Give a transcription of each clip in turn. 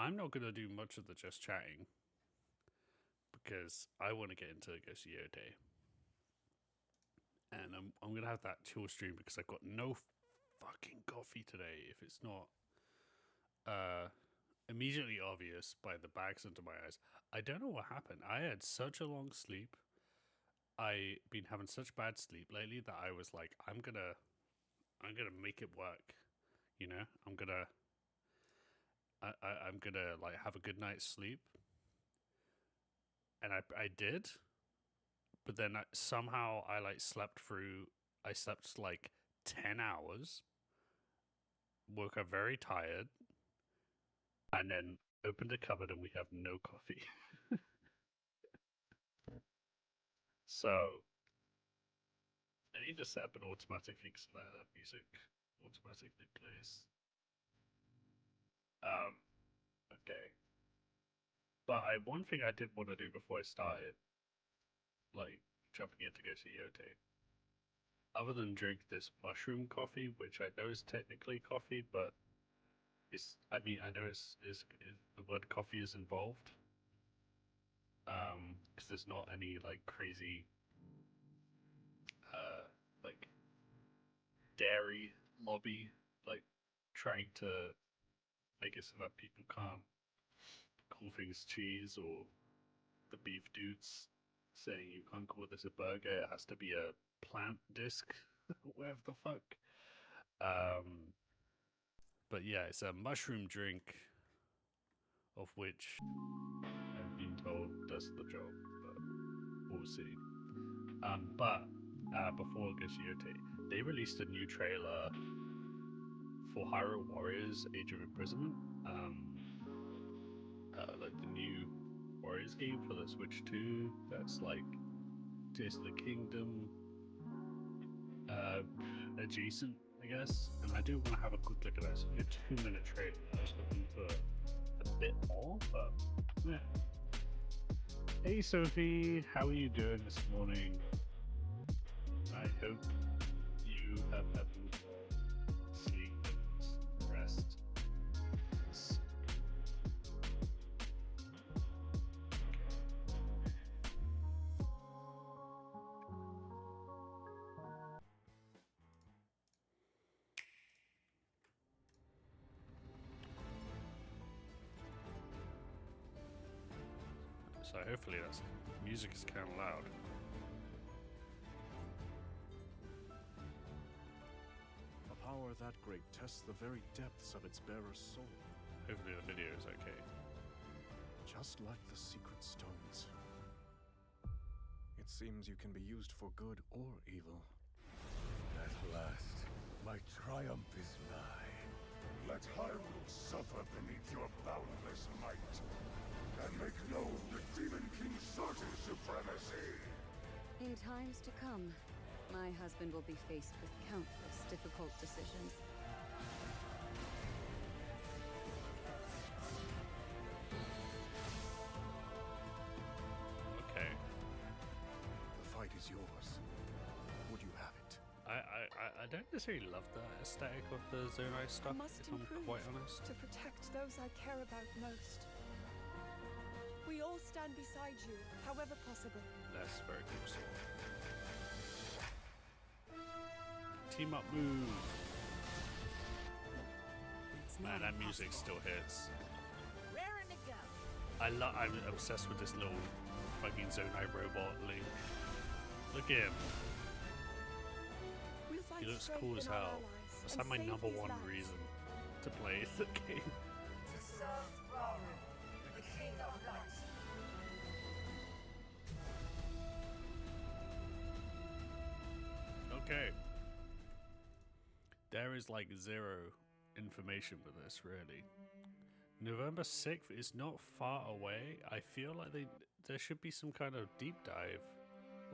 I'm not going to do much of the just chatting because I want to get into Ghost of Yōtei. And I'm going to have that chill stream because I've got no fucking coffee today. If it's not immediately obvious by the bags under my eyes. I don't know what happened. I had such a long sleep. I've been having such bad sleep lately that I was like, I'm gonna make it work. You know, I'm gonna like have a good night's sleep. And I did, but then somehow I like slept through. I slept like 10 hours. Woke up very tired, and then opened the cupboard and we have no coffee. So I need to set up an automatic thing so that music automatically plays. Okay. But one thing I did want to do before I started, like jumping in to go to Yōtei, other than drink this mushroom coffee, which I know is technically coffee, but I mean, I know is the word coffee is involved. Because there's not any like crazy, like dairy lobby, like trying to make it so that people can't call things cheese, or the beef dudes saying you can't call this a burger, it has to be a plant disc, whatever the fuck. But yeah, it's a mushroom drink, of which I've been told does the job, but we'll see. But before Ghost of Yōtei, they released a new trailer for Hyrule Warriors Age of Imprisonment. Like the new Warriors game for the Switch 2. That's like Tears of the Kingdom adjacent, I guess. And I do want to have a quick look at that. It's only a 2-minute trailer. I was looking for a bit more, but yeah. Hey Sophie, how are you doing this morning? I hope you have had sleep and rest. So hopefully that's music is kind of loud. A power that great tests the very depths of its bearer's soul. Hopefully the video is okay. Just like the secret stones. It seems you can be used for good or evil. At last, my triumph is nigh. Let Hyrule suffer beneath your boundless might, and make known the Demon King's certain supremacy. In times to come, my husband will be faced with countless difficult decisions. Okay. The fight is yours. Would you have it? I don't necessarily love the aesthetic of the Zonai stuff, Must if I'm improve quite honest. to protect those I care about most. We all stand beside you, however possible. That's very good. Team up move! Man, that music still hits. Raring to go. I'm obsessed with this little fucking Zonai robot Link. Look at him. We'll find He looks strength cool as in our hell. allies That's and like my save number these one lands. reason to play the game. To serve Baron, the King of Light. Okay. There is like zero information with this, really. November 6th is not far away. I feel like there should be some kind of deep dive.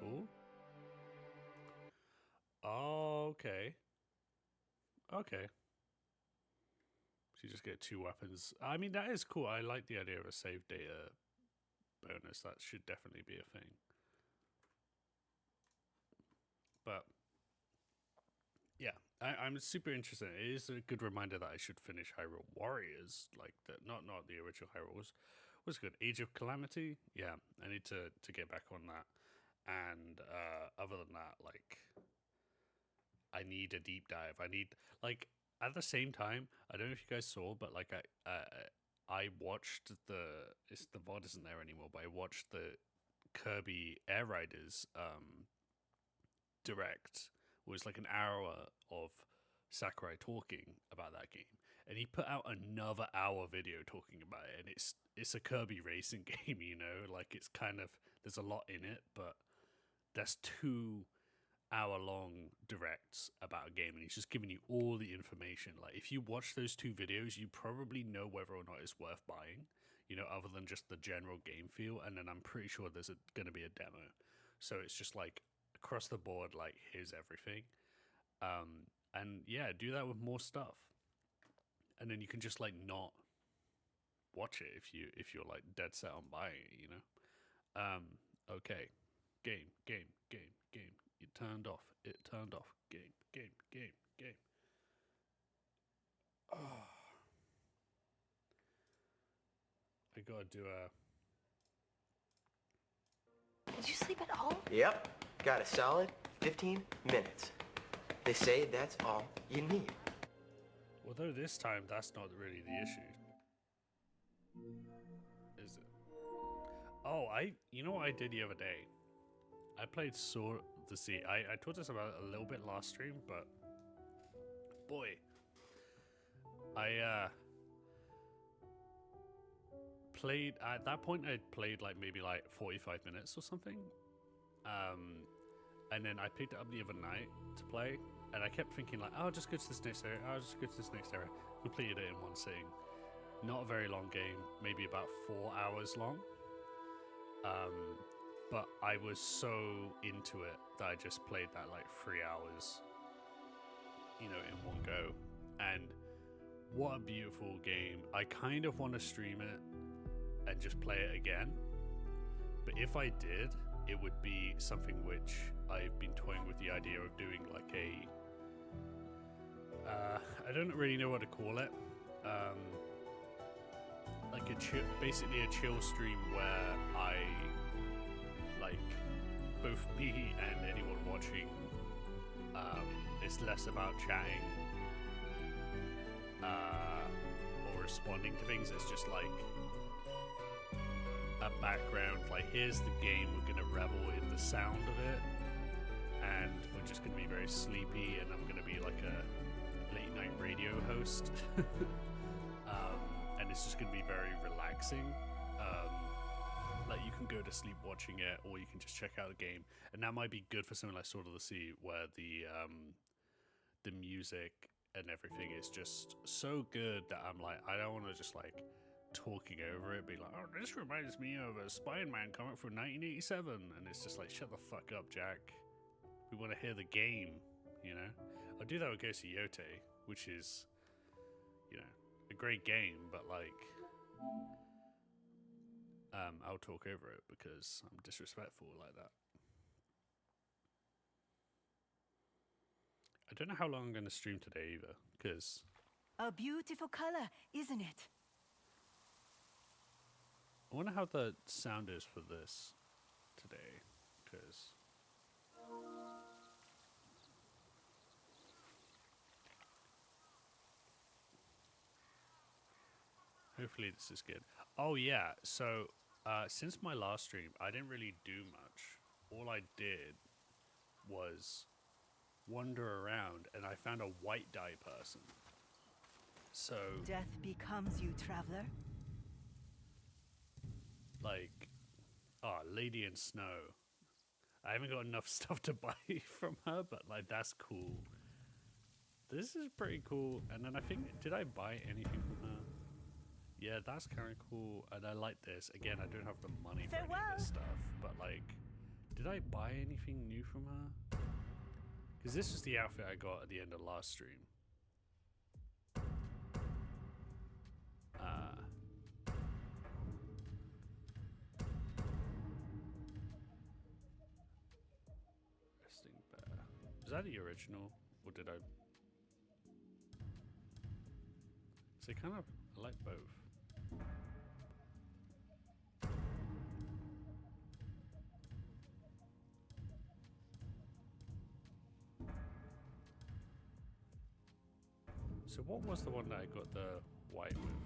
Ooh. Oh, okay. Okay. So you just get 2 weapons. I mean, that is cool. I like the idea of a save data bonus. That should definitely be a thing. But yeah, I'm super interested. It is a good reminder that I should finish Hyrule Warriors, like the not the original Hyrule was good. Age of Calamity, yeah, I need to get back on that. And other than that, like, I need a deep dive. I need, like, at the same time, I don't know if you guys saw, but like I watched the VOD isn't there anymore, but I watched the Kirby Air Riders direct. It was like an hour of Sakurai talking about that game, and he put out another hour video talking about it, and it's a Kirby racing game, you know, like it's kind of, there's a lot in it, but that's 2 hour-long directs about a game, and he's just giving you all the information. Like, if you watch those 2 videos, you probably know whether or not it's worth buying, you know, other than just the general game feel. And then I'm pretty sure there's going to be a demo, so it's just like across the board, like, here's everything. And yeah, do that with more stuff, and then you can just like not watch it if you're like dead set on buying it, you know. Okay, game. It turned off. Game. Oh. I gotta do a... Did you sleep at all? Yep. Got a solid 15 minutes. They say that's all you need. Although this time, that's not really the issue. Is it? Oh, you know what I did the other day? I played Sword of the Sea. I talked us about it a little bit last stream, but boy, I played, at that point I played like maybe like 45 minutes or something, and then I picked it up the other night to play, and I kept thinking like, oh, I'll just go to this next area, completed it in one sitting. Not a very long game, maybe about 4 hours long, but I was so into it that I just played that like 3 hours, you know, in one go. And what a beautiful game. I kind of want to stream it and just play it again, but if I did, it would be something which I've been toying with the idea of doing, like a I don't really know what to call it, like basically a chill stream where I, like, both me and anyone watching, it's less about chatting or responding to things. It's just like a background, like, here's the game, we're gonna revel in the sound of it, and we're just gonna be very sleepy, and I'm gonna be like a late night radio host. And it's just gonna be very relaxing. Like, you can go to sleep watching it, or you can just check out the game, and that might be good for something like Sword of the Sea, where the music and everything is just so good that I'm like, I don't want to just like talking over it, be like, oh, this reminds me of a Spider-Man comic from 1987, and it's just like, shut the fuck up, Jack. We want to hear the game, you know? I'll do that with Ghost of Yōtei, which is, you know, a great game, but like, I'll talk over it because I'm disrespectful like that. I don't know how long I'm going to stream today either, because... A beautiful color, isn't it? I wonder how the sound is for this today, because... hopefully this is good. Oh yeah, so since my last stream, I didn't really do much. All I did was wander around, and I found a white dye person. So... Death becomes you, traveler. Like, Lady in Snow. I haven't got enough stuff to buy from her, but like, that's cool. This is pretty cool. And then I think, did I buy anything from her? Yeah, that's kind of cool. And I like this. Again, I don't have the money for any of this stuff, but like, did I buy anything new from her? Because this was the outfit I got at the end of last stream. Resting Bear. Is that the original? Or did I So kind of I like both. So what was the one that I got the white with?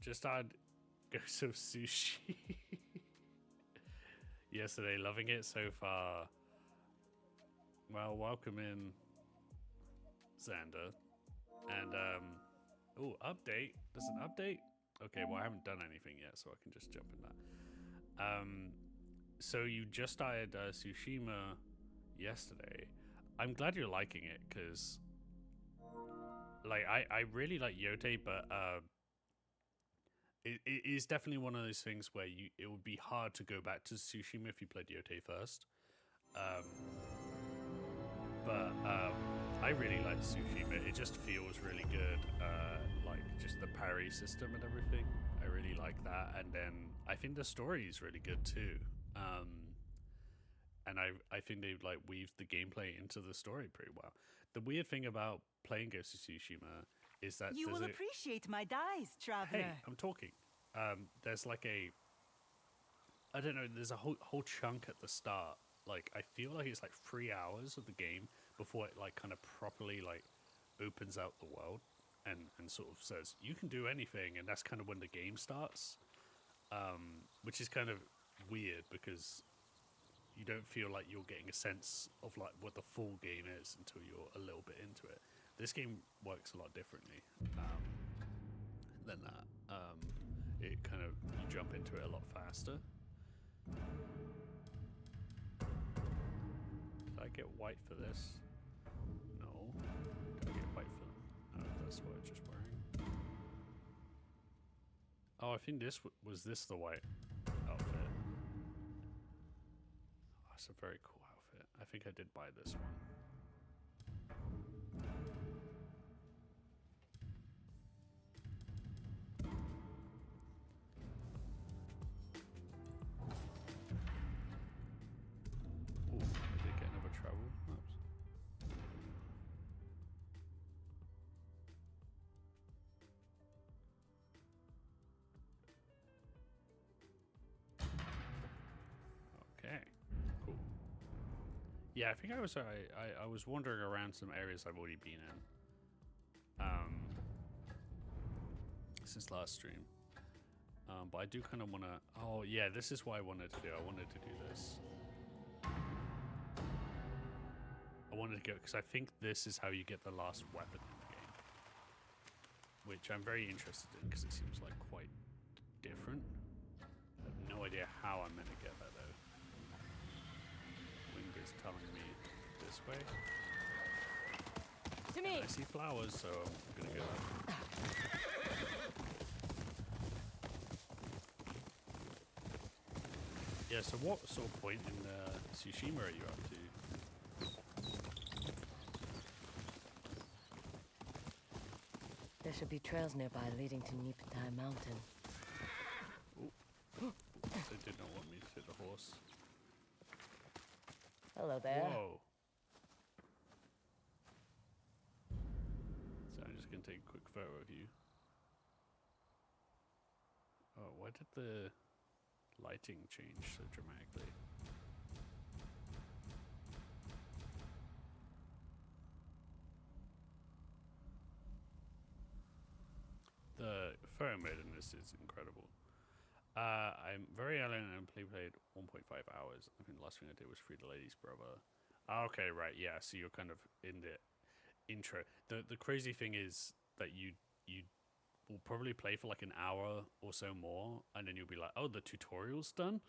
Just add Ghost of Sushi. Yesterday, loving it so far. Well, welcome in, Xander. And, oh, update. There's an update? Okay, well, I haven't done anything yet, so I can just jump in that. So you just started Tsushima yesterday. I'm glad you're liking it, because, like, I really like Yōtei, but, it is definitely one of those things where it would be hard to go back to Tsushima if you played Yōtei first. I really like Tsushima. It just feels really good. Like just the parry system and everything. I really like that. And then I think the story is really good too. And I think they've like weaved the gameplay into the story pretty well. The weird thing about playing Ghost of Tsushima is that You will appreciate my dice, traveler. Hey, I'm talking. There's like I don't know, there's a whole chunk at the start. Like, I feel like it's like 3 hours of the game before it like kind of properly like opens out the world and sort of says, you can do anything, and that's kind of when the game starts. Which is kind of weird because you don't feel like you're getting a sense of like what the full game is until you're a little bit into it. This game works a lot differently than that. It kind of, you jump into it a lot faster. Did I get white for this? No. Did I get white for... Oh, that's what I'm just wearing. Oh, I think this was this the white outfit. Oh, it's a very cool outfit. I think I did buy this one. Yeah, I think I was I was wandering around some areas I've already been in since last stream. But I do kind of want to... Oh, yeah, this is what I wanted to do. I wanted to do this. I wanted to go... Because I think this is how you get the last weapon in the game. Which I'm very interested in, because it seems like quite different. I have no idea how I'm meant to get that, though. Wind is telling me this way. To me! I see flowers, so I'm going to go up. Yeah, so what sort of point in Tsushima are you up to? There should be trails nearby leading to Nipatai Mountain. Oh, they did not want me to hit the horse. Hello there. Whoa. So I'm just going to take a quick photo of you. Oh, why did the lighting change so dramatically? The photo mode in this is incredible. I'm very early and played 1.5 hours. I think the last thing I did was free the lady's brother. Okay, right, yeah. So you're kind of in the intro. The crazy thing is that you will probably play for like an hour or so more, and then you'll be like, oh, the tutorial's done,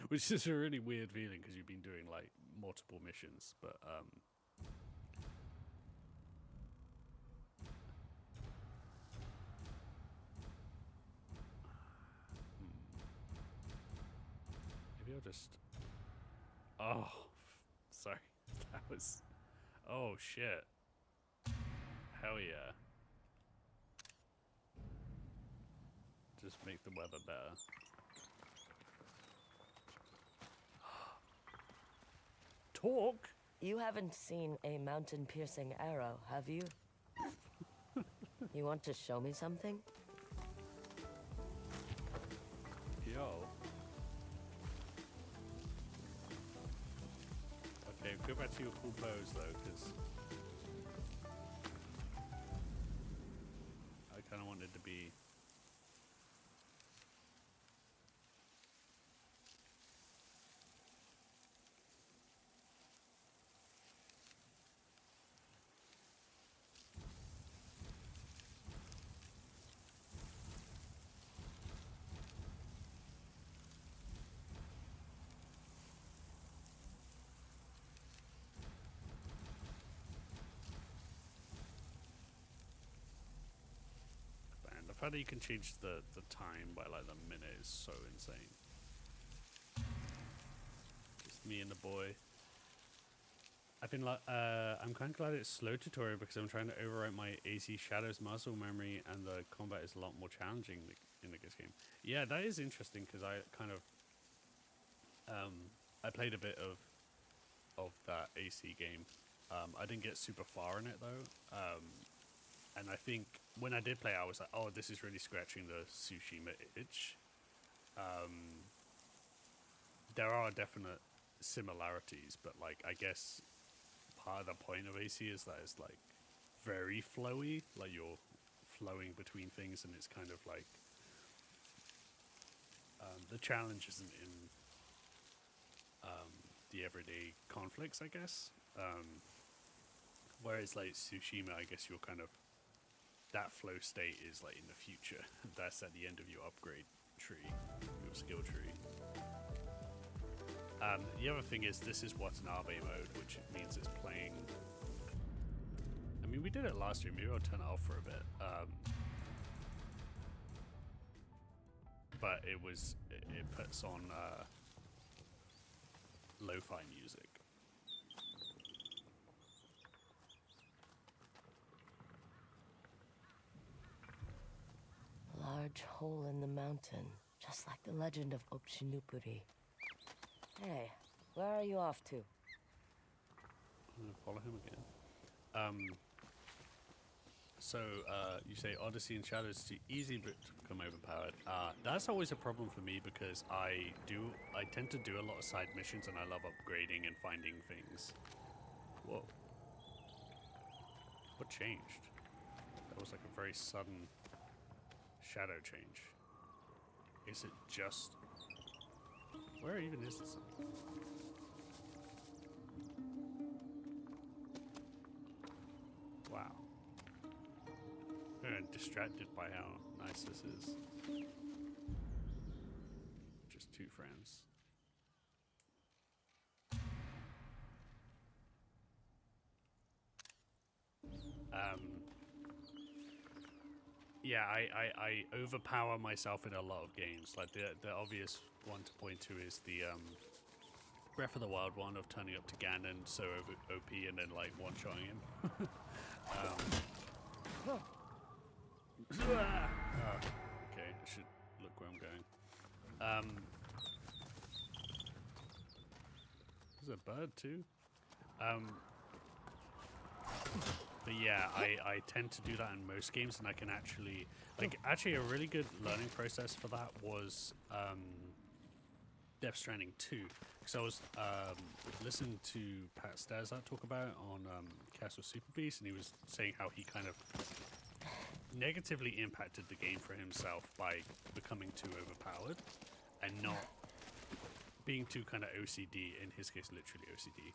which is a really weird feeling because you've been doing like multiple missions, but maybe I'll just... Oh, sorry. That was... Oh, shit. Hell yeah. Just make the weather better. Talk? You haven't seen a mountain-piercing arrow, have you? You want to show me something? Yo. Okay, go back to your cool pose though, because I kind of wanted to be. The fact that you can change the time by like the minute is so insane. Just me and the boy. I've been like, I'm kind of glad it's slow tutorial because I'm trying to overwrite my AC Shadows muscle memory, and the combat is a lot more challenging in this game. Yeah, that is interesting because I kind of, I played a bit of that AC game. I didn't get super far in it though. And I think when I did play, I was like, oh, this is really scratching the Tsushima itch. There are definite similarities, but like, I guess part of the point of AC is that it's like very flowy, like you're flowing between things, and it's kind of like, the challenge isn't in the everyday conflicts, I guess. Whereas like Tsushima, I guess you're kind of, that flow state is like in the future. That's at the end of your upgrade tree, your skill tree. The other thing is this is Watanabe mode, which means it's playing. I mean, we did it last year. Maybe I'll turn it off for a bit. But it puts on lo-fi music. Large hole in the mountain, just like the legend of Opshinupuri. Hey, where are you off to? I'm gonna follow him again. So you say Odyssey and Shadows is too easy but to become overpowered. That's always a problem for me because I tend to do a lot of side missions and I love upgrading and finding things. Whoa. What changed? That was like a very sudden shadow change. Is it just... Where even is this? Wow. I'm distracted by how nice this is. Just two friends. Yeah, I overpower myself in a lot of games. Like the obvious one to point to is the Breath of the Wild one of turning up to Ganon so OP and then like one-shotting him. Okay, I should look where I'm going. There's a bird too. But yeah, I tend to do that in most games, and I can actually a really good learning process for that was Death Stranding 2. Because I was listening to Pat Stazat talk about it on Castle Super Beast, and he was saying how he kind of negatively impacted the game for himself by becoming too overpowered and not being too kind of OCD, in his case literally OCD,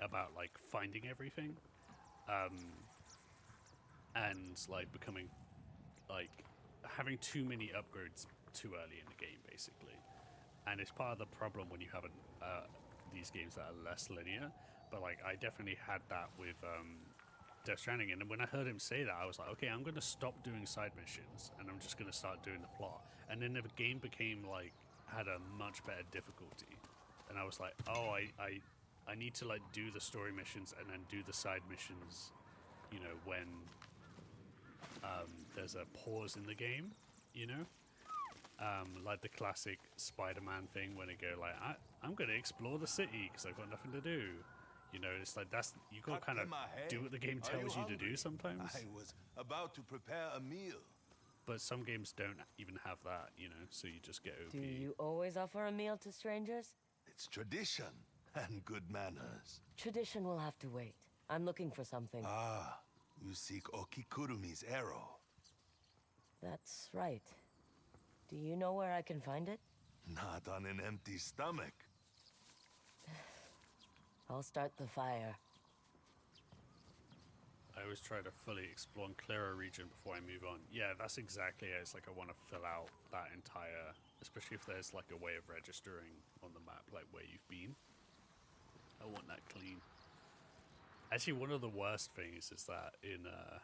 about like finding everything. And like becoming like having too many upgrades too early in the game basically, and it's part of the problem when you have these games that are less linear. But like I definitely had that with Death Stranding, and when I heard him say that I was like, okay, I'm gonna stop doing side missions and I'm just gonna start doing the plot. And then the game became like had a much better difficulty, and I was like, oh, I need to like do the story missions and then do the side missions, you know, when there's a pause in the game, you know, like the classic Spider-Man thing when they go like, I'm going to explore the city because I've got nothing to do, You know, it's like you gotta kind of do what the game tells you to do sometimes. I was about to prepare a meal. But some games don't even have that, you know, so you just get OP. Do you always offer a meal to strangers? It's tradition and good manners. Tradition will have to wait. I'm looking for something. Ah, you seek Okikurumi's arrow. That's right. Do you know where I can find it? Not on an empty stomach. I'll start the fire. I always try to fully explore and clear a region before I move on. Yeah, that's exactly it. It's like I want to fill out that entire, especially if there's like a way of registering on the map, like where you've been. I want that clean. Actually, one of the worst things is that in, I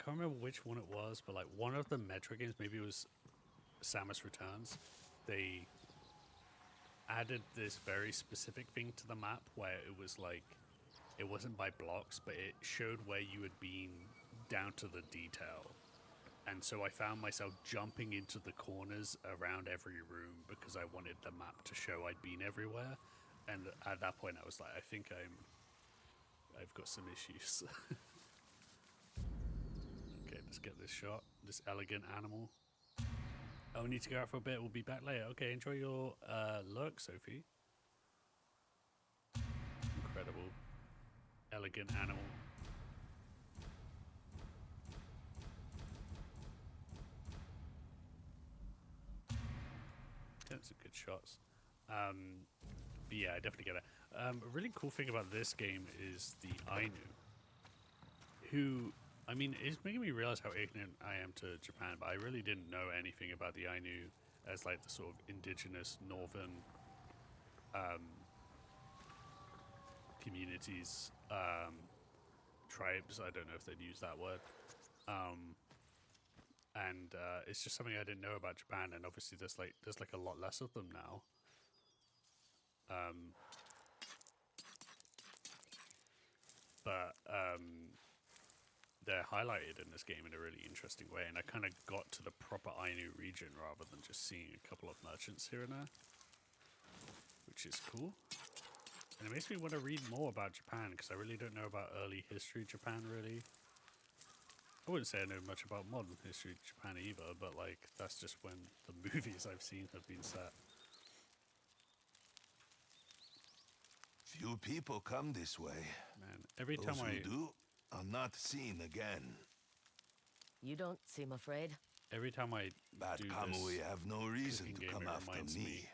can't remember which one it was, but like one of the Metro games, maybe it was Samus Returns, they added this very specific thing to the map where it was like, it wasn't by blocks, but it showed where you had been down to the detail. And so I found myself jumping into the corners around every room because I wanted the map to show I'd been everywhere. And at that point I was like, I think I've got some issues. Okay, let's get this shot. This elegant animal. Oh, need to go out for a bit. We'll be back later. Okay, enjoy your lurk, Sophie. Incredible. Elegant animal. Getting some good shots. But yeah, I definitely get it. A really cool thing about this game is the Ainu, who, I mean, it's making me realize how ignorant I am to Japan, but I really didn't know anything about the Ainu as like the sort of indigenous northern communities, tribes, I don't know if they'd use that word, and it's just something I didn't know about Japan, and obviously there's like a lot less of them now. But they're highlighted in this game in a really interesting way, and I kind of got to the proper Ainu region rather than just seeing a couple of merchants here and there, which is cool. And it makes me want to read more about Japan, because I really don't know about early history Japan, really. I wouldn't say I know much about modern history Japan either, but like, that's just when the movies I've seen have been set. Few people come this way. Man, every time Those who do are not seen again. You don't seem afraid. Every time I Bad do Kamui this have no reason cooking to game, come it after reminds me. me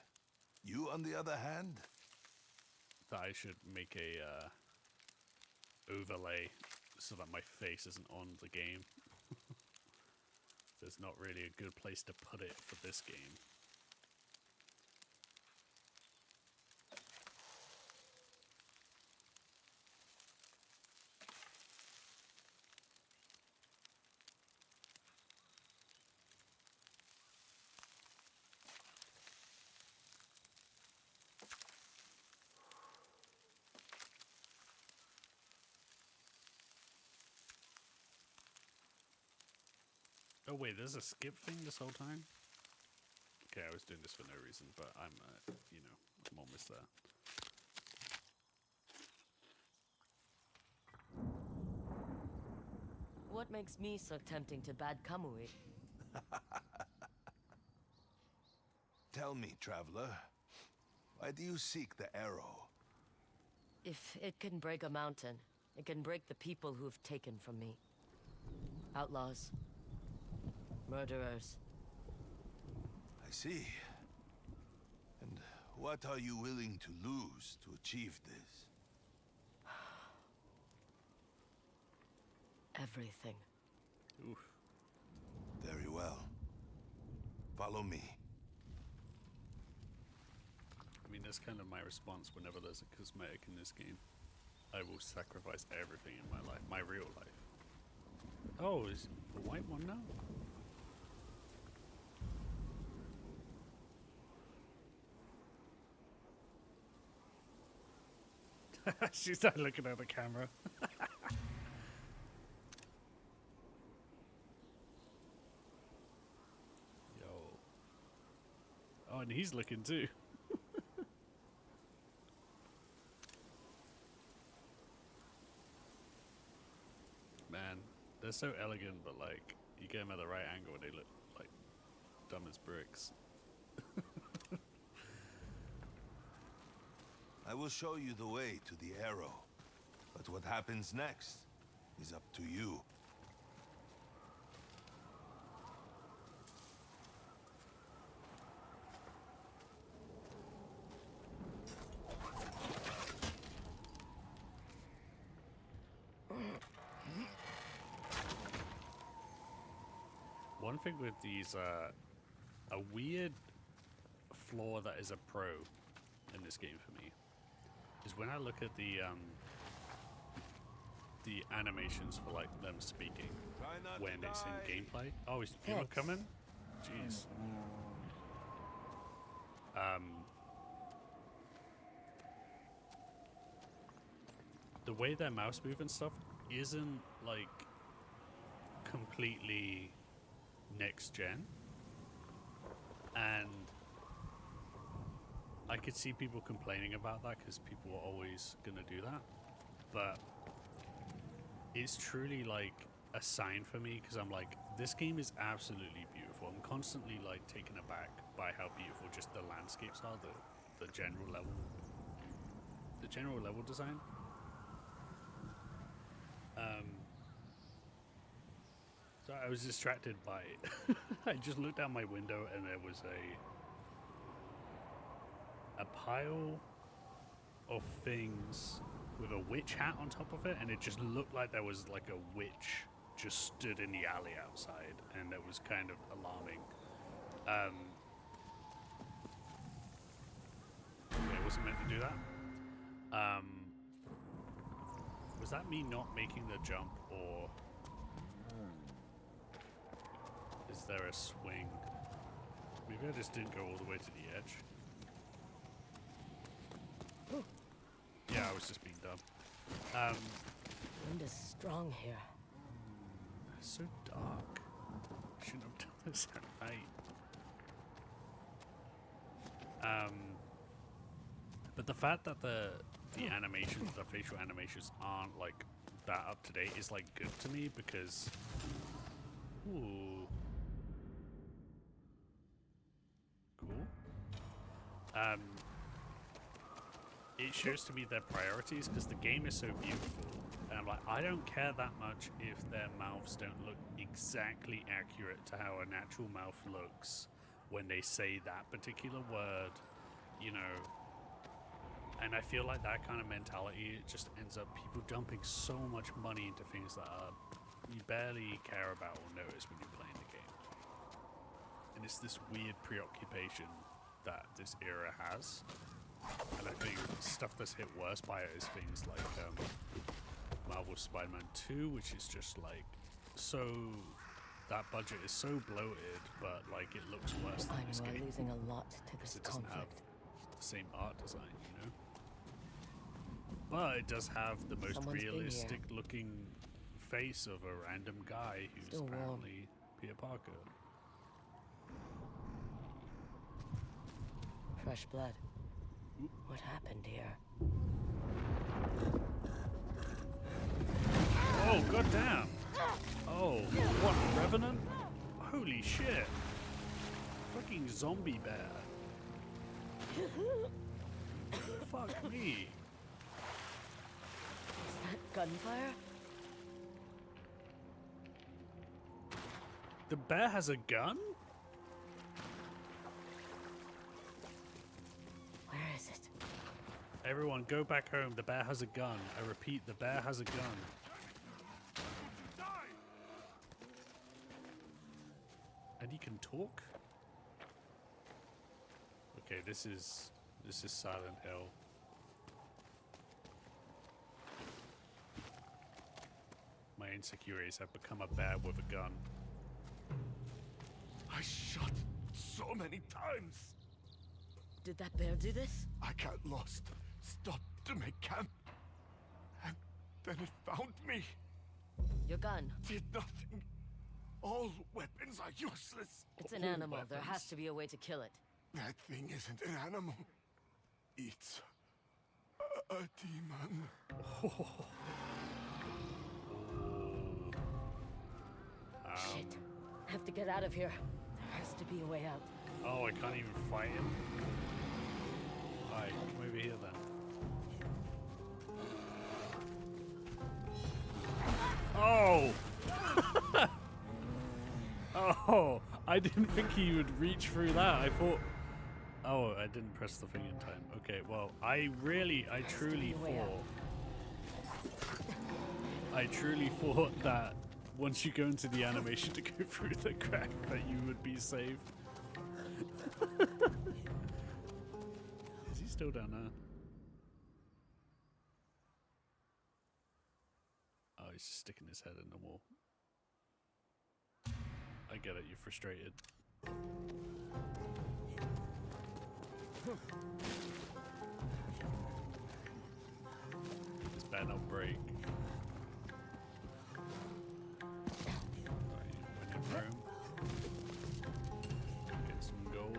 You, on the other hand, that I should make a overlay so that my face isn't on the game. There's not really a good place to put it for this game. Oh wait, there's a skip thing this whole time? Okay, I was doing this for no reason, but I'm, you know, I'm almost there. What makes me so tempting to Bad Kamui? tell me, traveler, why do you seek the arrow? If it can break a mountain, it can break the people who've taken from me. Outlaws. Murderers. I see. And what are you willing to lose to achieve this? Everything. Oof. Very well. Follow me. I mean, that's kind of my response whenever there's a cosmetic in this game. I will sacrifice everything in my life, my real life. Oh, is the white one now? She's not looking at the camera. Yo. Oh, and he's looking too. They're so elegant, but like you get them at the right angle and they look like dumb as bricks. I will show you the way to the arrow, but what happens next is up to you. One thing with these, a weird flaw that is a pro in this game for me is when I look at the animations for like them speaking when it's in gameplay. Oh, is people coming? Jeez. The way their mouse move and stuff isn't like completely next gen, and I could see people complaining about that because people are always gonna do that, but it's truly like a sign for me because I'm like, this game is absolutely beautiful. I'm constantly like taken aback by how beautiful just the landscapes are, the general level design. So I was distracted by I just looked out my window and there was a pile of things with a witch hat on top of it, and it just looked like there was like a witch just stood in the alley outside, and it was kind of alarming. Okay, I wasn't meant to do that. Was that me not making the jump, or is there a swing? Maybe I just didn't go all the way to the edge. Yeah, I was just being dumb. Wind is strong here. It's so dark. I shouldn't have done this at night. But the fact that the animations, the facial animations aren't like that up to date is like good to me because ooh. Cool. It shows to me their priorities because the game is so beautiful, and I'm like, I don't care that much if their mouths don't look exactly accurate to how a natural mouth looks when they say that particular word, you know. And I feel like that kind of mentality, it just ends up people dumping so much money into things that you barely care about or notice when you're playing the game. And it's this weird preoccupation that this era has. And I think stuff that's hit worse by it is things like Marvel's Spider-Man 2, which is just like so, that budget is so bloated, but like it looks worse than this game. We're losing a lot to this it doesn't have conflict. the same art design, you know? But it does have the most realistic looking face of a random guy who's Still warm. apparently Peter Parker. Fresh blood. What happened here? Oh, goddamn! Oh, what, Revenant? Holy shit! Fucking zombie bear. Fuck me. Is that gunfire? The bear has a gun? Where is it? Everyone, go back home. The bear has a gun. I repeat, the bear has a gun. And he can talk? Okay, this is Silent Hill. My insecurities have become a bear with a gun. I shot so many times. Did that bear do this? I got lost, stopped to make camp, and then it found me. Your gun. Did nothing. All weapons are useless. It's an animal. There has to be a way to kill it. That thing isn't an animal. It's a demon. Shit. I have to get out of here. There has to be a way out. Oh, I can't even fight him. Alright, come over here then. Oh! Oh, I didn't think he would reach through that. I thought... Oh, I didn't press the thing in time. Okay, well, I truly thought that once you go into the animation to go through the crack that you would be safe. Is he still down there? Oh, he's just sticking his head in the wall. I get it, you're frustrated. This better not break. Right, when in Rome. Get some gold.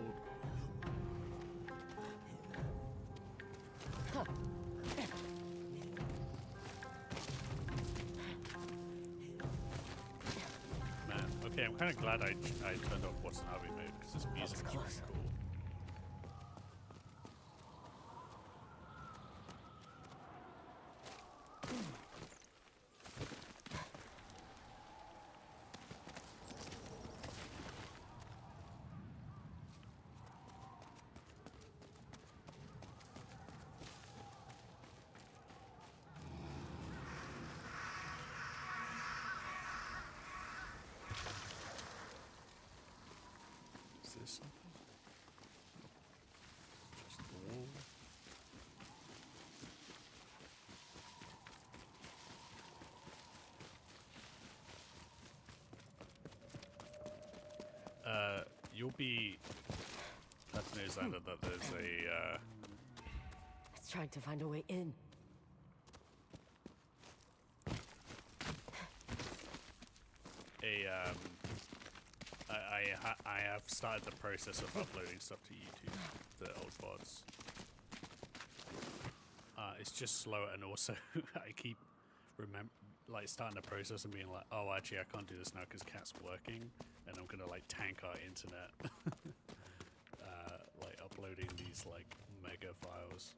Man, okay, I'm kind of glad I turned off What's Navi mode because this music is really cool. Is this something? Just the wall. You'll be glad to know, Xander, that there's a It's trying to find a way in. I have started the process of uploading stuff to YouTube, the old VODs. It's just slower, and also I keep starting the process and being like, oh, actually I can't do this now because Cat's working, and I'm gonna like tank our internet, like uploading these like mega files.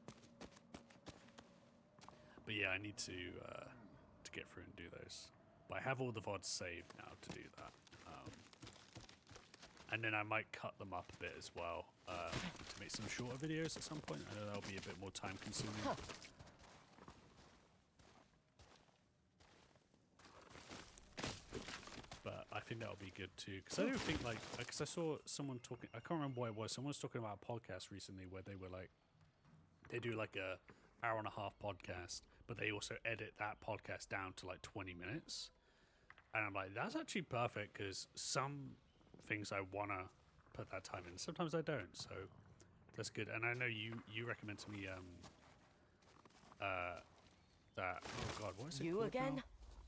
But yeah, I need to get through and do those. But I have all the VODs saved now to do that. And then I might cut them up a bit as well to make some shorter videos at some point. I know that'll be a bit more time consuming. But I think that'll be good too. Because I don't think because I saw someone talking, I can't remember what it was. Someone was talking about a podcast recently where they were like, they do like a hour and a half podcast, but they also edit that podcast down to like 20 minutes. And I'm like, that's actually perfect because some things I want to put that time in. Sometimes I don't, so that's good. And I know you recommend to me that, oh god, what is it You called again? now?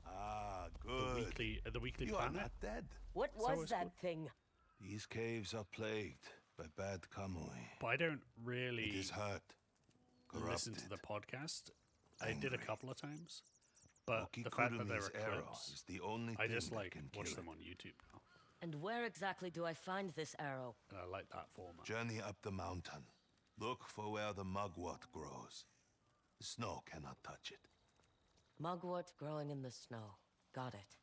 Ah, good. The weekly You are planet. not dead. What was that thing? These caves are plagued by bad Kamui. But I don't really It is hurt, listen to the corrupted, podcast. I did a angry. couple of times, but the fact that there Okikurumi's are arrow clips, is the only I thing just that like can watch kill them it. on YouTube now, And where exactly do I find this arrow? and I like that format. Journey up the mountain. Look for where the mugwort grows. The snow cannot touch it. Mugwort growing in the snow. Got it.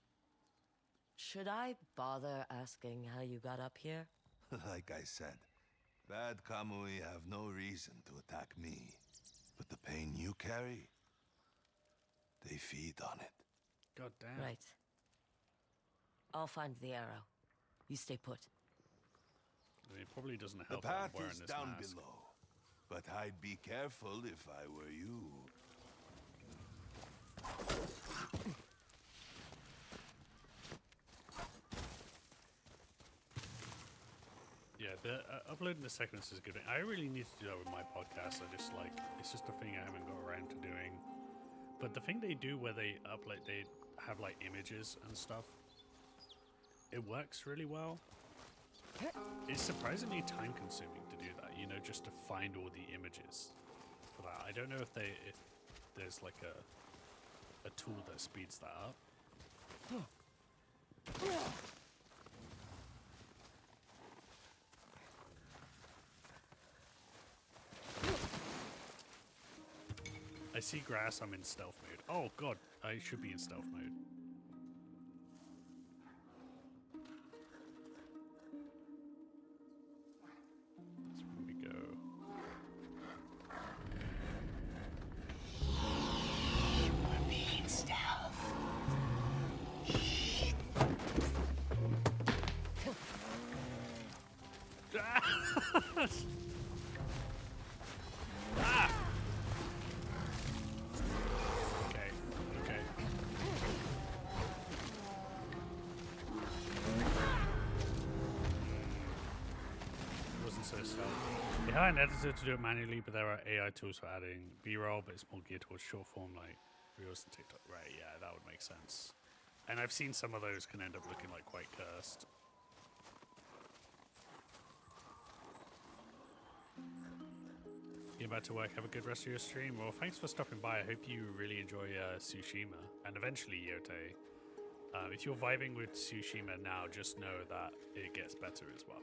Should I bother asking how you got up here? Like I said, bad Kamui have no reason to attack me. But the pain you carry, they feed on it. God damn. Right. I'll find the arrow. You stay put. I mean, it probably doesn't The help that I'm path wearing is this down mask. below. But I'd be careful if I were you. Yeah, the uploading the segments is a good thing. I really need to do that with my podcast. I just like, it's just a thing I haven't got around to doing. But the thing they do where they upload, they have like images and stuff, it works really well. It's surprisingly time consuming to do that, you know, just to find all the images for that. I don't know if there's like a tool that speeds that up. see grass, I'm in stealth mode. Oh god, I should be in stealth mode. That's where we go. Repeat stealth. Ah! Okay, okay. It wasn't so stealthy. They had an editor to do it manually, but there are AI tools for adding B-roll, but it's more geared towards short form like Reels and TikTok. Right, yeah, that would make sense. And I've seen some of those can end up looking like quite cursed. You about to work? Have a good rest of your stream. Well, thanks for stopping by. I hope you really enjoy Tsushima and eventually Yōtei. If you're vibing with Tsushima now, just know that it gets better as well.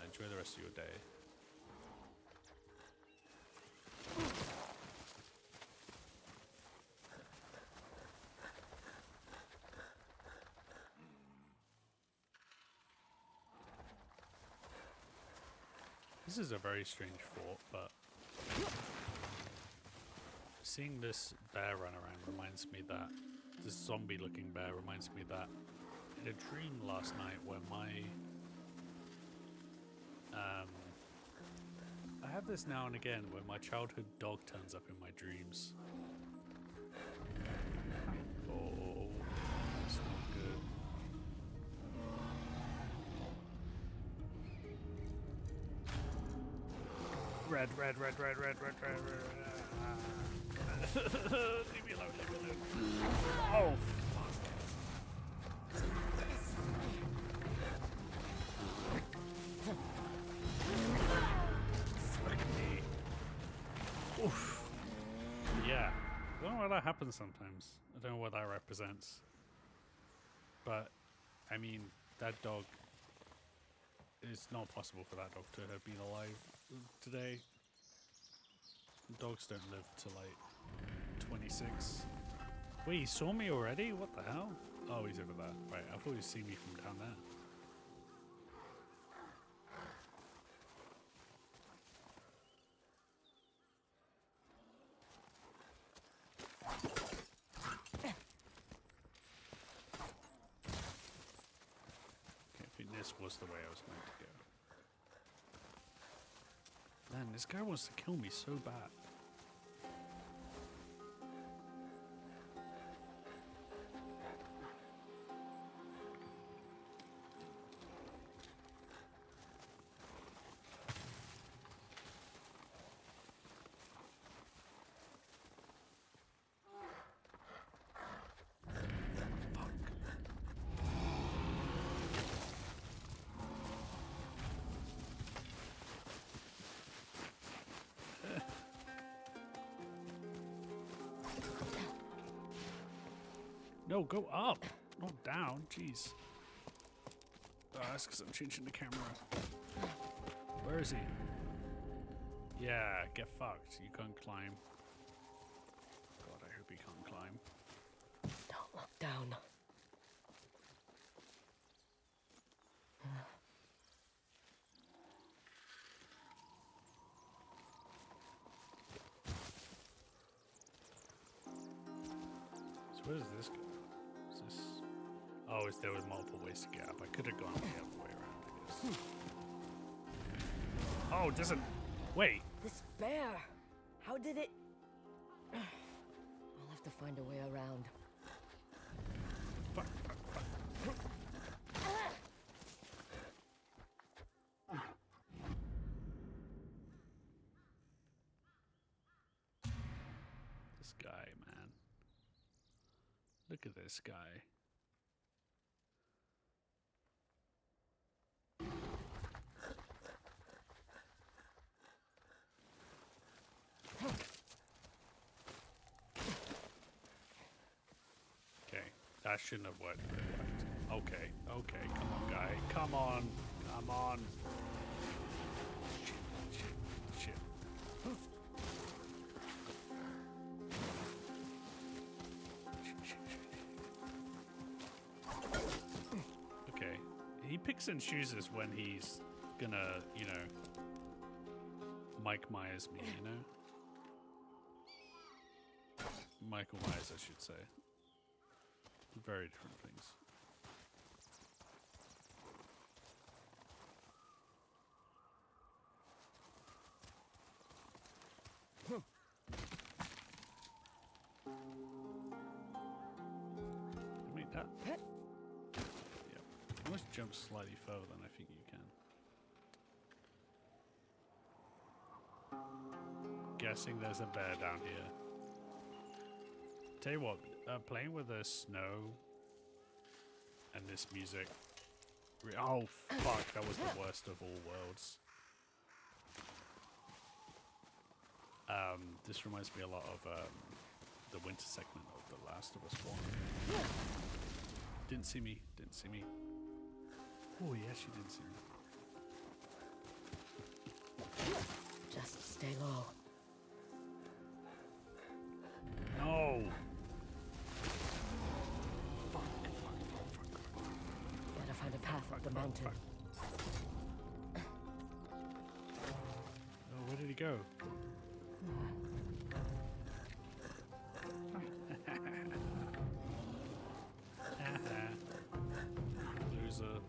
Enjoy the rest of your day. This is a very strange fort, but seeing this bear run around reminds me that this zombie-looking bear reminds me that in a dream last night where my I have this now and again where my childhood dog turns up in my dreams. Oh, that's not good. Red. Leave me alone, leave me alone. Oh, fuck. Fuck me. Oof. Yeah. I don't know why that happens sometimes. I don't know what that represents. But, I mean, that dog... It's not possible for that dog to have been alive today. Dogs don't live to like 26. Wait, he saw me already? What the hell? Oh, he's over there. Right, I thought he'd see me from down there. Okay, I think this was the way I was meant to go. Man, this guy wants to kill me so bad. No, go up, not down. Jeez. Oh, that's because I'm changing the camera. Where is he? Yeah, get fucked. You can't climb. God, I hope he can't climb. Don't look down. So where does this go? Is this... Oh, there was multiple ways to get up. I could have gone the other way around, I guess. Oh, it doesn't... Wait. This bear! How did it... I'll have to find a way around. Fuck. This guy, man. Look at this guy. Okay, that shouldn't have worked. But it worked. Okay, come on, guy. Come on. Shit. he picks and chooses when he's gonna, you know, Mike Myers me, you know? Michael Myers, I should say. Very different things. I mean, that... Yep. You must jump slightly further than I think you can. Guessing there's a bear down here. Tell you what, playing with the snow and this music. Oh fuck, that was the worst of all worlds. This reminds me a lot of the winter segment of The Last of Us 1. Didn't see me, didn't see me. Oh yeah, she didn't see me. Just stay low. No! Gotta find a path up the mountain. Oh, where did he go? Loser.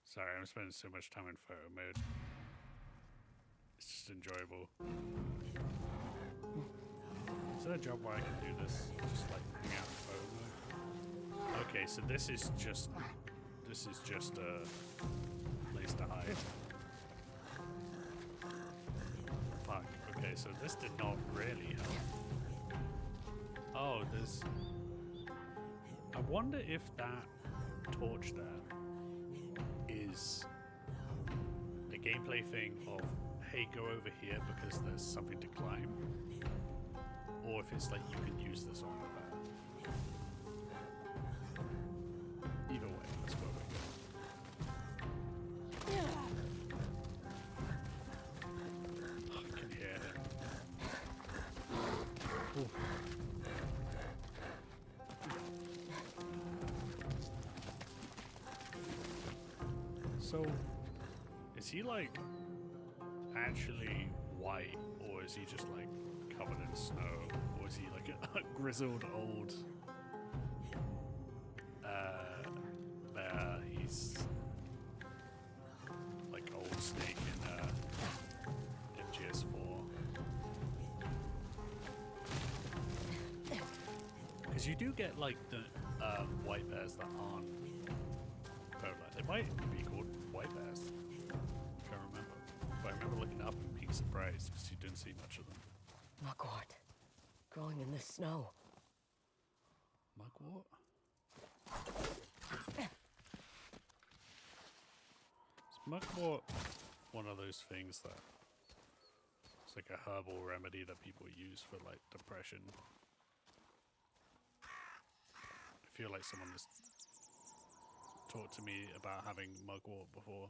Sorry, I'm spending so much time in photo mode. It's just enjoyable. Is there a job where I can do this? Just like hang out in photo mode? Okay, so this is just a place to hide. Fuck. Okay, so this did not really help. Oh, there's... I wonder if that torch there is a gameplay thing of, hey, go over here because there's something to climb, or if it's like you can use this on the map. Either way, let's go over here. Oh, I can hear it. Ooh. So, is he like actually white, or is he just like covered in snow, or is he like a grizzled old bear? He's like old Snake in MGS4. Because you do get like the white bears that aren't polar. They might be called white bears. I can't remember. But I remember looking up and being surprised because you didn't see much of them. Mugwort. Growing in the snow. Mugwort? Is mugwort one of those things that it's like a herbal remedy that people use for like depression? I feel like someone has talked to me about having mugwort before.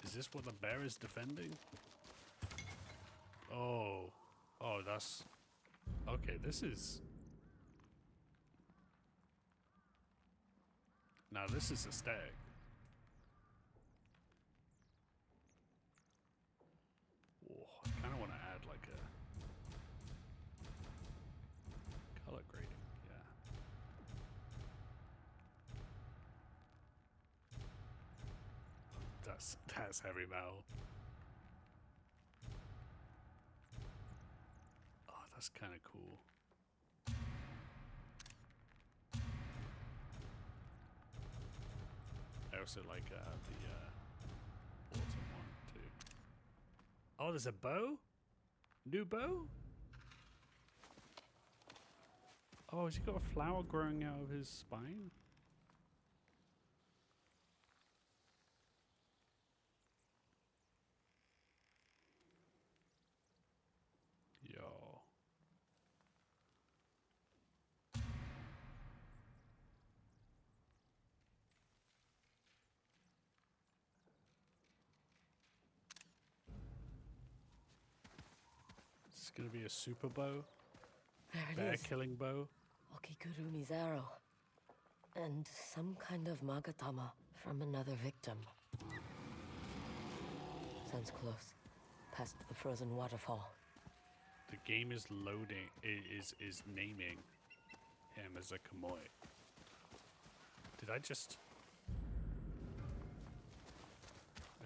Is this what the bear is defending? Oh. Oh, that's... Okay, this is... Now this is a stag. Oh, I kind of want to add like a... color grading, yeah. That's heavy metal. Oh, that's kind of cool. I also like the autumn one too. Oh, there's a bow? New bow? Oh, has he got a flower growing out of his spine? Yo. gonna be a super bow, There it bear is. killing bow. Okigurumi's arrow. And some kind of magatama from another victim. Sounds close. Past the frozen waterfall. The game is loading. Is naming him as a Kamui. Did I just?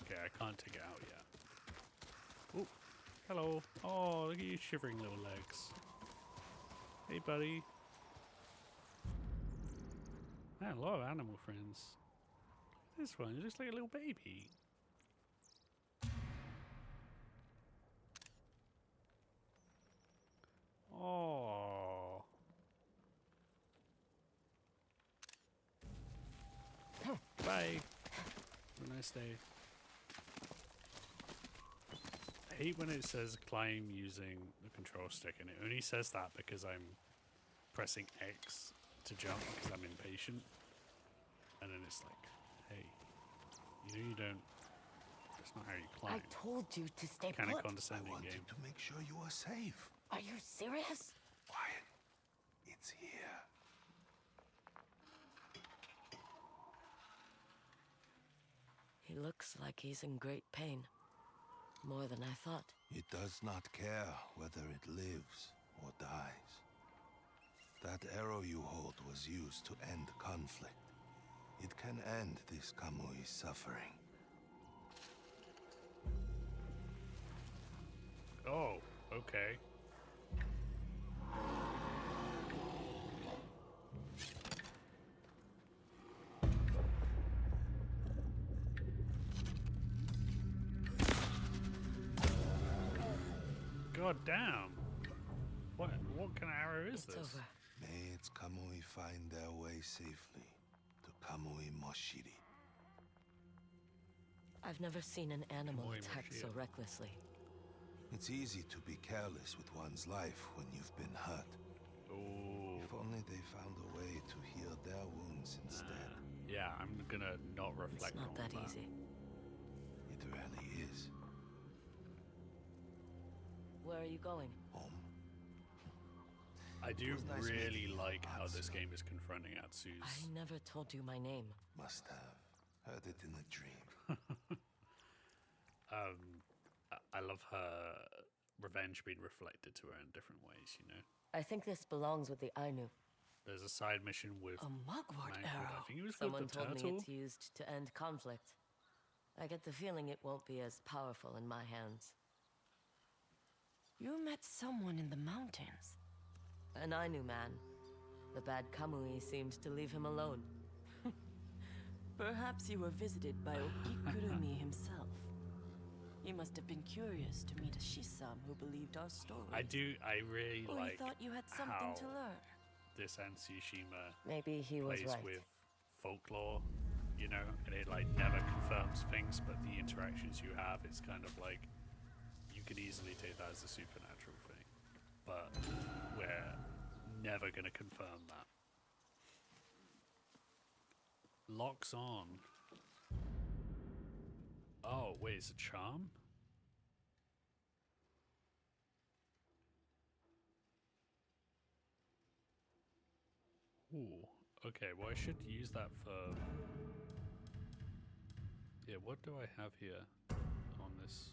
Okay, I can't take it out yet. Oh, hello. Oh, look at you shivering little legs. Hey, buddy. Man, a lot of animal friends. This one, it looks like a little baby. Oh. Bye. Have a nice day. I hate when it says climb using the control stick, and it only says that because I'm pressing X to jump because I'm impatient. And then it's like, hey, you know you don't. That's not how you climb. I told you to stay Kind of put. condescending I wanted game. to make sure you are safe. Are you serious? Quiet. It's here. He looks like he's in great pain. More than I thought. It does not care whether it lives or dies. That arrow you hold was used to end conflict. It can end this Kamui's suffering. Oh, okay. God damn. What kind of arrow is It's this? over. May its Kamui find their way safely to Kamui Moshiri. I've never seen an animal Kamui attacked so Moshiri. recklessly. It's easy to be careless with one's life when you've been hurt. Ooh. If only they found a way to heal their wounds instead. Yeah, I'm gonna not reflect It's not on that easy. It really is. Where are you going? Home. I do was nice really meeting you, like how this Atsu. game is confronting Atsu's. I never told you my name. Must have. Heard it in a dream. I love her revenge being reflected to her in different ways, you know? I think this belongs with the Ainu. There's a side mission with A mugwort man called- arrow. I think it was Someone with the told turtle. me it's used to end conflict. I get the feeling it won't be as powerful in my hands. You met someone in the mountains. An Ainu man. The bad Kamui seemed to leave him alone. Perhaps you were visited by Okikurumi himself. He must have been curious to meet a Shisam who believed our story. I really Or like he thought you had something how to learn. this Tsushima Maybe he was plays right. with folklore, you know, and it like never confirms things, but the interactions you have, it's kind of like you could easily take that as a supernatural thing, but we're never gonna confirm that. Locks on. Oh wait, it's a charm? Ooh, okay, well I should use that for... Yeah, what do I have here on this?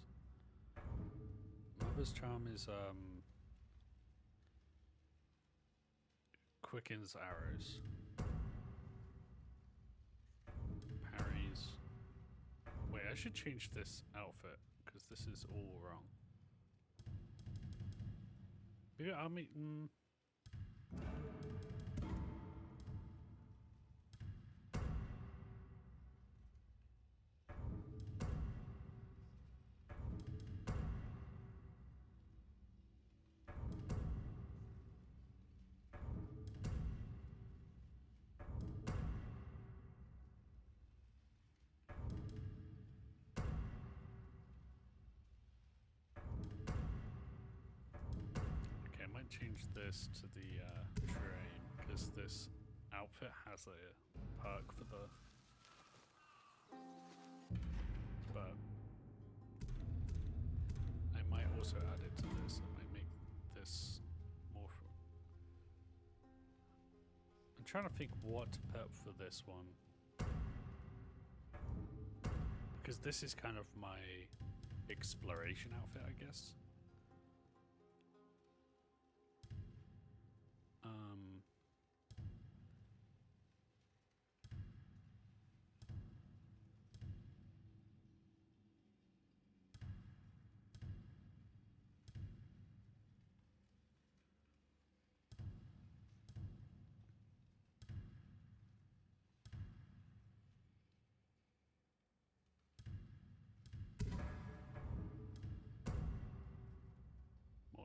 Mother's charm is, quickens arrows. Parries. Wait, I should change this outfit, because this is all wrong. Maybe I'll make... Okay, I might change this to the terrain, because this outfit has a perk for the... But I might also add it to this. I might make trying to think what to put for this one. Because this is kind of my exploration outfit, I guess.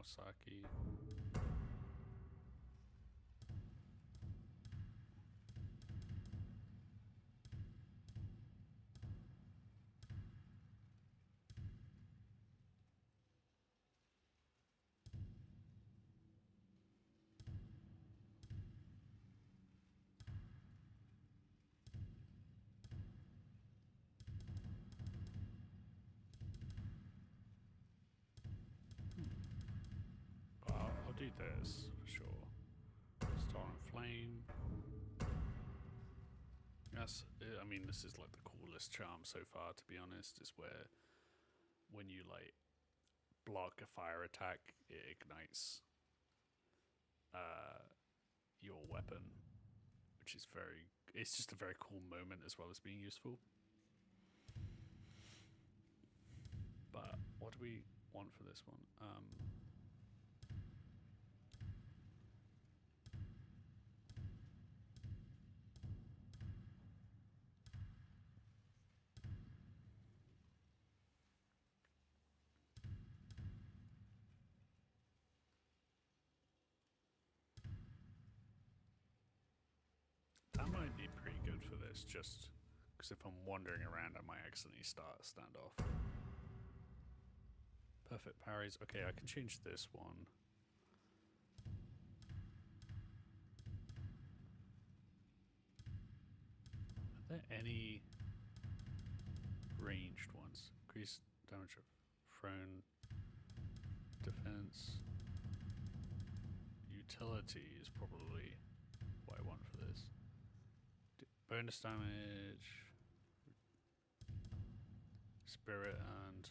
Saki. I'll do this for sure. Star and Flame. Yes, I mean this is like the coolest charm so far, to be honest, is where when you like block a fire attack, it ignites your weapon, which is it's just a very cool moment as well as being useful. But what do we want for this one? That might be pretty good for this, just because if I'm wandering around, I might accidentally start a standoff. Perfect parries. Okay, I can change this one. Are there any ranged ones? Increase damage of thrown, defense. Utility is probably what I want for this. Bonus damage, spirit, and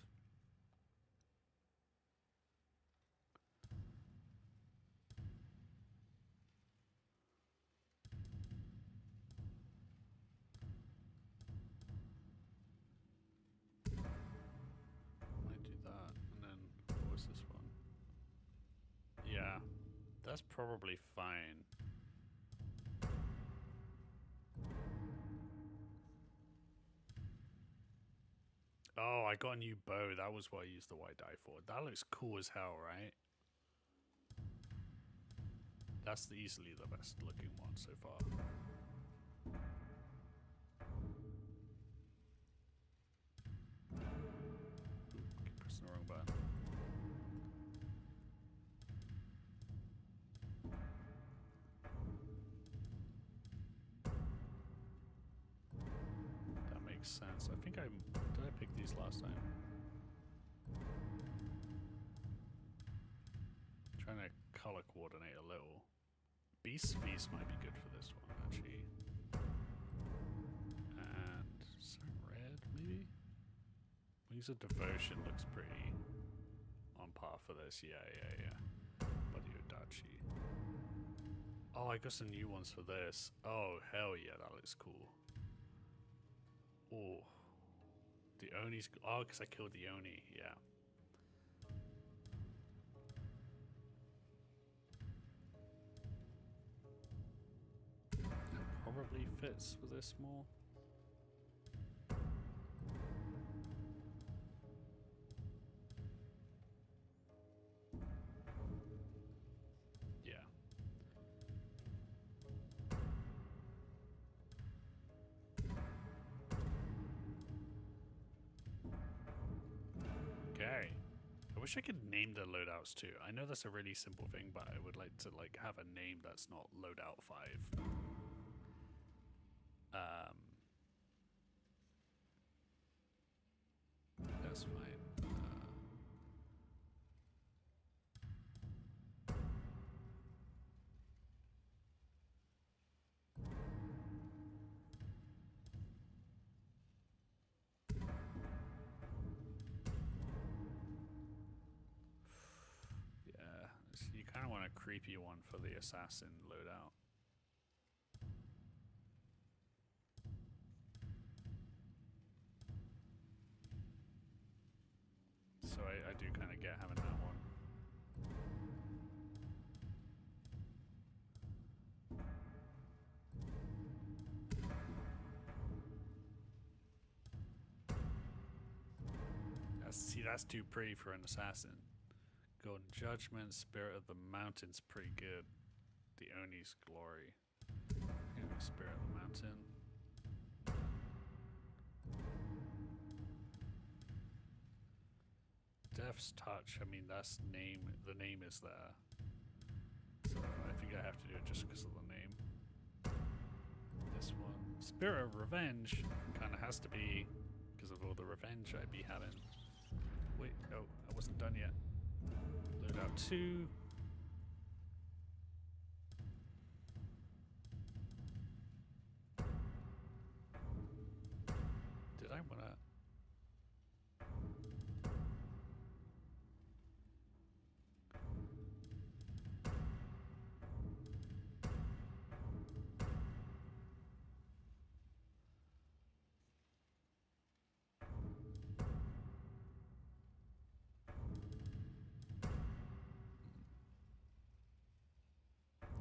might do that. And then what was this one? Yeah, that's probably fine. Oh, I got a new bow. That was what I used the white die for. That looks cool as hell, right? That's easily the best looking one so far. Keep pressing the wrong button. That makes sense. I think did I pick these last time? Trying to color coordinate a little. Beast Feast might be good for this one, actually. And some red, maybe? Wings of Devotion looks pretty on par for this. Yeah. Buddy Odachi. Oh, I got some new ones for this. Oh, hell yeah, that looks cool. Oh. The Oni's... Oh, because I killed the Oni, yeah. Probably fits with this more. Yeah. Okay. I wish I could name the loadouts too. I know that's a really simple thing, but I would like to have a name that's not loadout 5. That's fine. creepy one for the assassin loadout. So I do kind of get having that one. See, that's too pretty for an assassin. Golden Judgment, Spirit of the Mountain's pretty good. The Oni's Glory. Spirit of the Mountain. Death's Touch, I mean, that's name. The name is there. So I think I have to do it just because of the name. This one. Spirit of Revenge kind of has to be because of all the revenge I'd be having. Wait, no, I wasn't done yet. Load out 2. Did I wanna?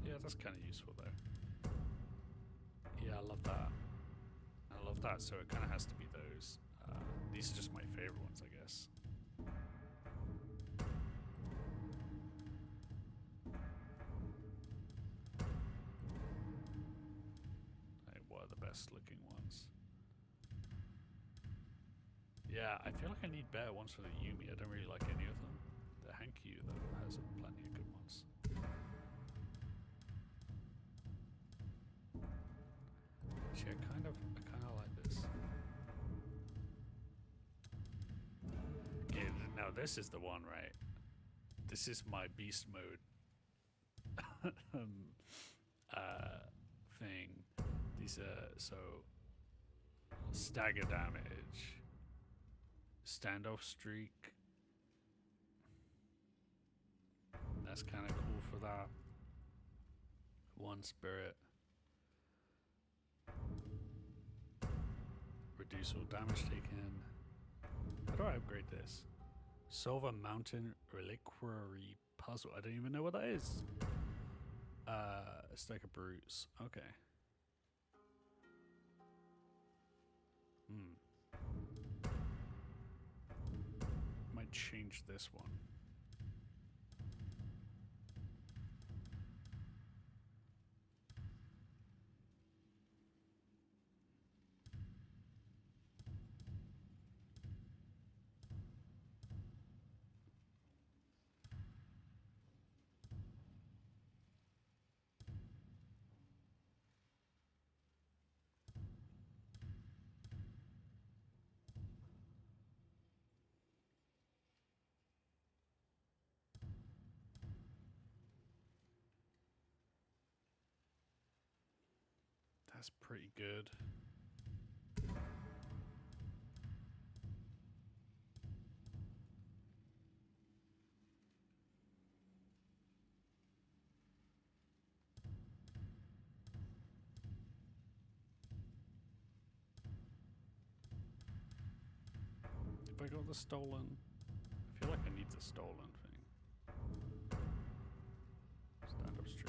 Yeah, that's kind of useful though. Yeah, I love that. I love that, so it kind of has to be those. These are just my favorite ones, I guess. Like, what are the best looking ones? Yeah, I feel like I need better ones for the Yumi. I don't really like any of them. The Hankyu, though, has plenty of good ones. Actually, I kind of like this. Okay, now this is the one, right? This is my beast mode thing. These are so stagger damage, standoff streak. That's kind of cool for that. One spirit. Reduce all damage taken. How do I upgrade this? Solve a mountain reliquary puzzle. I don't even know what that is. Stack of brutes. Okay. Might change this one. That's pretty good. If I got the stolen, I feel like I need the stolen thing. Stand up streak.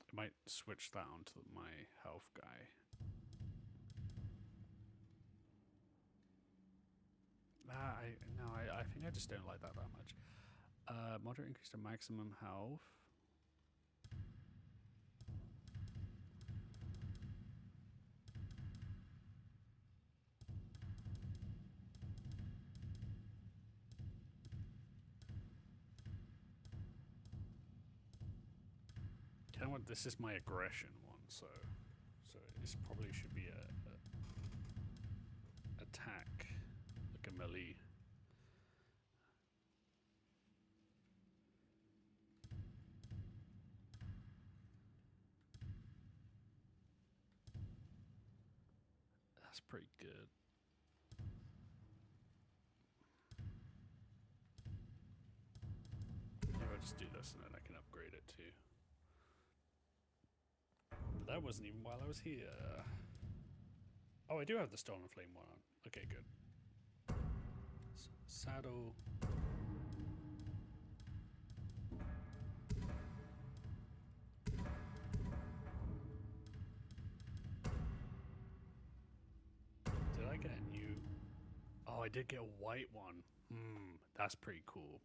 I might switch that onto my health guy. I think I just don't like that much. Moderate increase to maximum health. You know what? This is my aggression one, so this probably should be a attack, like a melee. That's pretty good. Maybe I'll just do this and then I can upgrade it too. But that wasn't even while I was here. Oh, I do have the Stolen Flame one on. Okay, good. Saddle. Did I get a new... Oh, I did get a white one. That's pretty cool.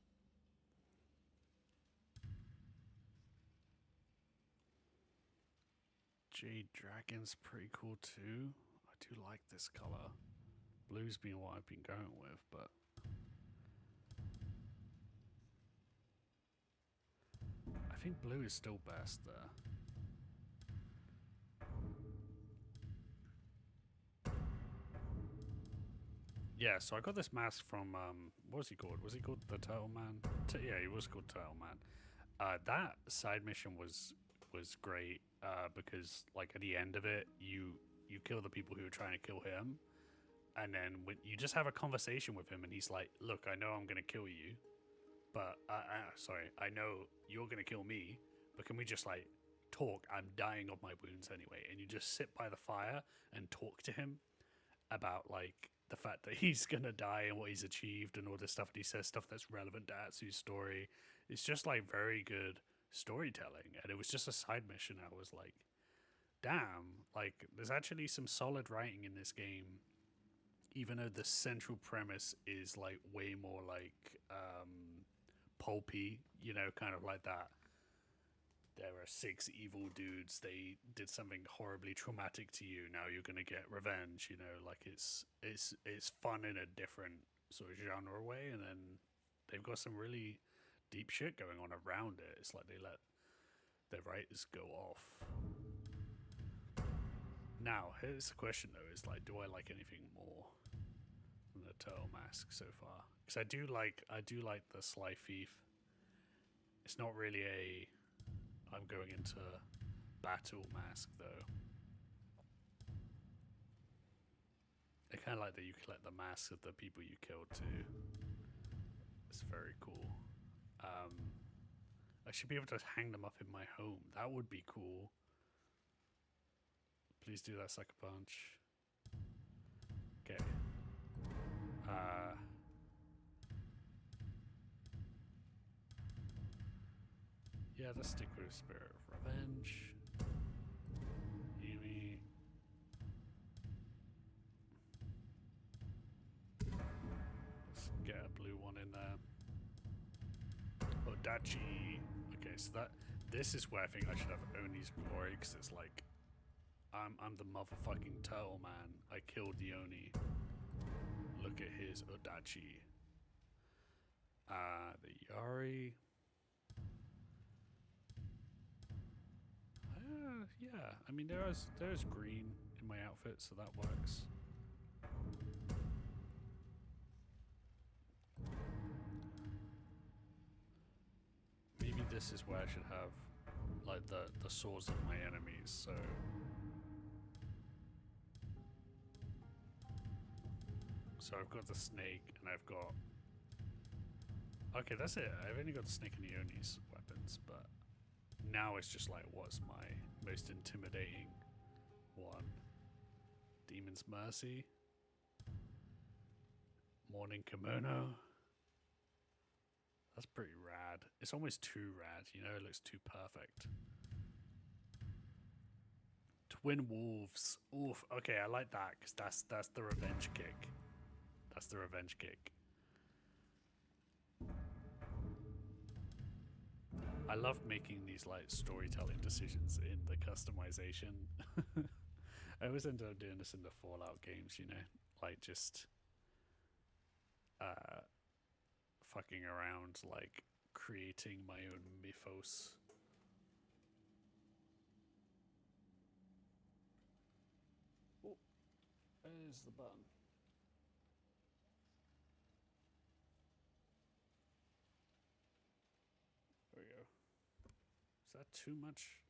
Jade Dragon's pretty cool too. I do like this color. Blue's been what I've been going with, but I think blue is still best there. Yeah, so I got this mask from what was he called? Was he called the Turtle Man? Yeah, he was called Turtle Man. That side mission was great because like at the end of it, you kill the people who are trying to kill him, and then when you just have a conversation with him, and he's like, "Look, I know I'm gonna kill you, but sorry, I know you're gonna kill me, but can we just like talk? I'm dying of my wounds anyway." And you just sit by the fire and talk to him about like the fact that he's gonna die and what he's achieved and all this stuff. And he says stuff that's relevant to Atsu's story. It's just like very good storytelling, and it was just a side mission. I was like, damn, like there's actually some solid writing in this game, even though the central premise is like way more like pulpy, you know, kind of like that. There are 6 evil dudes, they did something horribly traumatic to you, now you're gonna get revenge, you know, like it's fun in a different sort of genre way, and then they've got some really deep shit going on around it. It's like they let their writers go off. Now, here's the question though, is like, do I like anything more than the Turtle Mask so far? Because I do like the Sly Thief. It's not really a I'm going into battle mask though. I kind of like that you collect the masks of the people you killed too. It's very cool. I should be able to hang them up in my home. That would be cool. Please do that, Sucker Punch. Okay. Yeah, let's stick with Spirit of Revenge. Yumi. Let's get a blue one in there. Odachi. Okay, so this is where I think I should have Oni's glory, because it's like I'm the motherfucking turtle man. I killed the Oni. Look at his Odachi. The Yari. Yeah, I mean there's green in my outfit, so that works. Maybe this is where I should have like the swords of my enemies, so I've got the snake and I've got... Okay, that's it. I've only got the snake and the Oni's weapons, but now it's just like, what's my most intimidating one? Demon's Mercy? Morning Kimono? That's pretty rad. It's almost too rad, you know, it looks too perfect. Twin Wolves. Oof, okay, I like that, because that's the revenge kick. That's the revenge kick. I love making these like storytelling decisions in the customization. I always end up doing this in the Fallout games, you know, like just fucking around, like creating my own mythos. Oh, there's the button. There we go. Is that too much?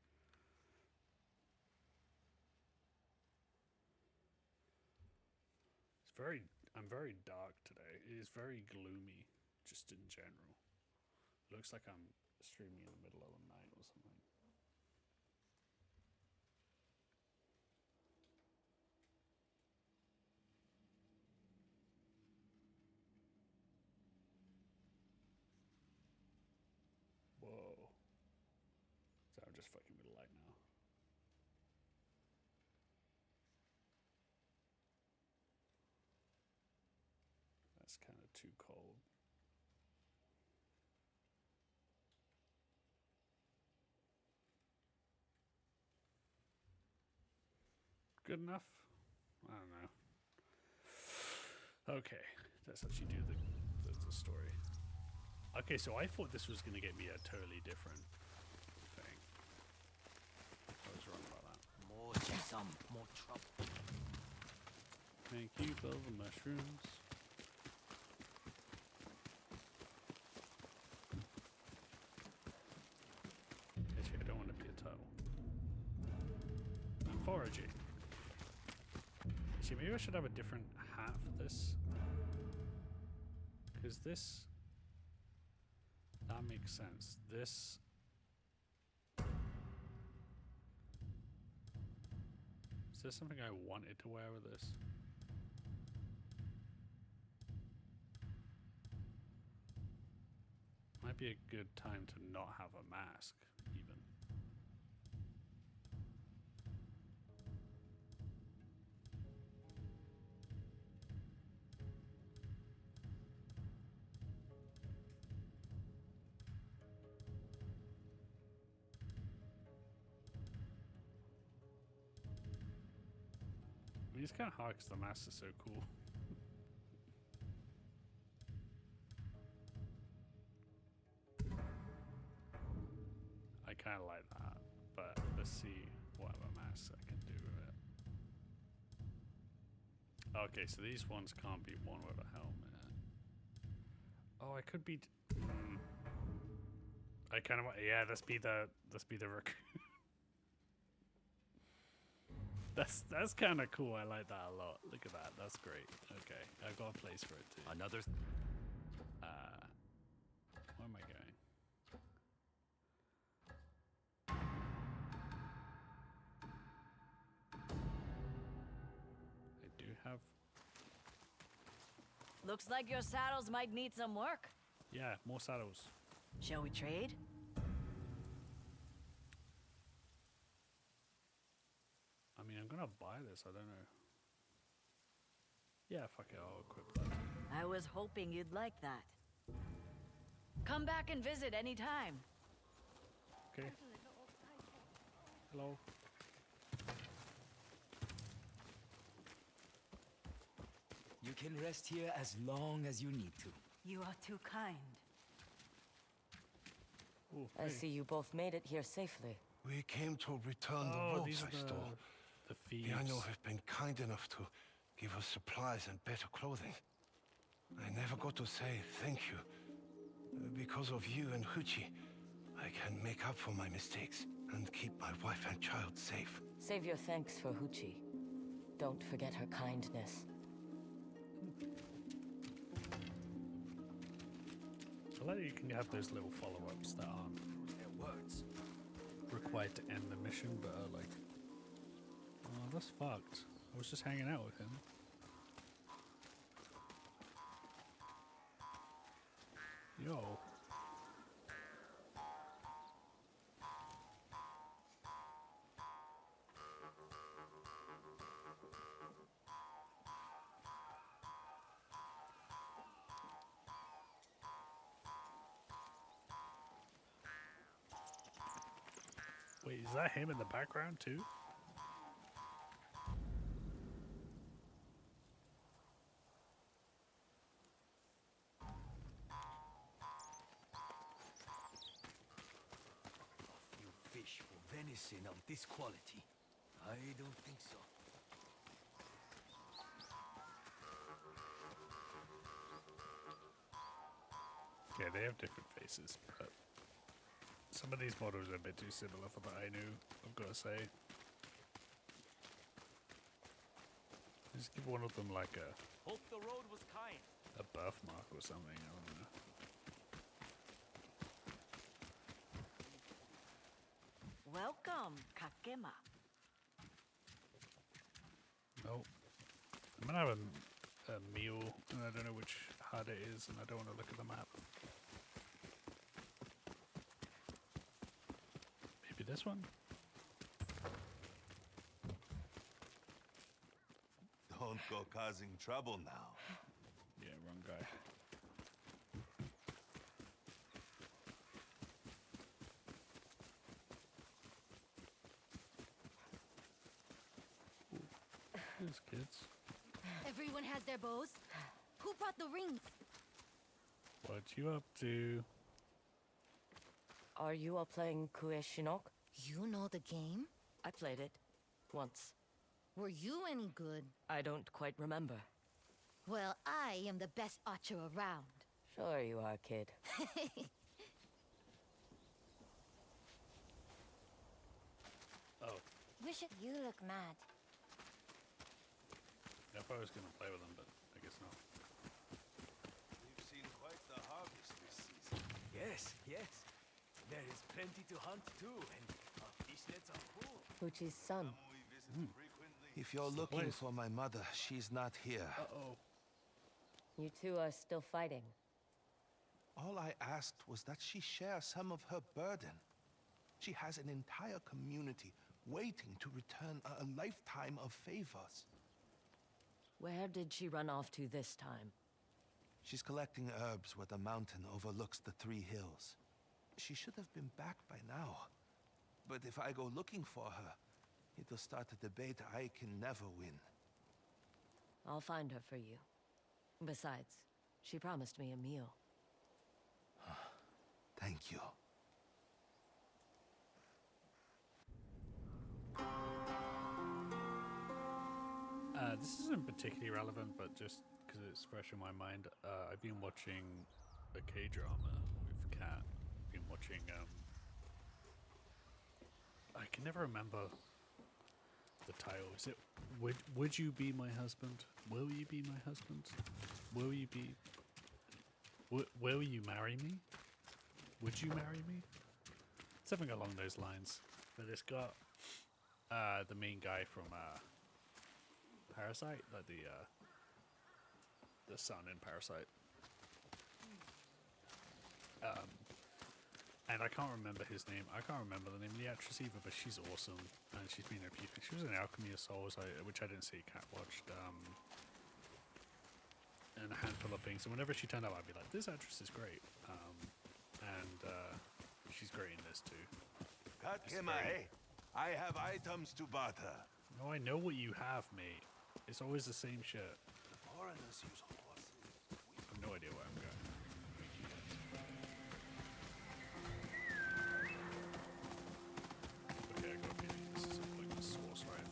I'm very dark today. It is very gloomy, just in general. It looks like I'm streaming in the middle of the night or something. Whoa. So I'm just fucking with the light now. That's kind of too cold. Good enough? I don't know. Okay, let's actually do the story. Okay, so I thought this was going to get me a totally different thing. I was wrong about that. More trouble. Thank you for the mushrooms. Actually, I don't want to be a turtle. I'm foraging. See, maybe I should have a different hat for this. Because this... That makes sense. This... Is there something I wanted to wear with this? Might be a good time to not have a mask, even. I mean, it's kind of hard because the mask is so cool. I kind of like that, but let's see what other masks I can do with it. Okay, so these ones can't be worn with a helmet. Oh, I could be. I kind of want. Yeah, let's be the raccoon. That's kind of cool. I like that a lot. Look at that. That's great. Okay, I've got a place for it too. Another. Where am I going? I do have. Looks like your saddles might need some work. Yeah, more saddles. Shall we trade? I mean, I'm gonna buy this. I don't know. Yeah, fuck it. I'll equip that. I was hoping you'd like that. Come back and visit anytime. Okay. Hello. You can rest here as long as you need to. You are too kind. Ooh, I see you both made it here safely. We came to return the these robes are I stole. the thieves. The Aino have been kind enough to give us supplies and better clothing. I never got to say thank you. Because of you and Huchi, I can make up for my mistakes and keep my wife and child safe. Save your thanks for Huchi. Don't forget her kindness. I like that you can have those little follow-ups that aren't required to end the mission, but are like, oh, that's fucked. I was just hanging out with him. Yo. Wait, is that him in the background too? You fish for venison of this quality? I don't think so. Yeah, they have different faces, but some of these models are a bit too similar for the Ainu, I've got to say. Just give one of them like Hope the road was kind. a birthmark or something. I don't know. Welcome, Kakema. Nope. I'm gonna have a meal, and I don't know which hut it is, and I don't want to look at the map. Maybe this one? Don't go causing trouble now. Yeah, wrong guy. These kids. Everyone has their bows. Who brought the rings? What you up to? Are you all playing Kueshinok? You know the game? I played it. Once. Were you any good? I don't quite remember. Well, I am the best archer around. Sure you are, kid. Oh, Wish it. You look mad. I thought I was gonna play with them, but I guess not. We've seen quite the harvest this season. Yes, yes. There is plenty to hunt too, and our fish nets are full. Fuchi's son. We visit frequently. If you're looking for my mother, she's not here. Uh-oh. You two are still fighting. All I asked was that she share some of her burden. She has an entire community waiting to return a lifetime of favors. Where did she run off to this time? She's collecting herbs where the mountain overlooks the 3 hills. She should have been back by now. But if I go looking for her, it'll start a debate I can never win. I'll find her for you. Besides, she promised me a meal. Thank you. This isn't particularly relevant, but just because it's fresh in my mind, I've been watching a K-drama with Kat. I've been watching, I can never remember the title. Is it Would You Be My Husband? Will You Be My Husband? Will you be... Will you marry me? Would you marry me? Something along those lines. But it's got the main guy from Parasite, like the son in Parasite. And I can't remember his name. I can't remember the name of the actress either, but she's awesome. And she's been in a few things. She was in Alchemy of Souls, which I didn't see. Cat watched. And a handful of things. And whenever she turned up, I'd be like, this actress is great. And she's great in this too. Katkimae, I have items to barter. No, I know what you have, mate. It's always the same shit. The foreigners use horses. I have no idea where I'm going. Okay, I got a feeling this is a pointless source, right?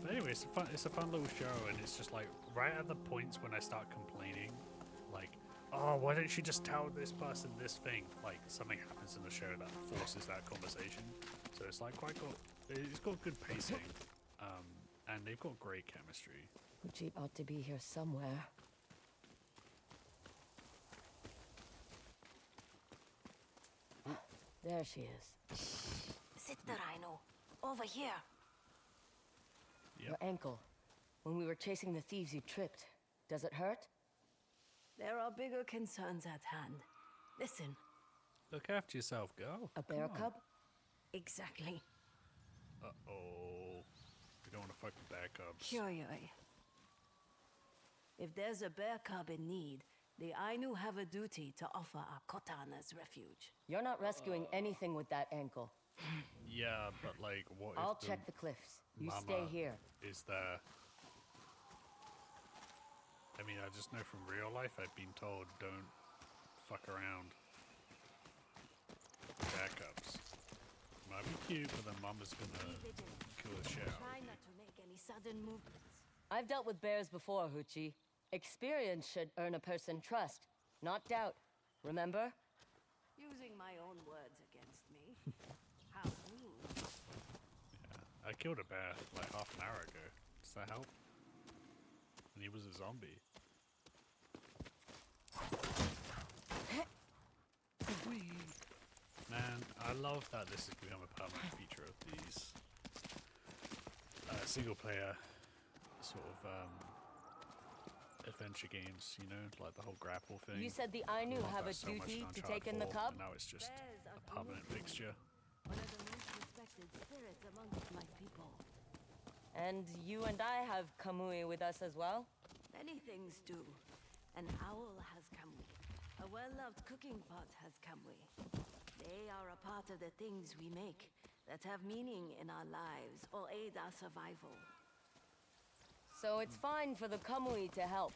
But anyway, it's a fun little show, and it's just like right at the points when I start complaining, like, oh, why don't you just tell this person this thing? Like something happens in the show that forces that conversation. So it's like quite good. It's got good pacing, and they've got great chemistry. Fuchi ought to be here somewhere. There she is. Sit there, I know. Over here. Yep. Your ankle. When we were chasing the thieves, you tripped. Does it hurt? There are bigger concerns at hand. Listen. Look after yourself, girl. A bear Come on. cub? Exactly. Uh-oh. We don't want to fuck the bear cubs. Kyoyoi. If there's a bear cub in need, the Ainu have a duty to offer our Kotana's refuge. You're not rescuing anything with that ankle. Yeah, but like, what if I'll the check the cliffs. You mama stay here. is there? I mean, I just know from real life, I've been told don't fuck around. Bear cubs. Might be cute, but then mama's gonna kill the shit out Try of me. not to make any sudden movements. I've dealt with bears before, Hoochie. Experience should earn a person trust, not doubt. Remember? Using my own words I killed a bear like half an hour ago. Does that help? And he was a zombie. Whee! Man, I love that this has become a permanent feature of these single player sort of adventure games, you know, like the whole grapple thing. You said the Ainu Love have that a so much duty in to Uncharted take in the 4, cub? and now it's just a permanent fixture. One of the most respected spirits amongst my people. And you and I have Kamui with us as well? Many things do. An owl has Kamui. A well-loved cooking pot has Kamui. They are a part of the things we make that have meaning in our lives or aid our survival. So it's fine for the Kamui to help,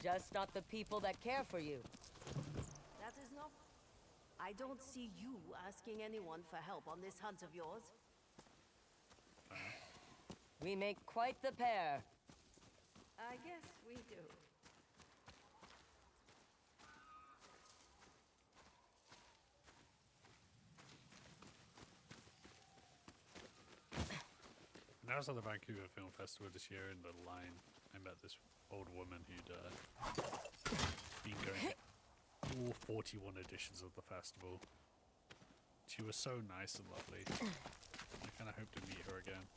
just not the people that care for you. That is not... I don't see you asking anyone for help on this hunt of yours. We make quite the pair. I guess we do. When I was at the Vancouver Film Festival this year in the line, I met this old woman who'd been going to all 41 editions of the festival. She was so nice and lovely. I kind of hope to meet her again.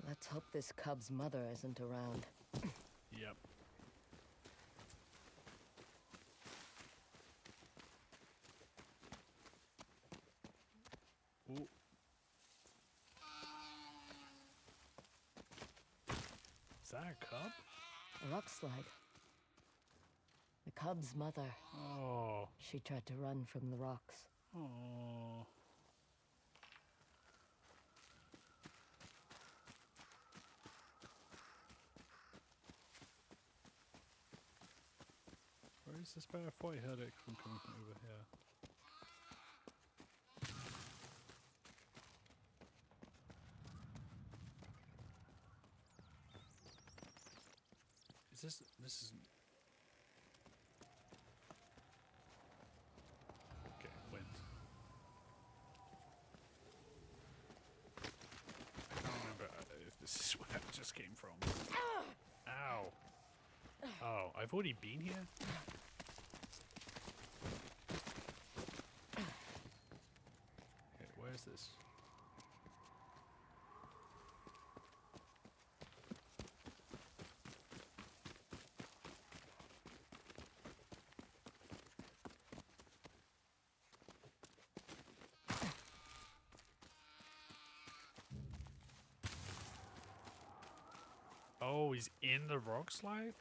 Let's hope this cub's mother isn't around. Yep. Ooh. Is that a cub? Looks like. The cub's mother. Oh. She tried to run from the rocks. Oh. Where is this bear? I thought I heard it from coming from over here. Is this isn't... Okay, wind. I can't remember if this is where it just came from. Ow. Oh, I've already been here? Okay, where's this? Oh, he's in the rock slide?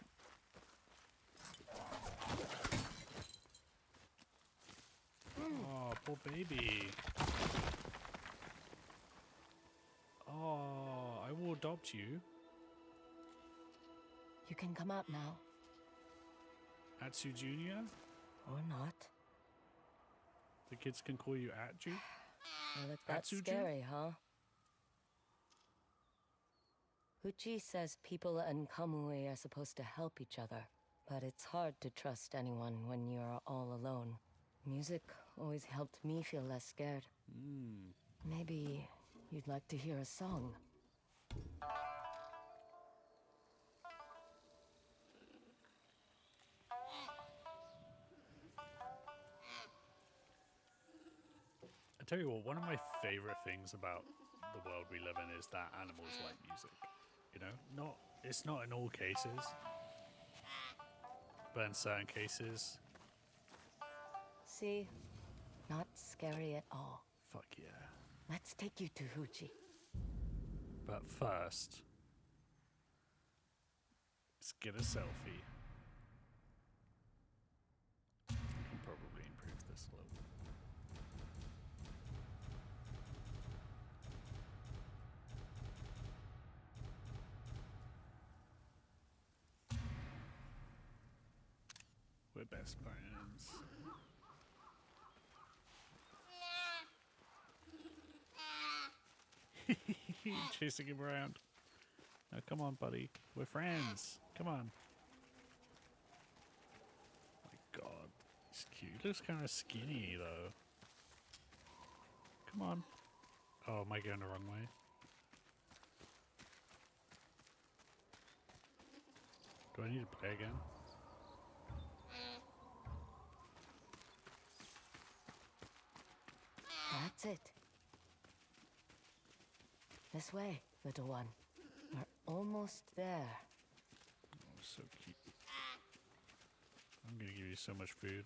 Oh, poor baby. Oh, I will adopt you. You can come out now. Atsu Jr.? Or not. The kids can call you Atsu? Well, if that's Atsuju? scary, huh? Uchi says people and Kamui are supposed to help each other, but it's hard to trust anyone when you're all alone. Music always helped me feel less scared. Maybe you'd like to hear a song. I tell you what, one of my favorite things about the world we live in is that animals like music. You know, it's not in all cases, but in certain cases. See? Not scary at all. Fuck yeah. Let's take you to Uchi. But first, let's get a selfie. I can probably improve this a little. We're best friends. Chasing him around. Now come on, buddy. We're friends. Come on. My God, he's cute. He looks kind of skinny though. Come on. Oh, am I going the wrong way? Do I need to play again? That's it. This way, little one. We're almost there. Oh, so cute. I'm gonna give you so much food.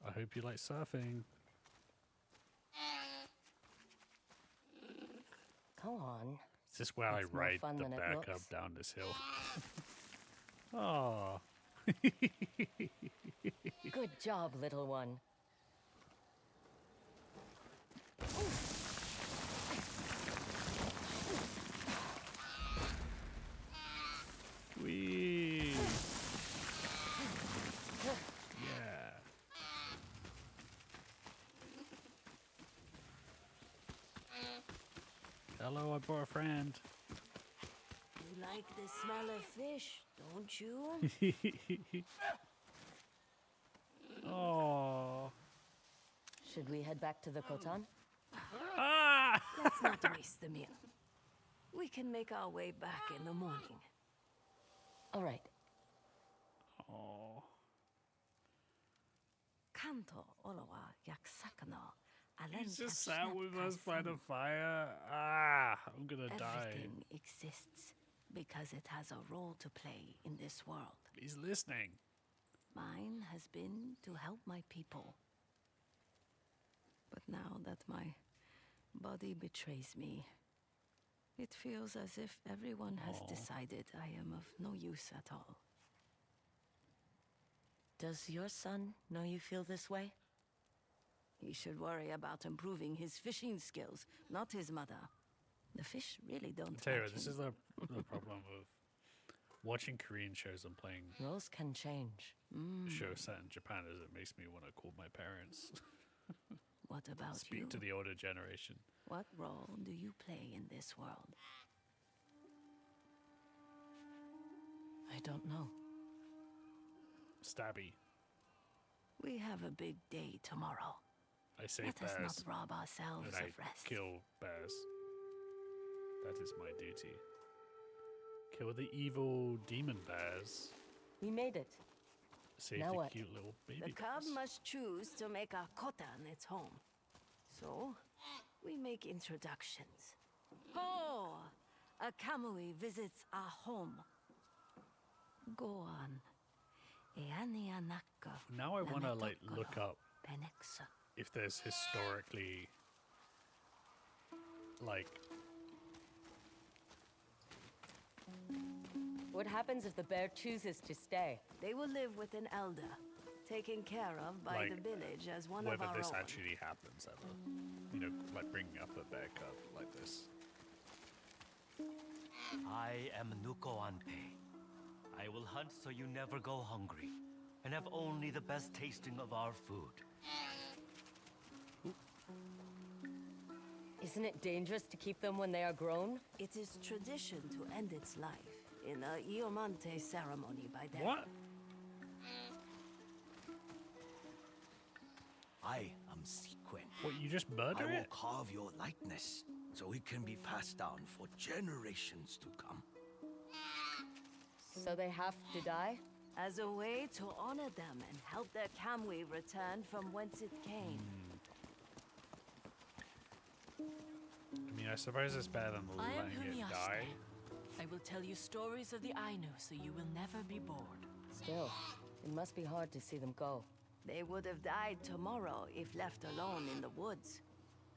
I hope you like surfing. Go on. Is this where It's I more ride fun the than it bear cub looks. down this hill? Oh. Good job, little one. Whee! Yeah. Hello, I brought a friend. You like the smell of fish, don't you? Oh. Should we head back to the Khotan? Ah! Let's not waste the meal. We can make our way back in the morning. All right. Oh. Kanto olowa yaksakano. He's just sat with us by the fire. Ah, I'm gonna die. Everything exists because it has a role to play in this world. He's listening. Mine has been to help my people. But now that my body betrays me, it feels as if everyone has decided I am of no use at all. Does your son know you feel this way? He should worry about improving his fishing skills, not his mother. The fish really don't I tell you like what, this him. is the problem of watching Korean shows and playing Roles can change. shows set in Japan is it makes me want to call my parents. What about you? Speak to the older generation. What role do you play in this world? I don't know. Stabby. We have a big day tomorrow. I save Let us bears. not rob ourselves And I of rest. kill bears. That is my duty. Kill the evil demon bears. We made it. Save Now the what? cute little baby The cub bears. must choose to make our Khotan its home. So, we make introductions. Oh, a Kamui visits our home. Go on. Now I want to like look up Peneksa. if there's historically like What happens if the bear chooses to stay? They will live with an elder, taken care of by Like, the village as one of whether our this own. actually happens ever. You know, like bringing up a bear cub like this. I am Nuko Anpe. I will hunt so you never go hungry, and have only the best tasting of our food. Isn't it dangerous to keep them when they are grown? It is tradition to end its life in a Iomante ceremony by then. What? I am Sequin. What, you just I murder will it? carve your likeness so it can be passed down for generations to come. So they have to die? As a way to honor them and help their Kamui return from whence it came. I mean, I suppose it's better than I am letting it Hunyashite. die. I will tell you stories of the Ainu so you will never be bored. Still, it must be hard to see them go. They would have died tomorrow if left alone in the woods.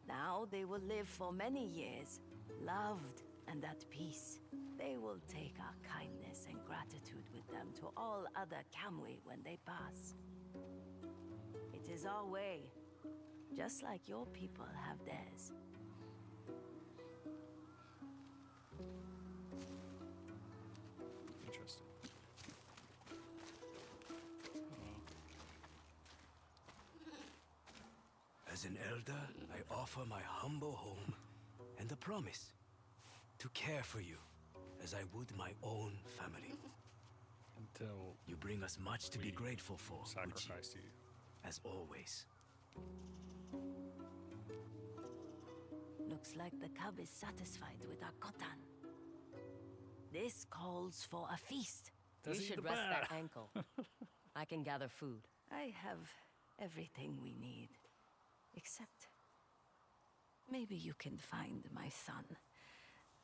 Now they will live for many years, loved and at peace. They will take our kindness and gratitude with them to all other Kamui when they pass. It is our way, just like your people have theirs. Interesting. As an elder, I offer my humble home and a promise to care for you as I would my own family. Until you bring us much to be grateful for, sacrifice you. As always. Looks like the cub is satisfied with our kotan. This calls for a feast. You should rest that ankle. I can gather food. I have everything we need. Except... maybe you can find my son.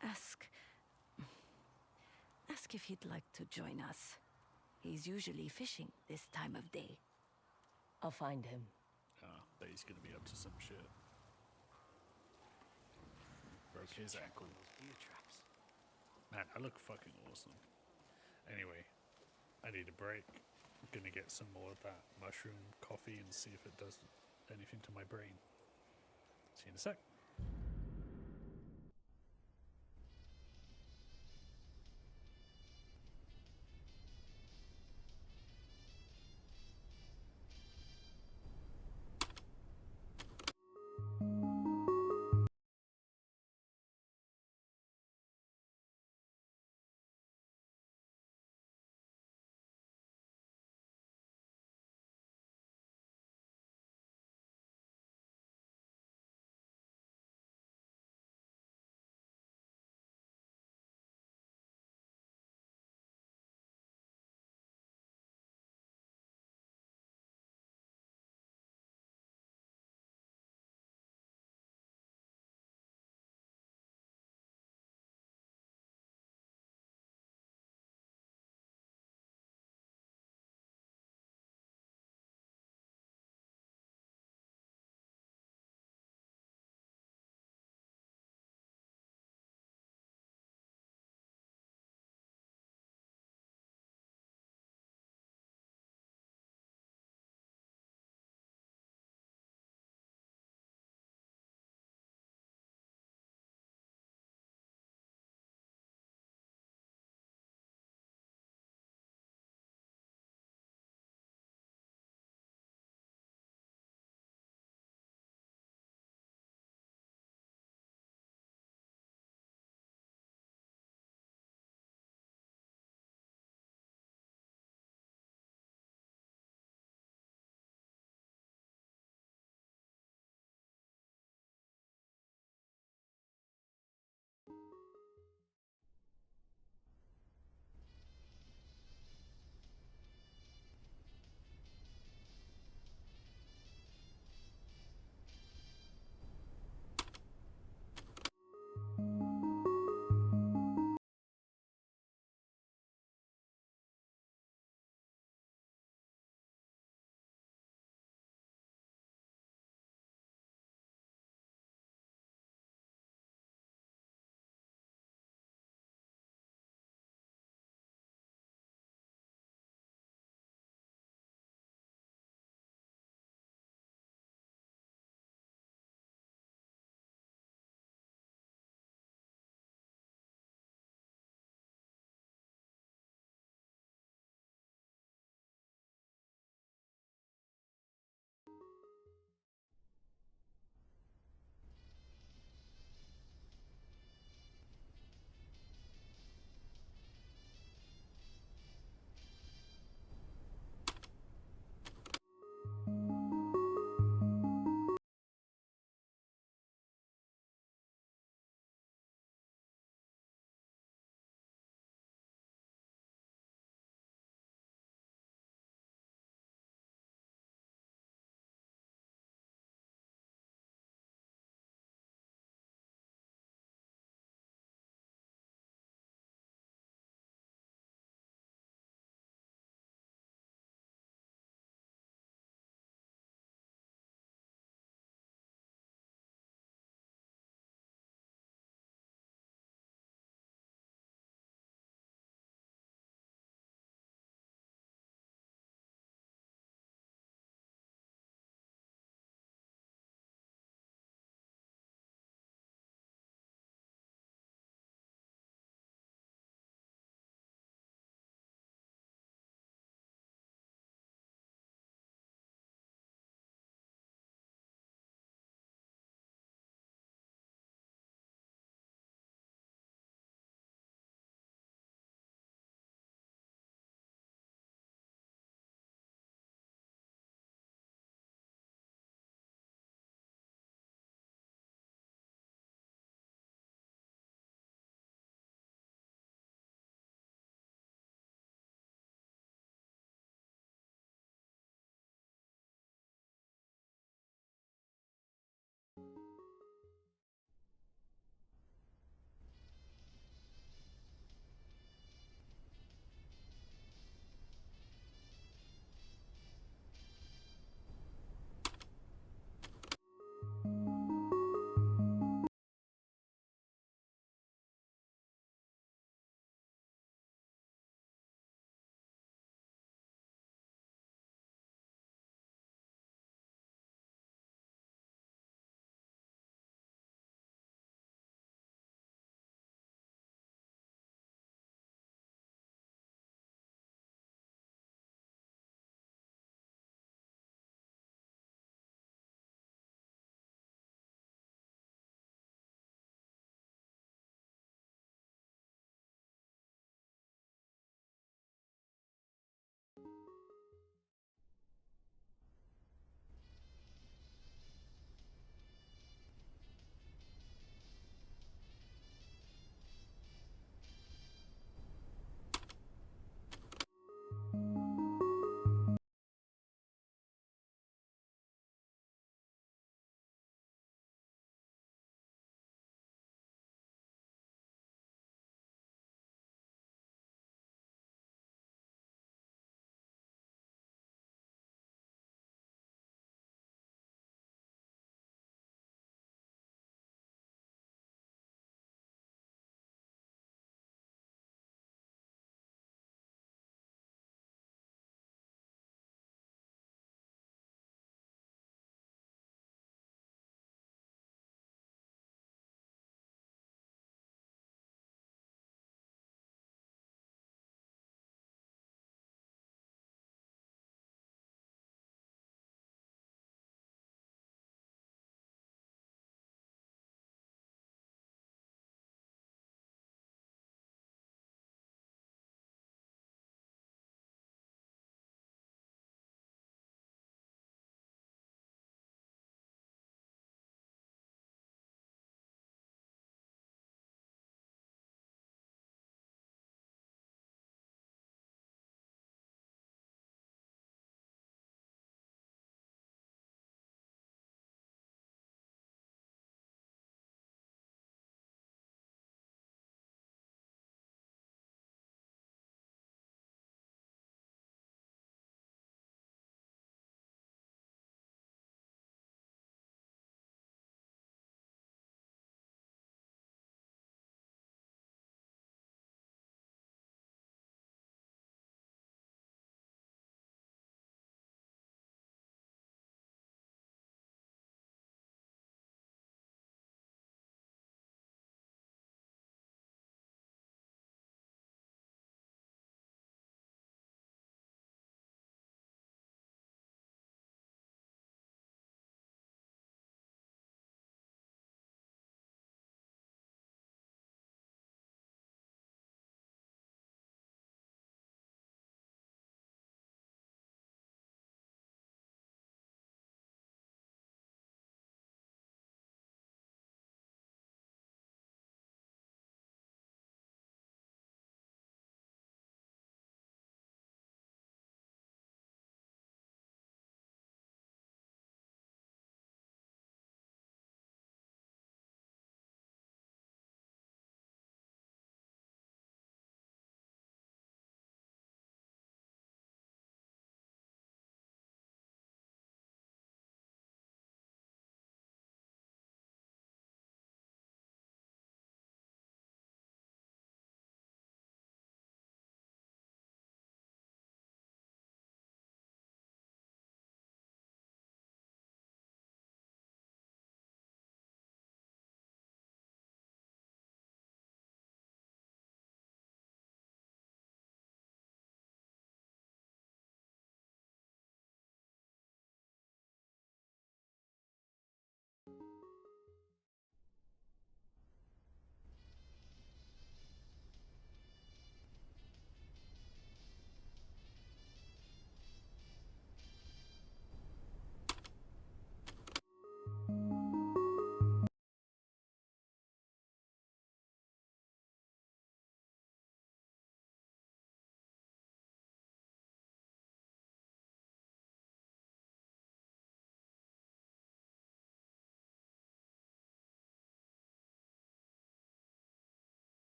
Ask if he'd like to join us. He's usually fishing this time of day. I'll find him. Oh, but he's gonna be up to some shit. Broke his ankle. Man, I look fucking awesome. Anyway, I need a break. I'm gonna get some more of that mushroom coffee and see if it does anything to my brain. See you in a sec.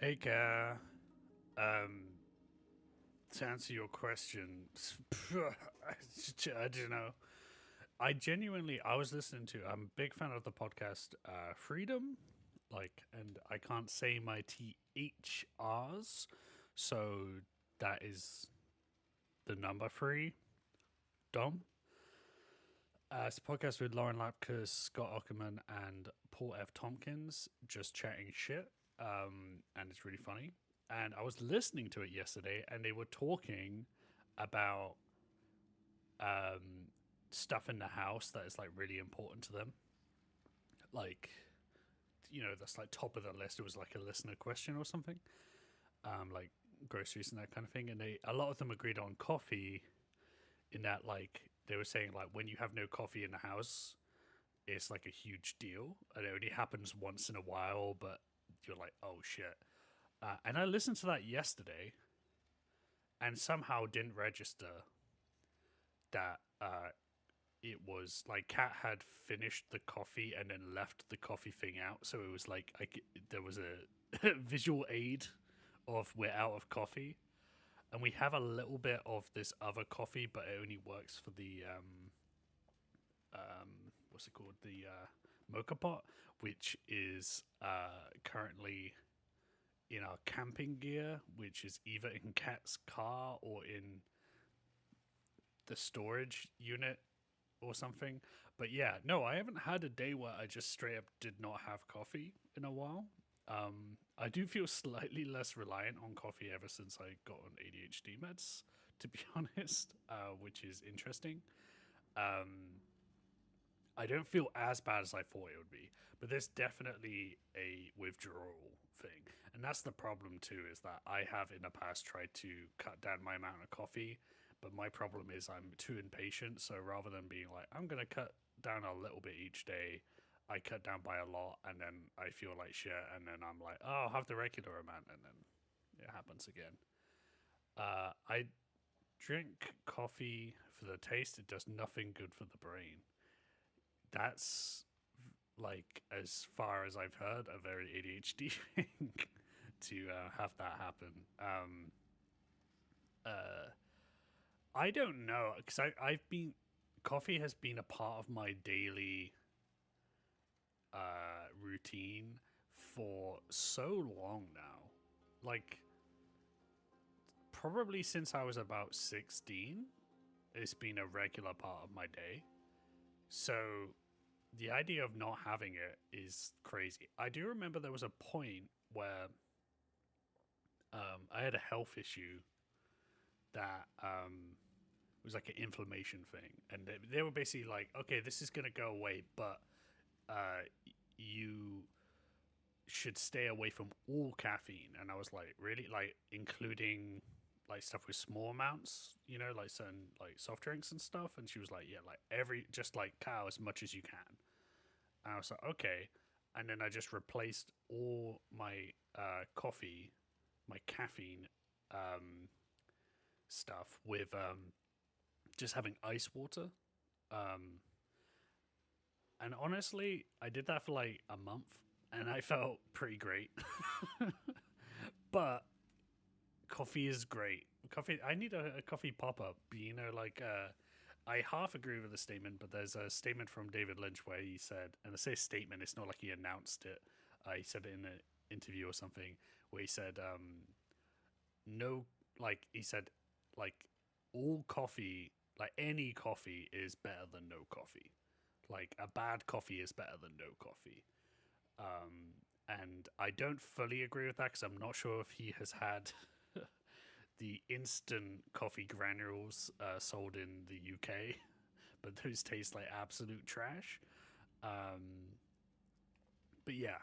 Hey, Ka. To answer your question, I don't know. I was listening to. I'm a big fan of the podcast Freedom, and I can't say my THRs, so that is the number 3. Dom. It's a podcast with Lauren Lapkus, Scott Ockerman, and Paul F. Tompkins, just chatting shit, and it's really funny. And I was listening to it yesterday, and they were talking about stuff in the house that is like really important to them. Like, that's like top of the list. It was like a listener question or something, like groceries and that kind of thing. And a lot of them agreed on coffee, in that like they were saying like when you have no coffee in the house, it's like a huge deal, and it only happens once in a while. But you're like, oh shit. And I listened to that yesterday, and somehow didn't register that it was like Kat had finished the coffee and then left the coffee thing out. So it was like there was a visual aid of we're out of coffee. And we have a little bit of this other coffee, but it only works for the what's it called? The mocha pot, which is currently in our camping gear, which is either in Kat's car or in the storage unit or something. But yeah, no, I haven't had a day where I just straight up did not have coffee in a while. I do feel slightly less reliant on coffee ever since I got on ADHD meds, to be honest, which is interesting. I don't feel as bad as I thought it would be, but there's definitely a withdrawal thing. And that's the problem too, is that I have in the past tried to cut down my amount of coffee, but my problem is I'm too impatient. So rather than being like, I'm going to cut down a little bit each day, I cut down by a lot, and then I feel like shit, and then I'm like, oh, I'll have the regular amount, and then it happens again. I drink coffee for the taste. It does nothing good for the brain. That's, like, as far as I've heard, a very ADHD thing to have that happen. I don't know, because coffee has been a part of my daily routine for so long now. Like, probably since I was about 16, it's been a regular part of my day. So the idea of not having it is crazy. I do remember there was a point where I had a health issue that was like an inflammation thing. And they were basically like, okay, this is going to go away, but you should stay away from all caffeine. And I was like, really? Like, including like stuff with small amounts, like certain like soft drinks and stuff? And she was like, yeah, like just like cow as much as you can. And I was like, okay. And then I just replaced all my coffee, my caffeine stuff with just having ice water. And honestly, I did that for like a month, and I felt pretty great. But coffee is great. Coffee. I need a coffee pop-up. I half agree with the statement, but there's a statement from David Lynch where he said, and I say statement, it's not like he announced it. He said it in an interview or something, where he said, all coffee, like any coffee is better than no coffee. Like, a bad coffee is better than no coffee. And I don't fully agree with that, because I'm not sure if he has had the instant coffee granules sold in the UK, but those taste like absolute trash. But yeah,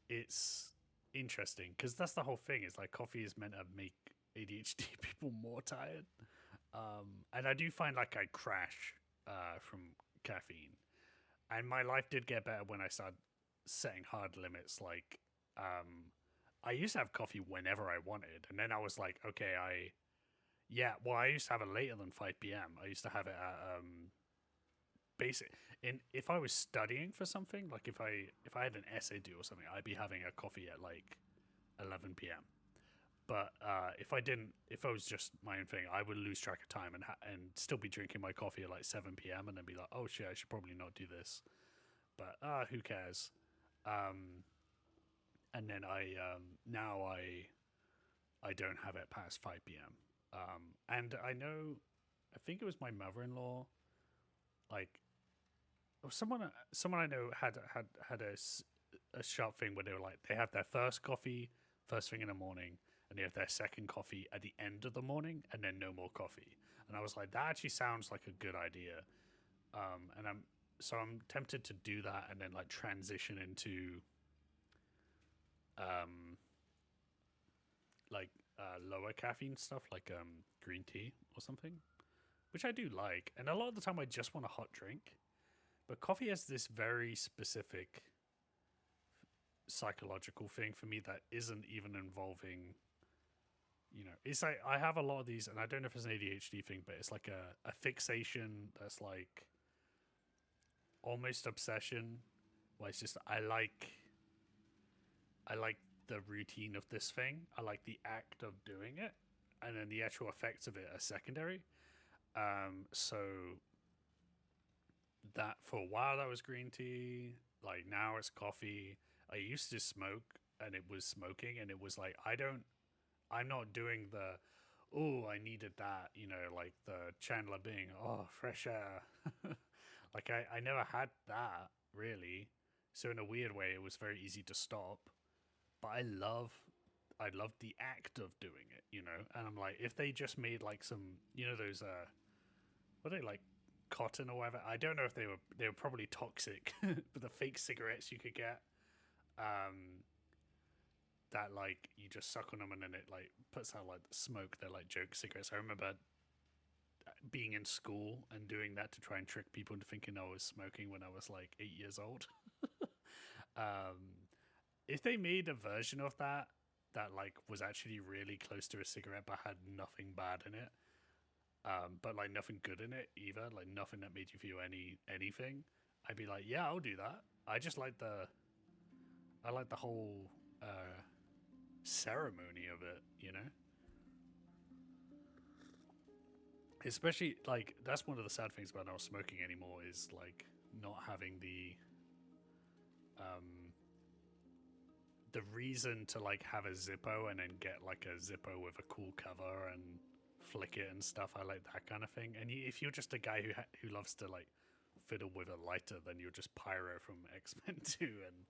it's interesting, because that's the whole thing. It's like coffee is meant to make ADHD people more tired. And I do find like I crash from caffeine. And my life did get better when I started setting hard limits. Like, I used to have coffee whenever I wanted. And then I was like, okay, I used to have it later than 5 p.m. I used to have it at basic. If I was studying for something, like if I had an essay due or something, I'd be having a coffee at like 11 p.m. But if I was just my own thing, I would lose track of time and still be drinking my coffee at like 7 p.m. and then be like, oh shit, I should probably not do this. But who cares? And then now I don't have it past 5 p.m. And I think it was my mother-in-law, like, or someone I know had a sharp thing where they were like, they have their first coffee first thing in the morning, and they have their second coffee at the end of the morning, and then no more coffee. And I was like, that actually sounds like a good idea. And I'm tempted to do that and then like transition into lower caffeine stuff like green tea or something, which I do like. And a lot of the time I just want a hot drink, but coffee has this very specific psychological thing for me that isn't even involving, it's like I have a lot of these, and I don't know if it's an ADHD thing, but it's like a fixation that's like almost obsession, where it's just I like the routine of this thing. I like the act of doing it, and then the actual effects of it are secondary. So that for a while that was green tea. Like now it's coffee. I used to smoke, and it was smoking, and it was like I'm not doing the, oh, I needed that, like the Chandler Bing, oh, fresh air. Like I never had that really. So in a weird way, it was very easy to stop. But I love the act of doing it, And I'm like, if they just made like some, those what are they, like cotton or whatever? I don't know if they were probably toxic, but the fake cigarettes you could get, that like you just suck on them and then it like puts out like the smoke. They're like joke cigarettes. I remember being in school and doing that to try and trick people into thinking I was smoking when I was like 8 years old. If they made a version of that like was actually really close to a cigarette but had nothing bad in it, but like nothing good in it either, like nothing that made you feel anything, I'd be like, yeah, I'll do that. I just like the whole ceremony of it, Especially like that's one of the sad things about not smoking anymore is like not having the reason to like have a Zippo and then get like a Zippo with a cool cover and flick it and stuff. I like that kind of thing. And if you're just a guy who loves to like fiddle with a lighter, then you're just Pyro from X-Men 2, and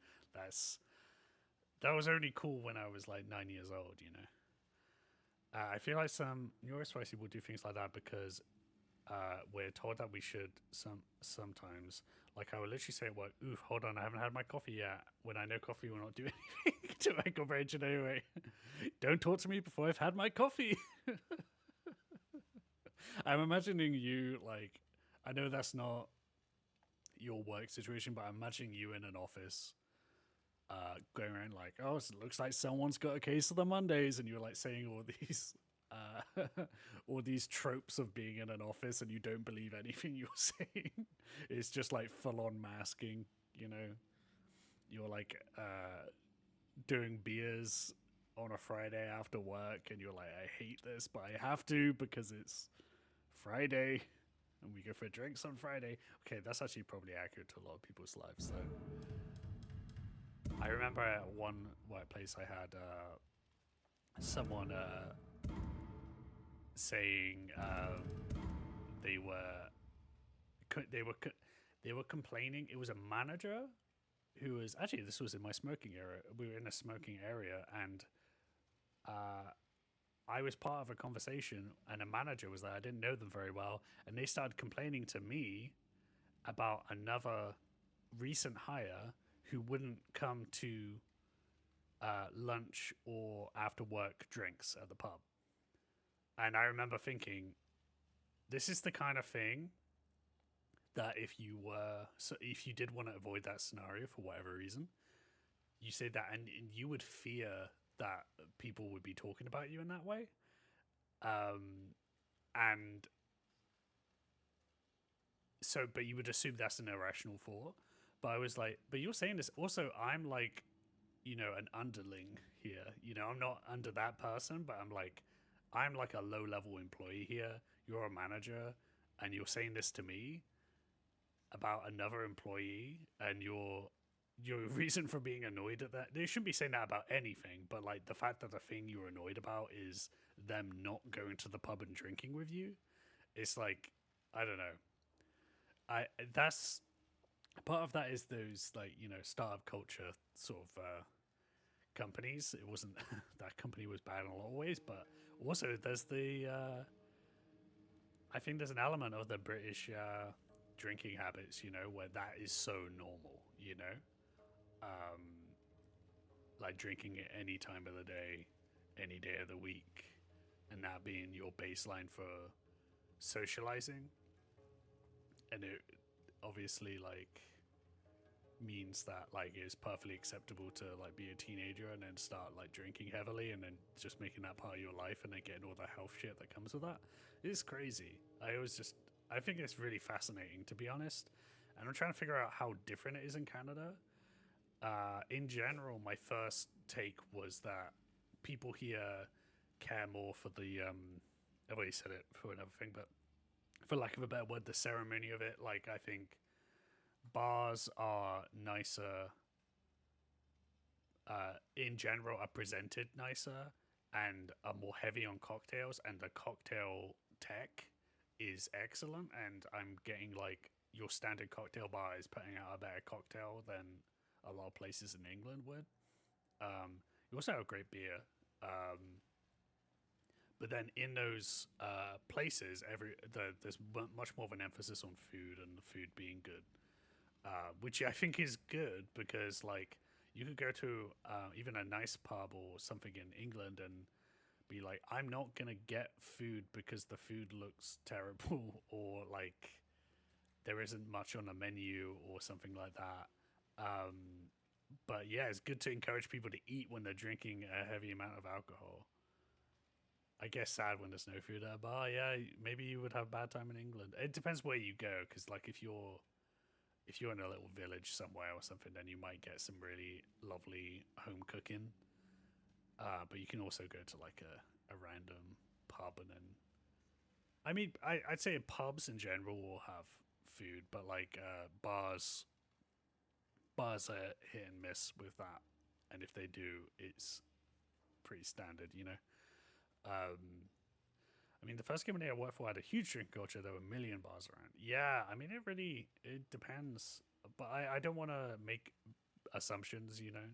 that was only cool when I was like 9 years old, I feel like some neurospicy will do things like that because we're told that we should sometimes. Like I will literally say at work, oof, hold on, I haven't had my coffee yet. When I know coffee will not do anything to my comprehension anyway. Don't talk to me before I've had my coffee. I'm imagining you, like, I know that's not your work situation, but I'm imagining you in an office going around like, oh, it looks like someone's got a case of the Mondays, and you're like saying all these tropes of being in an office, and you don't believe anything you're saying. It's just like full-on masking, You're like doing beers on a Friday after work, and you're like, I hate this, but I have to because it's Friday, and we go for drinks on Friday. Okay, that's actually probably accurate to a lot of people's lives, though. I remember at one workplace I had someone saying they were complaining. It was a manager who was actually, this was in my smoking area. We were in a smoking area, and I was part of a conversation, and a manager was there. I didn't know them very well, and they started complaining to me about another recent hire who wouldn't come to lunch or after work drinks at the pub. And I remember thinking, this is the kind of thing that if you did want to avoid that scenario for whatever reason, you say that, and you would fear that people would be talking about you in that way. And so, but you would assume that's an irrational thought. But I was like, but you're saying this also. I'm like, you know, an underling here. You know, I'm not under that person, but I'm like a low level employee here. You're a manager, and you're saying this to me about another employee, and your reason for being annoyed at that. They shouldn't be saying that about anything, but like the fact that the thing you're annoyed about is them not going to the pub and drinking with you. It's like, I don't know. That's part of that is those, like, you know, startup culture sort of companies. It wasn't that company was bad in a lot of ways, but also there's the I think there's an element of the British drinking habits, you know, where that is so normal, you know, like drinking at any time of the day, any day of the week, and that being your baseline for socializing. And it obviously like means that like it's perfectly acceptable to like be a teenager and then start like drinking heavily and then just making that part of your life and then getting all the health shit that comes with that. It's crazy. I think it's really fascinating, to be honest, and I'm trying to figure out how different it is in Canada. In general, my first take was that people here care more for the I've already said it for another thing, but for lack of a better word, the ceremony of it. Like, I think bars are nicer in general, are presented nicer and are more heavy on cocktails, and the cocktail tech is excellent, and I'm getting like your standard cocktail bar is putting out a better cocktail than a lot of places in England would. You also have great beer, but then in those places, there's much more of an emphasis on food and the food being good, which I think is good because like you could go to even a nice pub or something in England and be like, I'm not gonna get food because the food looks terrible or like there isn't much on the menu or something like that. But yeah, it's good to encourage people to eat when they're drinking a heavy amount of alcohol. I guess sad when there's no food at a bar. Yeah, maybe you would have a bad time in England. It depends where you go, because like if you're in a little village somewhere or something, then you might get some really lovely home cooking. But you can also go to like a random pub, and then I mean I'd say pubs in general will have food, but like bars are hit and miss with that, and if they do, it's pretty standard, you know. I mean, the first company I worked for had a huge drink culture. There were a million bars around. Yeah, I mean, it depends, but I don't want to make assumptions, you know.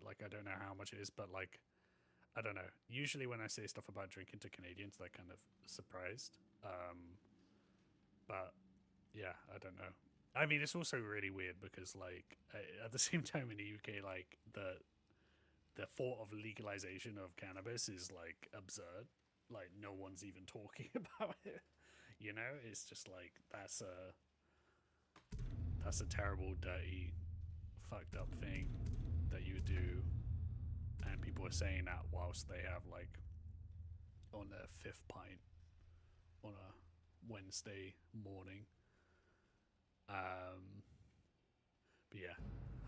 Like I don't know how much it is, but like I don't know. Usually when I say stuff about drinking to Canadians, they're kind of surprised. But yeah, I don't know. I mean, it's also really weird because like at the same time in the UK, like the thought of legalization of cannabis is like absurd. Like no one's even talking about it. You know, it's just like that's a terrible, dirty, fucked up thing that you would do, and people are saying that whilst they have like on their fifth pint on a Wednesday morning. But yeah,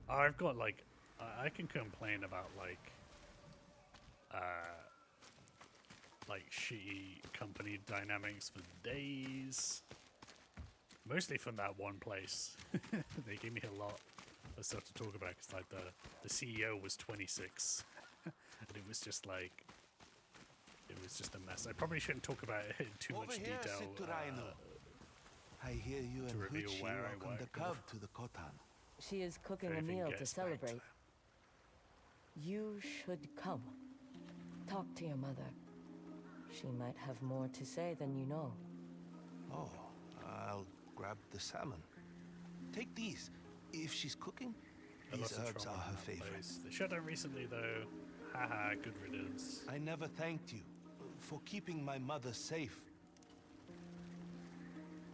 I've got like I can complain about like shitty company dynamics for days. Mostly from that one place. They gave me a lot of stuff to talk about because like the CEO was 26, and it was just a mess. I probably shouldn't talk about it in too much detail. I hear you and reveal Huchi where I welcome the work. cub to the Kotan. She is cooking a Anything meal to gets back to celebrate. You should come. Talk to your mother. She might have more to say than you know. Oh, I'll grab the salmon. Take these. If she's cooking, these Lots of herbs trauma are her in that favorite. place. They shut down recently though. Haha, good riddance. I never thanked you for keeping my mother safe.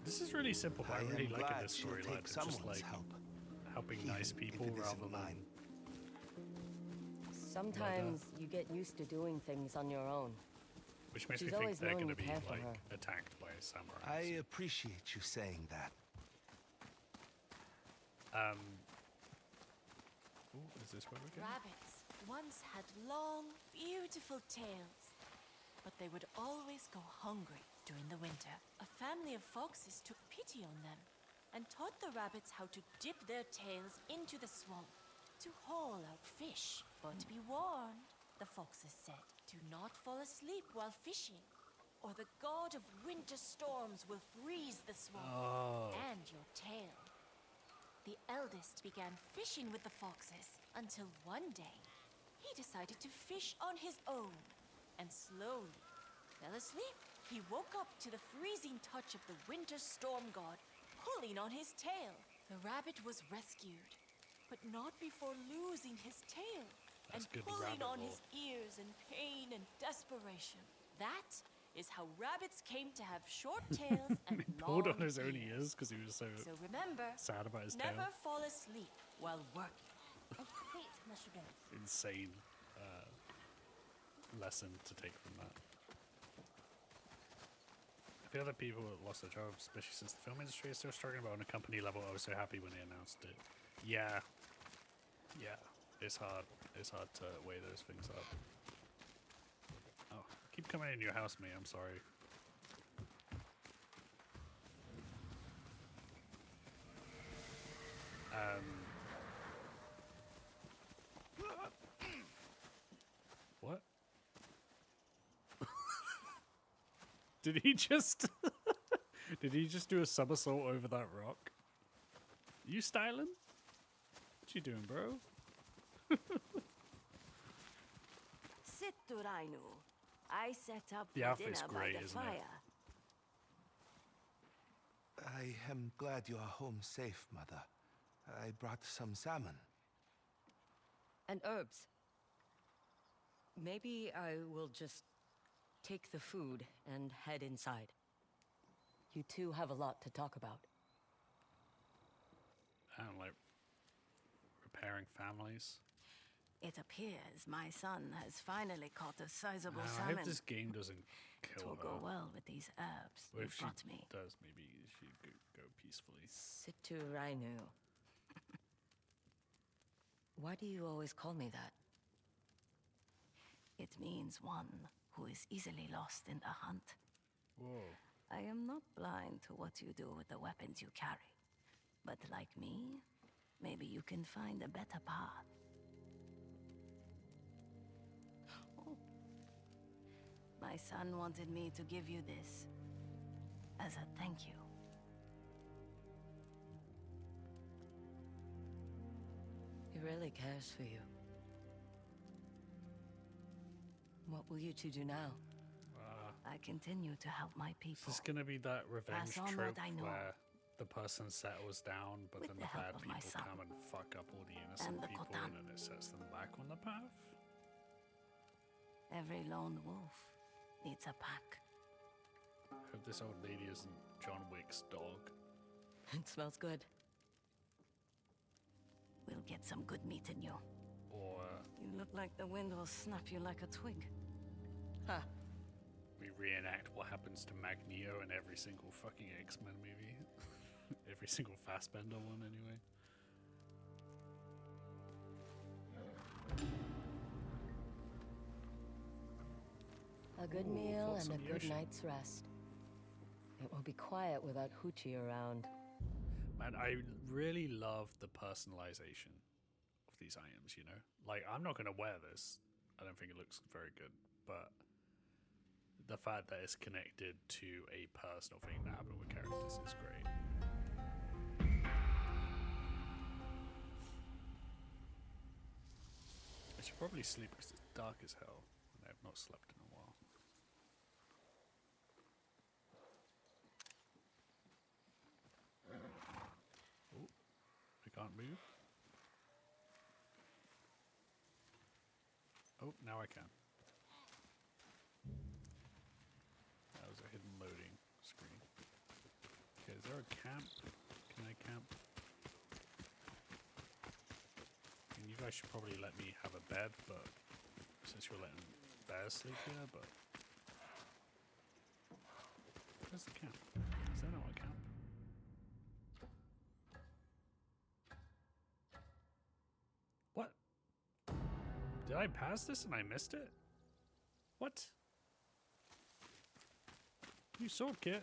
This is really simple, but I really like glad this she'll storyline. take It's just someone's like help, helping even nice if people it isn't rather than mine. Sometimes you get used to doing things on your own. Which makes She's me think always they're known going you to be care for like her. attacked by a samurai. I appreciate you saying that. Is this where we're going? Rabbits once had long, beautiful tails, but they would always go hungry during the winter. A family of foxes took pity on them and taught the rabbits how to dip their tails into the swamp to haul out fish. But be warned, the foxes said, do not fall asleep while fishing, or the god of winter storms will freeze the swamp and your tail. The eldest began fishing with the foxes until one day he decided to fish on his own and slowly fell asleep. He woke up to the freezing touch of the winter storm god pulling on his tail. The rabbit was rescued, but not before losing his tail and pulling on his ears in pain and desperation. That is how rabbits came to have short tails and long pulled on his own ears because he was so remember, sad about his never tail. fall asleep while working. Insane lesson to take from that. I feel that people lost their jobs, especially since the film industry is still struggling, but on a company level, I was so happy when they announced it. Yeah, it's hard. It's hard to weigh those things up. Oh, keep coming in your house, mate. I'm sorry. What? Did he just... Did he just do a somersault over that rock? You styling? What you doing, bro? Sit, Turainu. I set up The for outfit's dinner great, by the isn't it? fire. I am glad you are home safe, Mother. I brought some salmon. And herbs. Maybe I will just take the food and head inside. You two have a lot to talk about. I don't like repairing families. It appears my son has finally caught a sizable I salmon. hope this game doesn't It kill will her. go well with these herbs Well, you if she brought me. does, maybe she could go peacefully. Situ Rainu. Why do you always call me that? It means one who is easily lost in the hunt. Whoa. I am not blind to what you do with the weapons you carry. But like me, maybe you can find a better path. Oh. My son wanted me to give you this as a thank you. He really cares for you. What will you two do now? I continue to help my people. Is this gonna be that revenge Pass on trope what I know. where the person settles down, but With then the the help bad of my people son. come and fuck up all the innocent And the people, Khotan. and then it sets them back on the path? Every lone wolf needs a pack. Hope this old lady isn't John Wick's dog. It smells good. We'll get some good meat in you. Or You look like the wind will snap you like a twig. Ha! we reenact what happens to Magneto in every single fucking X-Men movie. Every single Fassbender one, anyway. A good Ooh, meal thoughts and on a the good ocean. night's rest. It will be quiet without Hoochie around. Man, I really love the personalization of these items, you know? Like, I'm not going to wear this. I don't think it looks very good, but the fact that it's connected to a personal thing that happened with characters is great. I should probably sleep because it's dark as hell, and I have not slept in a while. Oh, I can't move. Oh, now I can. That was a hidden loading screen. Okay, is there a camp? Can I camp? I mean, you guys should probably let me have a bed, but since you're letting bears sleep here, but where's the camp? Is there not a camp? Did I pass this and I missed it? What? You sword kit.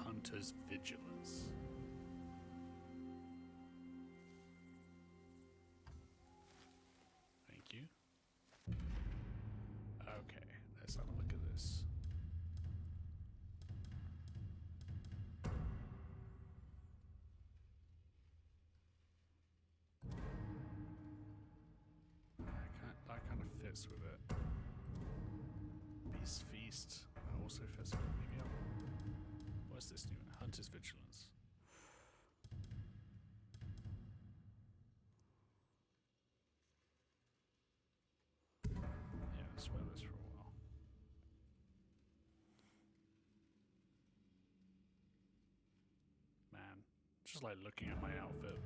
Hunter's Vigilance. Thank you. Okay, let's have a look at this. That kind of fits with it. Beast Feast. That also fits with it. Maybe what's this new one? Hunter's Vigilance. Yeah, let's wear this for a while. Man, just like looking at my outfit.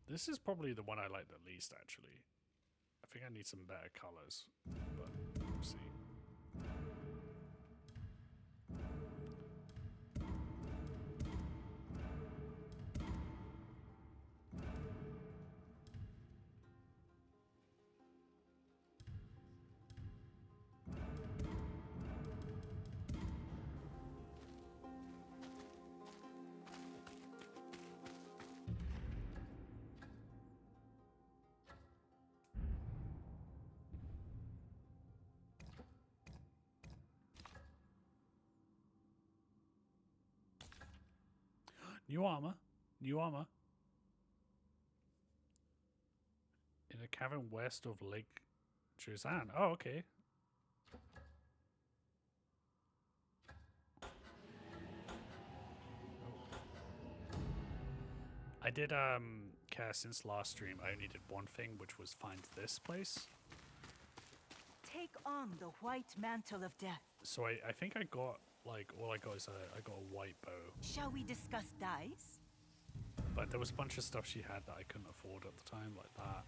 This is probably the one I like the least, actually. I think I need some better colors, but we'll see. New armor. New armor. In a cavern west of Lake Juzan. Oh, okay. I did, care since last stream, I only did one thing, which was find this place. Take on the white mantle of death. So I think I got, like, all I got is I got a white bow. Shall we discuss dice? But there was a bunch of stuff she had that I couldn't afford at the time, like that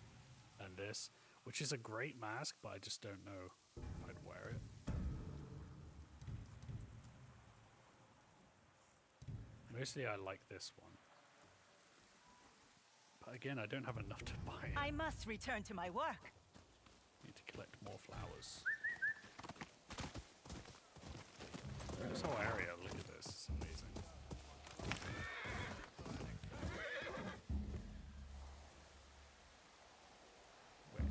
and this, which is a great mask, but I just don't know if I'd wear it. Mostly I like this one. But again, I don't have enough to buy it. I must return to my work. Need to collect more flowers. This whole area, look at this, it's amazing. Wait.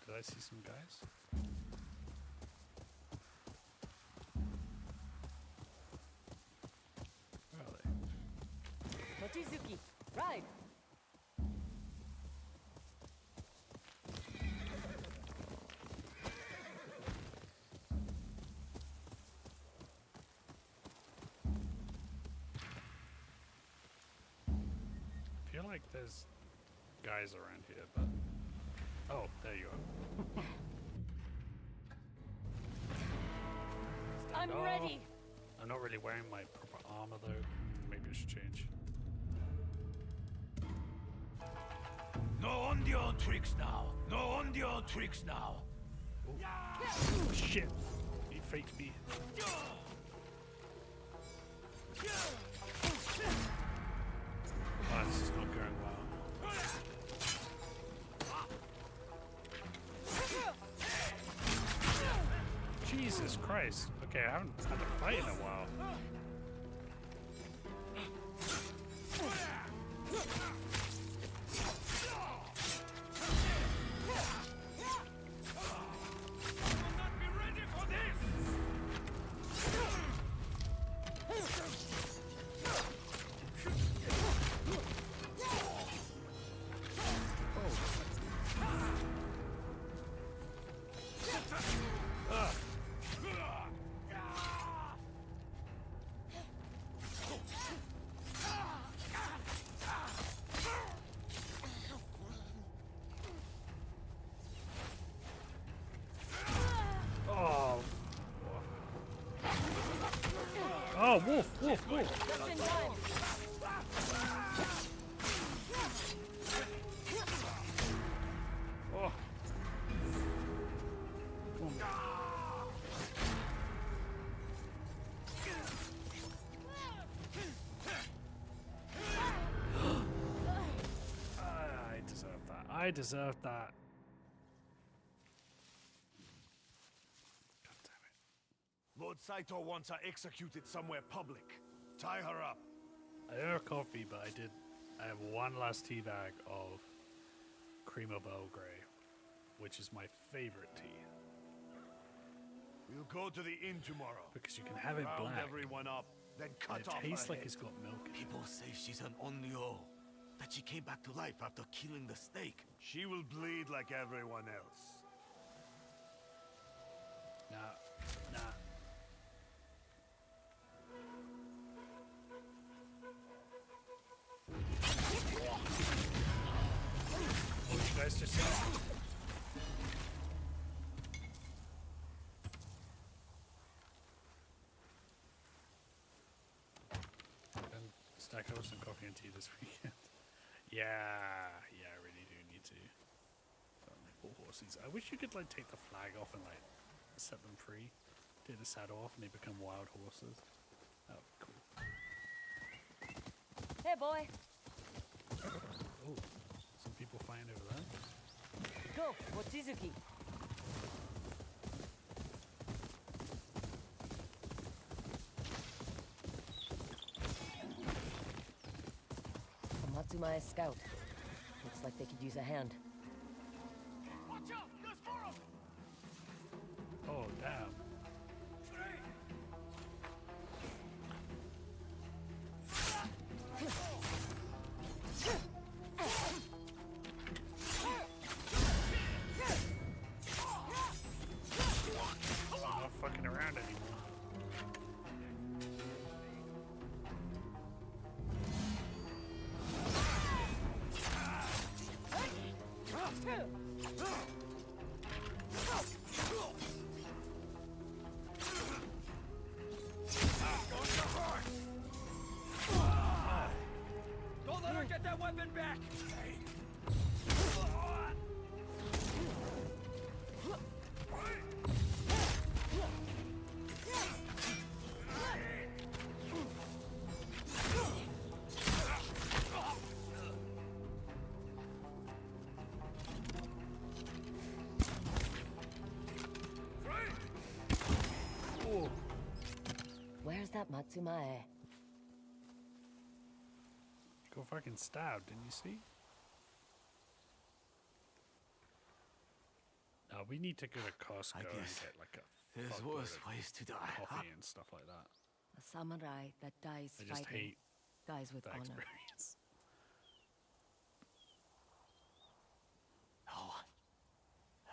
Did I see some guys? Where are they? Mochizuki, ride! I feel like there's guys around here, but... Oh, there you are. I'm ready! I'm not really wearing my proper armor though. Maybe I should change. No on the old tricks now. No on the old tricks now. Oh, shit! He faked me. Oh, this is not going well. Jesus Christ. Okay, I haven't had a fight in a while. Oh, wolf, wolf, wolf. I deserved that. God damn it. Lord Saito wants her executed somewhere public. Tie her up. I don't have coffee, but I have one last tea bag of cream of Earl Grey, which is my favorite tea. We'll go to the inn tomorrow. Because you can have it Round black. everyone up, then cut And off it tastes her like head. it's got milk in it. People say she's an Onryo, that she came back to life after killing the snake. She will bleed like everyone else. Nah. What you guys just said? And stack over some coffee and tea this weekend. Yeah, I really do need to. Poor horses. I wish you could like take the flag off and like set them free. Take the saddle off and they become wild horses. That would be cool. Hey, boy. Oh, some people fighting over there. Go, Mochizuki. A Matsumae scout. Looks like they could use a hand. Watch out! There's more of them! Oh, damn. I'm not fucking around anymore. Don't let her get that weapon back! Where's that Matsumae? Got fucking stabbed, didn't you see? We need to go to Costco and guess get like a there's fuckload worse of ways to die. coffee and stuff like that. A samurai that dies I just fighting hate dies with that honor. experience. No one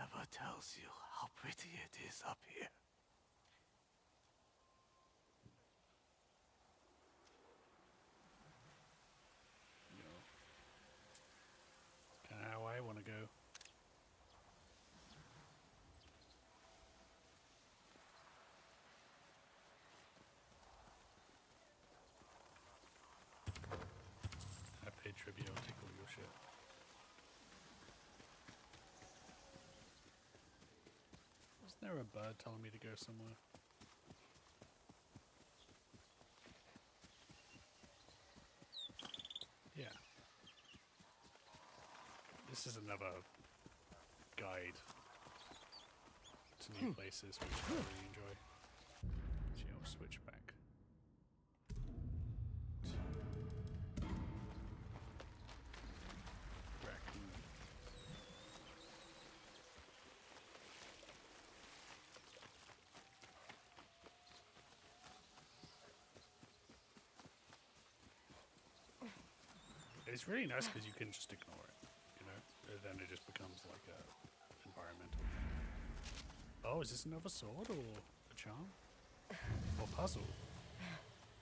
ever tells you how pretty it is up here. You know, kind of how I want to go. I paid tribute, I'll take all your shit. Wasn't there a bird telling me to go somewhere? Yeah. This is another guide to new places, which I really enjoy. Actually, I'll switch back. Raccoon. It's really nice because you can just ignore it, you know? And then it just becomes like a environmental thing. Oh, is this another sword or a charm? Or puzzle?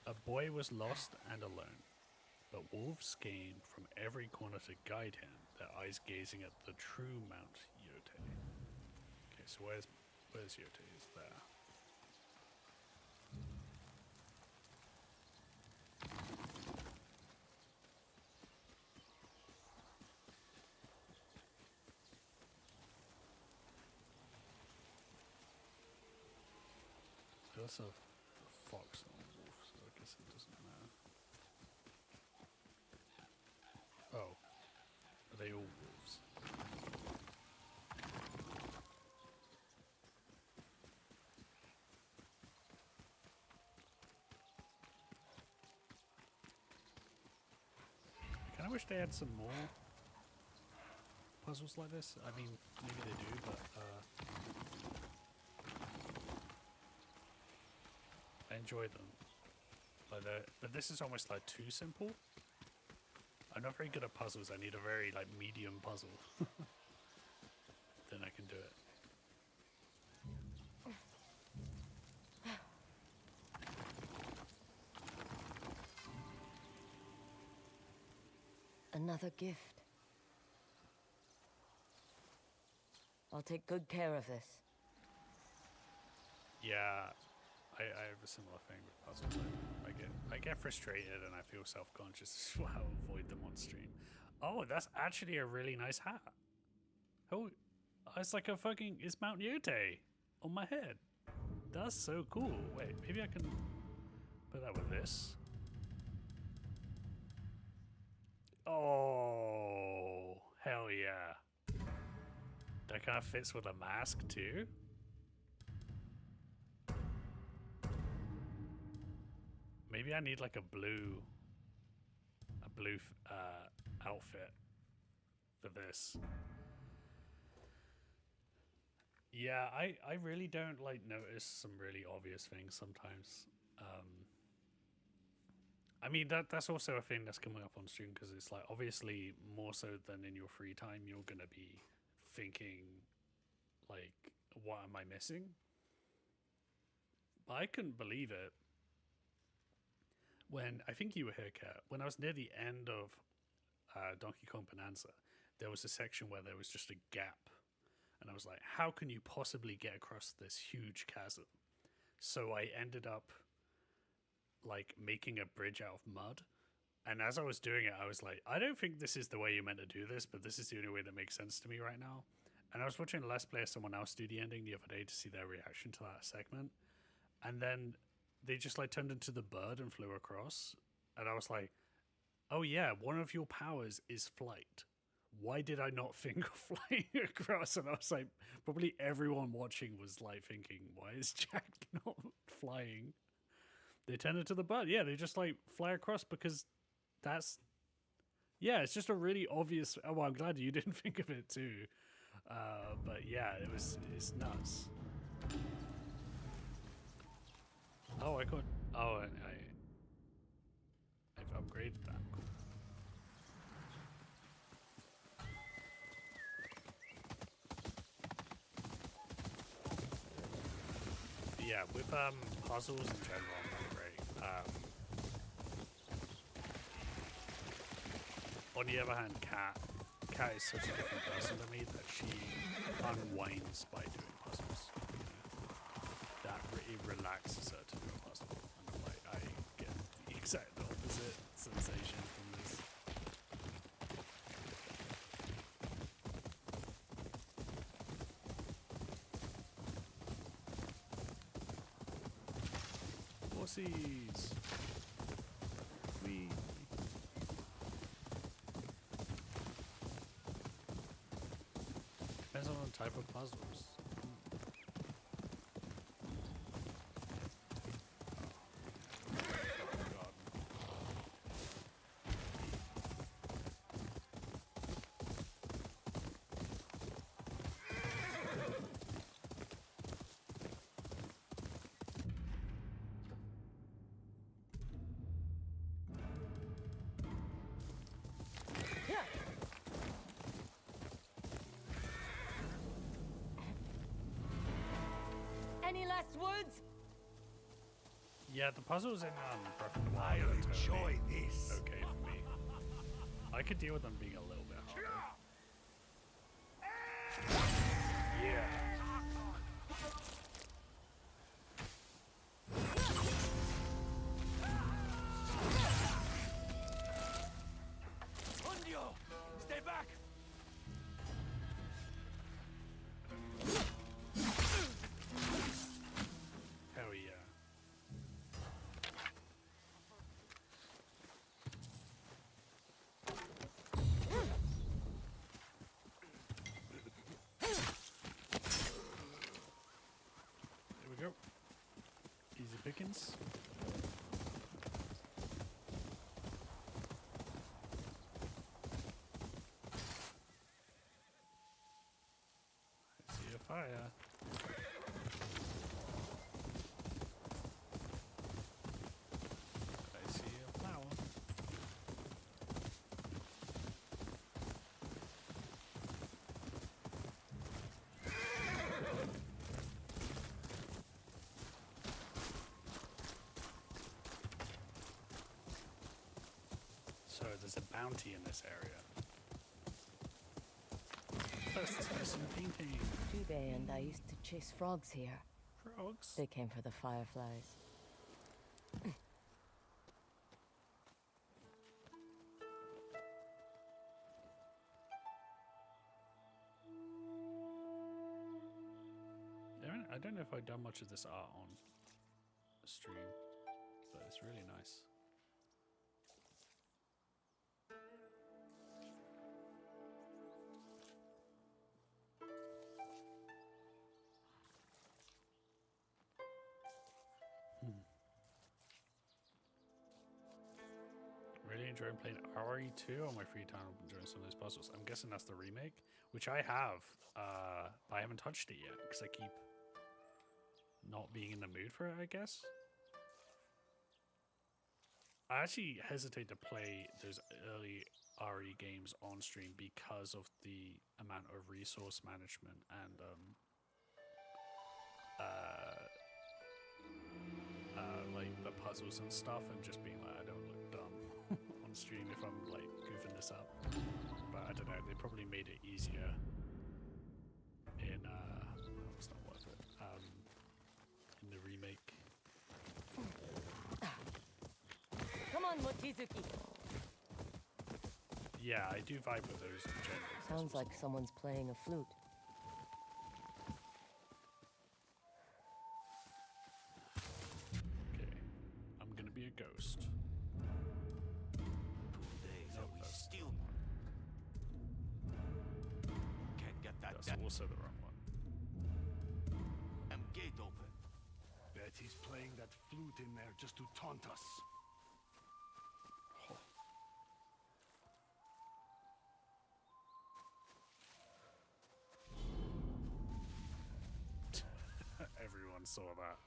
A boy was lost and alone, but wolves came from every corner to guide him, their eyes gazing at the true Mount Yōtei. Okay, so where's Yōtei? Is there. That's a fox, not a wolf, so I guess it doesn't matter. Oh. Are they all wolves? wish they had some more puzzles like this. I mean, maybe they do, but I enjoy them. But this is almost like too simple. I'm not very good at puzzles. I need a very like medium puzzle. Then I can do it. Another gift. I'll take good care of this. Yeah, I have a similar thing with puzzles. I get frustrated and I feel self-conscious as well. Avoid them on stream. Oh, that's actually a really nice hat. Oh, it's like it's Mount Yōtei on my head. That's so cool. Wait, maybe I can put that with this. Oh, hell yeah. That kind of fits with a mask too. Maybe I need like a blue outfit for this. Yeah, I really don't like notice some really obvious things sometimes. I mean that's also a thing that's coming up on stream because it's like obviously more so than in your free time you're gonna be thinking like, what am I missing? But I couldn't believe it when I think you were here, Kat. When I was near the end of Donkey Kong Bonanza, there was a section where there was just a gap, and I was like, how can you possibly get across this huge chasm? So I ended up like making a bridge out of mud, and as I was doing it I was like, I don't think this is the way you're meant to do this, but this is the only way that makes sense to me right now. And I was watching Let's Play someone else do the ending the other day to see their reaction to that segment, and then they just like turned into the bird and flew across, and I was like, oh yeah, one of your powers is flight. Why did I not think of flying across? And I was like, probably everyone watching was like thinking, why is Jack not flying? They turned into the bird. Yeah, they just like fly across because that's... Yeah, it's just a really obvious... Oh, well, I'm glad you didn't think of it too. But yeah, it's nuts. Oh, I could... Oh, I've upgraded that. Cool. Yeah, with puzzles in general, I'm not great. On the other hand, Kat is such a different person to me that she unwinds by doing puzzles. That it relaxes her to do a puzzle, and I'm like, I get the exact opposite sensation from this. Horsies! Whee! Depends on the type of puzzles. Any last words? Yeah, the puzzles in Breath of the Wild are totally okay for me. I could deal with them being a little bit harder. Yeah. Mundio! Stay back! Hell yeah. There we go. Easy pickings. fire. I see a flower. So there's a bounty in this area. Let's do some painting. Jubei and I used to chase frogs here. Frogs? They came for the fireflies. I don't know if I've done much of this art on stream, but it's really nice. Really enjoying playing RE2 on my free time. I'm enjoying some of those puzzles. I'm guessing that's the remake, which I have. But I haven't touched it yet because I keep not being in the mood for it, I guess. I actually hesitate to play those early RE games on stream because of the amount of resource management and like the puzzles and stuff, and just being like, I don't look dumb on stream if I'm like goofing this up. But I don't know, they probably made it easier in it's not worth it. In the remake. Come on, Mochizuki. Yeah, I do vibe with those in general. Sounds like someone's playing a flute. Okay, I'm gonna be a ghost. 2 days and we still can't get that. That's also the wrong one. Gate open. Bet he's playing that flute in there just to taunt us. Everyone saw that.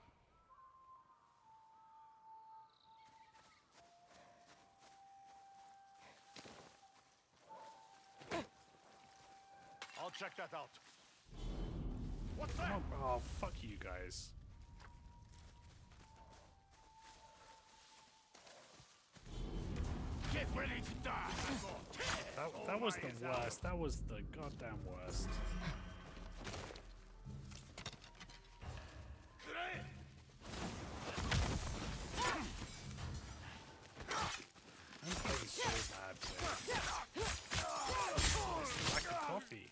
I'll check that out. What's that? Oh, fuck you guys. Get ready to die. That was the worst. That was the goddamn worst. I'm playing so bad today. It's lack of coffee.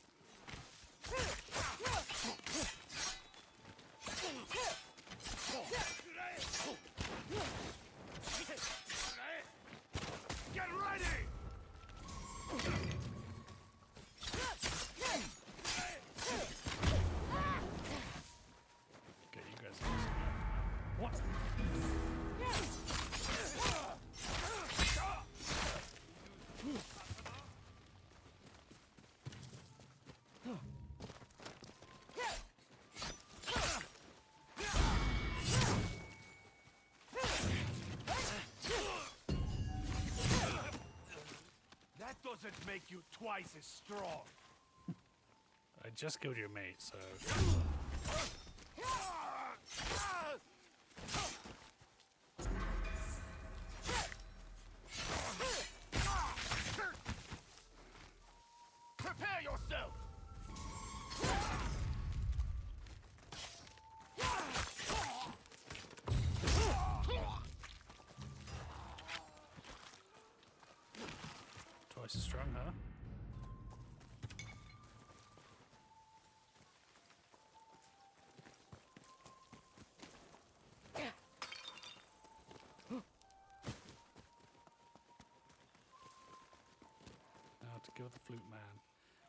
Get ready! Okay, you guys are messing up now. What? That doesn't make you twice as strong. I just killed your mate, so... Prepare yourself! Twice as strong, huh? Now to kill the flute man.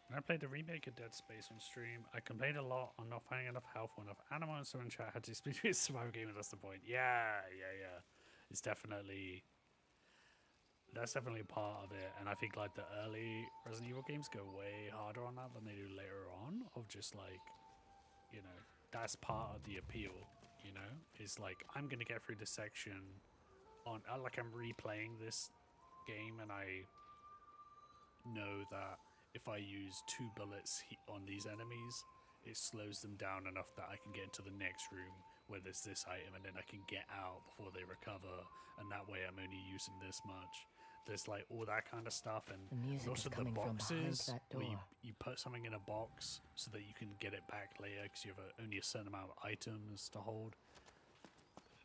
When I played the remake of Dead Space on stream, I complained a lot on not finding enough health or enough ammo, and so in chat had to speak to a survival game, and that's the point. Yeah. It's definitely... That's definitely part of it, and I think like the early Resident Evil games go way harder on that than they do later on, of just like you know, that's part of the appeal, you know? It's like, I'm gonna get through this section on, like I'm replaying this game and I know that if I use 2 bullets on these enemies, it slows them down enough that I can get into the next room where there's this item and then I can get out before they recover, and that way I'm only using this much. There's like all that kind of stuff, and The music also is coming the from behind boxes that where door. you put something in a box so that you can get it back later because you have only a certain amount of items to hold.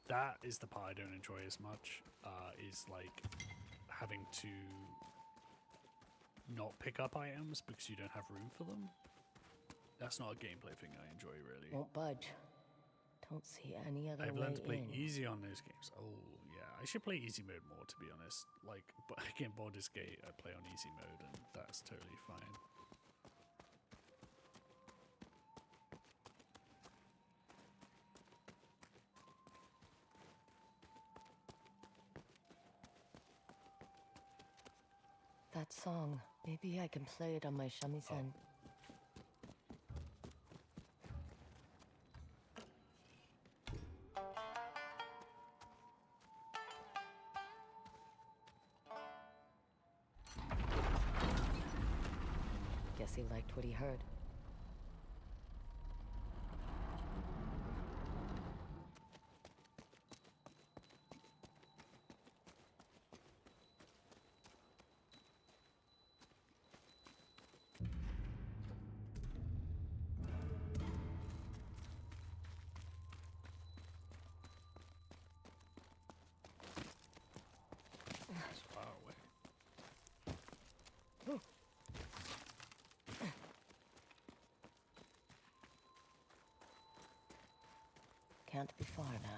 That is the part I don't enjoy as much, is like having to not pick up items because you don't have room for them. That's not a gameplay thing I enjoy, really. Won't budge. Don't see any other I've way learned to play in. easy on those games. Oh, yeah. I should play easy mode more, to be honest. Like, but again, Baldur's Gate, I play on easy mode, and that's totally fine. That song. Maybe I can play it on my shamisen. Guess he liked what he heard. It's far away. Can't be far now.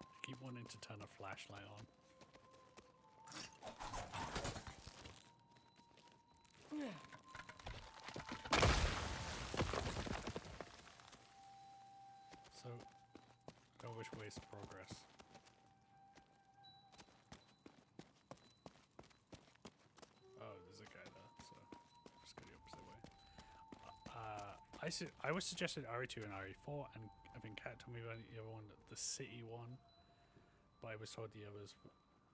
I keep wanting to turn a flashlight on. So, go which way is progress? Oh, there's a guy there, so just go the opposite way. I was suggested RE2 and RE4, and I think Kat told me about the other one, the city one, but I was told the others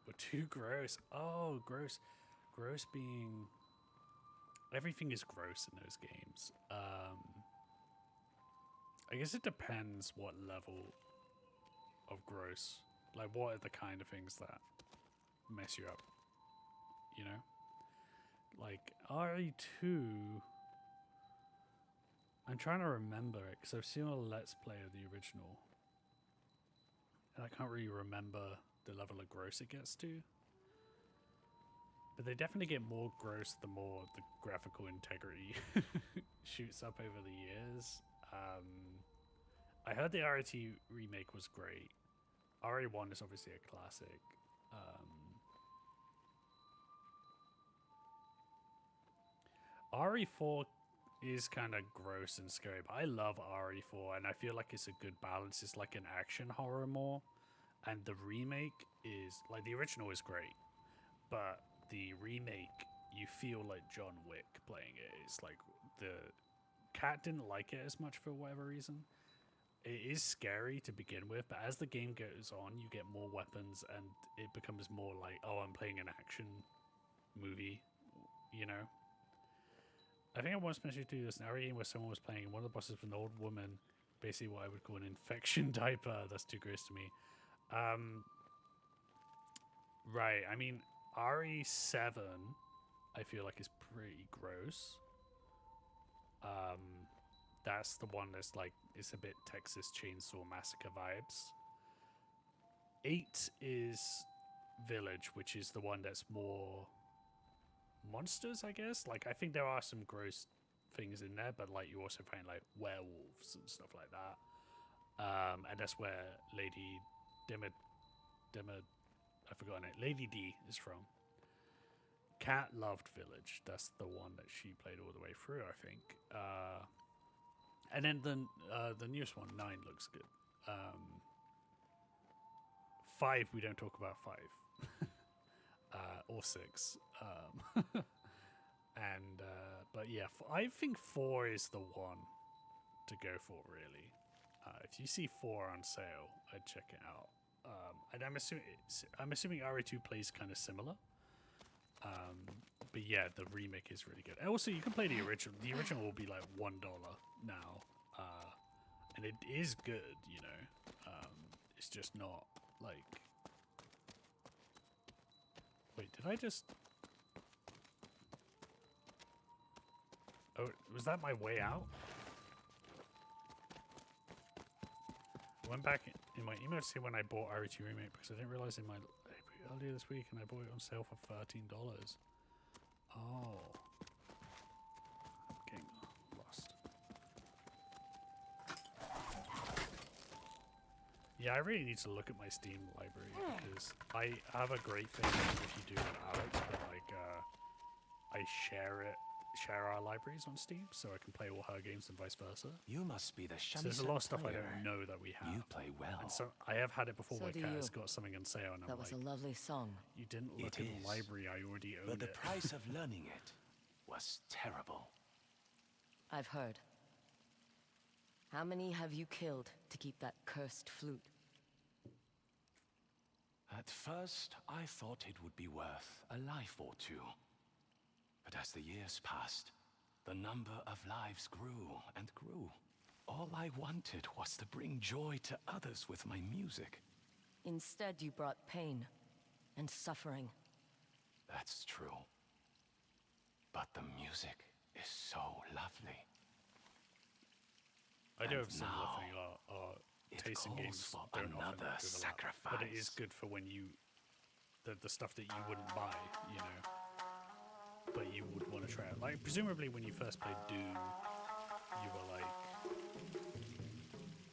were too gross. Oh, gross. Gross being... Everything is gross in those games. I guess it depends what level of gross. Like, what are the kind of things that mess you up? You know? Like, RE2... I'm trying to remember it, because I've seen a Let's Play of the original. And I can't really remember the level of gross it gets to. But they definitely get more gross the more the graphical integrity shoots up over the years. I heard the RE2 remake was great. RE1 is obviously a classic. RE4 is kind of gross and scary, but I love RE4, and I feel like it's a good balance. It's like an action horror more, and the remake is like, the original is great, but the remake, you feel like John Wick playing it. It's like, the cat didn't like it as much for whatever reason. It is scary to begin with, but as the game goes on, you get more weapons, and it becomes more like, oh, I'm playing an action movie, you know? I think I once mentioned to you this narrating where someone was playing, and one of the bosses was an old woman, basically what I would call an infection diaper. That's too gross to me. Right, I mean, RE7, I feel like is pretty gross. That's the one that's like, it's a bit Texas Chainsaw Massacre vibes. 8 is Village, which is the one that's more monsters, I guess. Like, I think there are some gross things in there, but like you also find like werewolves and stuff like that. And that's where Lady I forgot her name. Lady D is from. Cat loved Village. That's the one that she played all the way through, I think. And then the newest one, 9, looks good. 5, we don't talk about 5. Or 6. But yeah, I think 4 is the one to go for, really. If you see 4 on sale, I'd check it out. And I'm assuming RE2 plays kind of similar. But yeah, the remake is really good. And also, you can play the original. The original will be like $1 now, and it is good. You know, it's just not like. Wait, did I just? Oh, was that my way out? I went back in my email to see when I bought RE2 Remake because I didn't realize in my earlier this week and I bought it on sale for $13. Oh. I'm getting lost. Yeah, I really need to look at my Steam library because I have a great thing if you do with Alex, but like I share our libraries on Steam so I can play all her games and vice versa. You must be the So there's a lot of stuff I don't know that we have. You play well. And so I have had it before So where do Kat you. has got something on sale and That I'm was like, a lovely song. you didn't look It at the is. library, I already own But the it. price of learning it was terrible. I've heard. How many have you killed to keep that cursed flute? At first, I thought it would be worth a life or two. But as the years passed, the number of lives grew and grew. All I wanted was to bring joy to others with my music. Instead, you brought pain and suffering. That's true. But the music is so lovely. I do And have a similar now, thing. Our it taste in calls games for don't often another overlap, but it is sacrifice. good for when you the stuff that you wouldn't buy, you know, but you would want to try it. Like presumably when you first played Doom, you were like,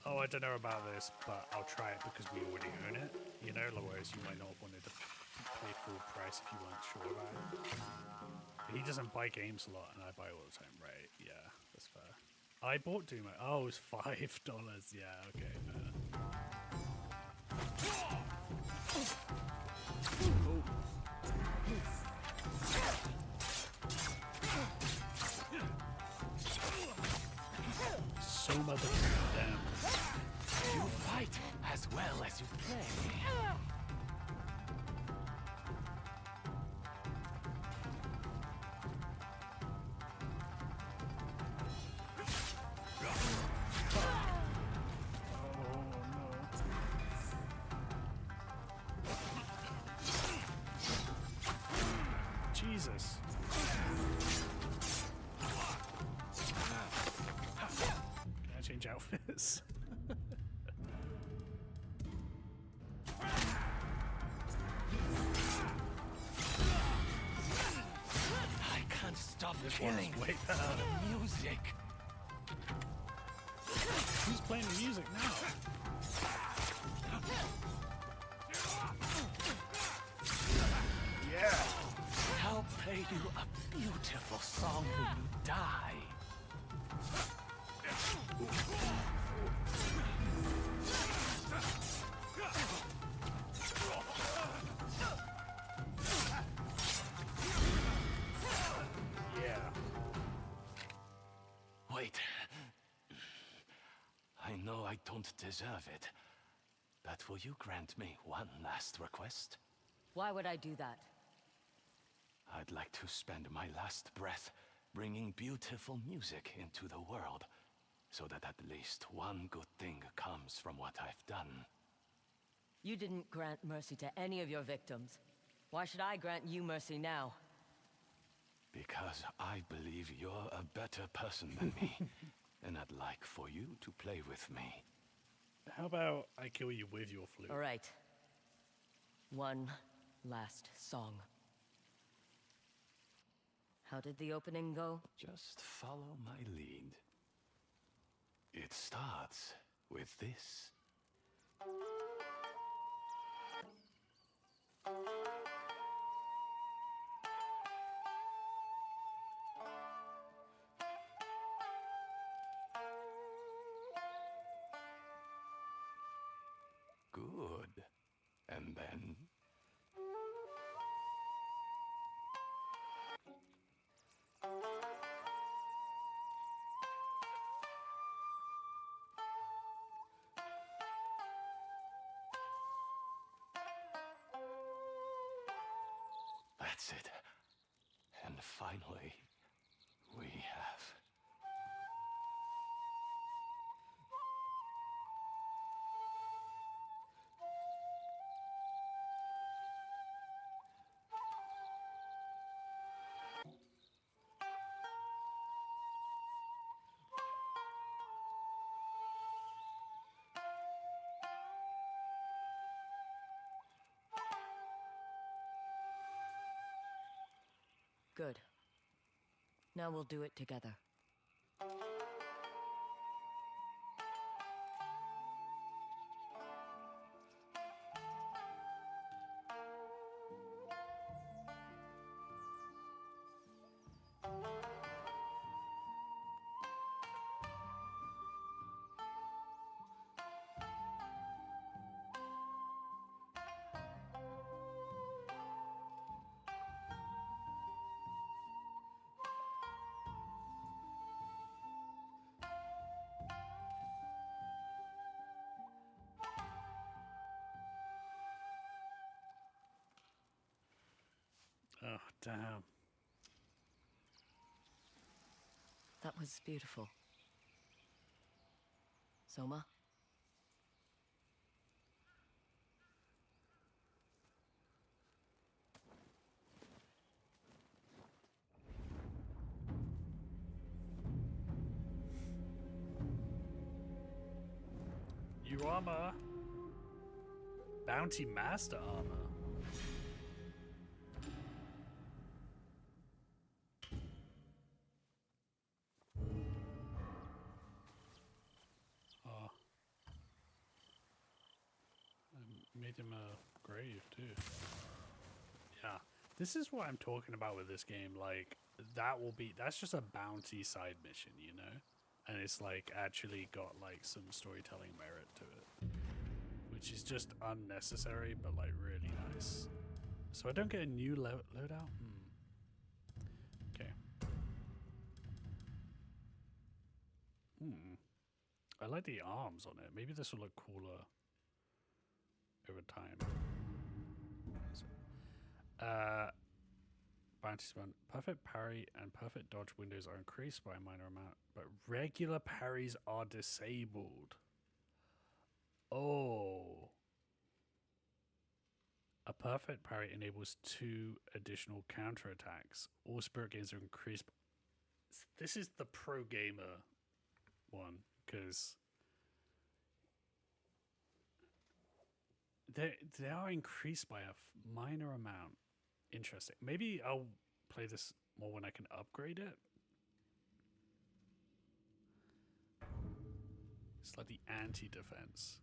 oh, I don't know about this, but I'll try it because we already own it, you know. Whereas you might not have wanted to pay full price if you weren't sure about it. But he doesn't buy games a lot, and I buy all the time, right? Yeah, that's fair. I bought Doom. Oh, it was $5. Yeah, okay. So much damage. You fight as well as you play. Jesus. Can I change outfits? I can't stop This killing one's way better. the music. Who's playing the music now? Yeah. I'll play you a beautiful song when you die. Yeah. Wait. I know I don't deserve it, but will you grant me one last request? Why would I do that? I'd like to spend my last breath bringing beautiful music into the world, so that at least one good thing comes from what I've done. You didn't grant mercy to any of your victims. Why should I grant you mercy now? Because I believe you're a better person than me, and I'd like for you to play with me. How about I kill you with your flute? All right. One last song. How did the opening go? Just follow my lead. It starts with this. Good. And then... That's it. And finally, we have... Good. Now we'll do it together. Oh, damn. That was beautiful. Soma? New armor. Bounty Master armor. Oh. I made him a grave too. Yeah. This is what I'm talking about with this game. Like, that's just a bounty side mission, you know? And it's like actually got like some storytelling merit to it, which is just unnecessary but like really nice. So I don't get a new loadout. Okay. I like the arms on it. Maybe this will look cooler over time. Bounty spun. Perfect parry and perfect dodge windows are increased by a minor amount, but regular parries are disabled. Oh. A perfect parry enables 2 additional counterattacks. All spirit gains are increased. This is the pro gamer one, because they are increased by a minor amount. Interesting. Maybe I'll play this more when I can upgrade it. It's like the anti-defense.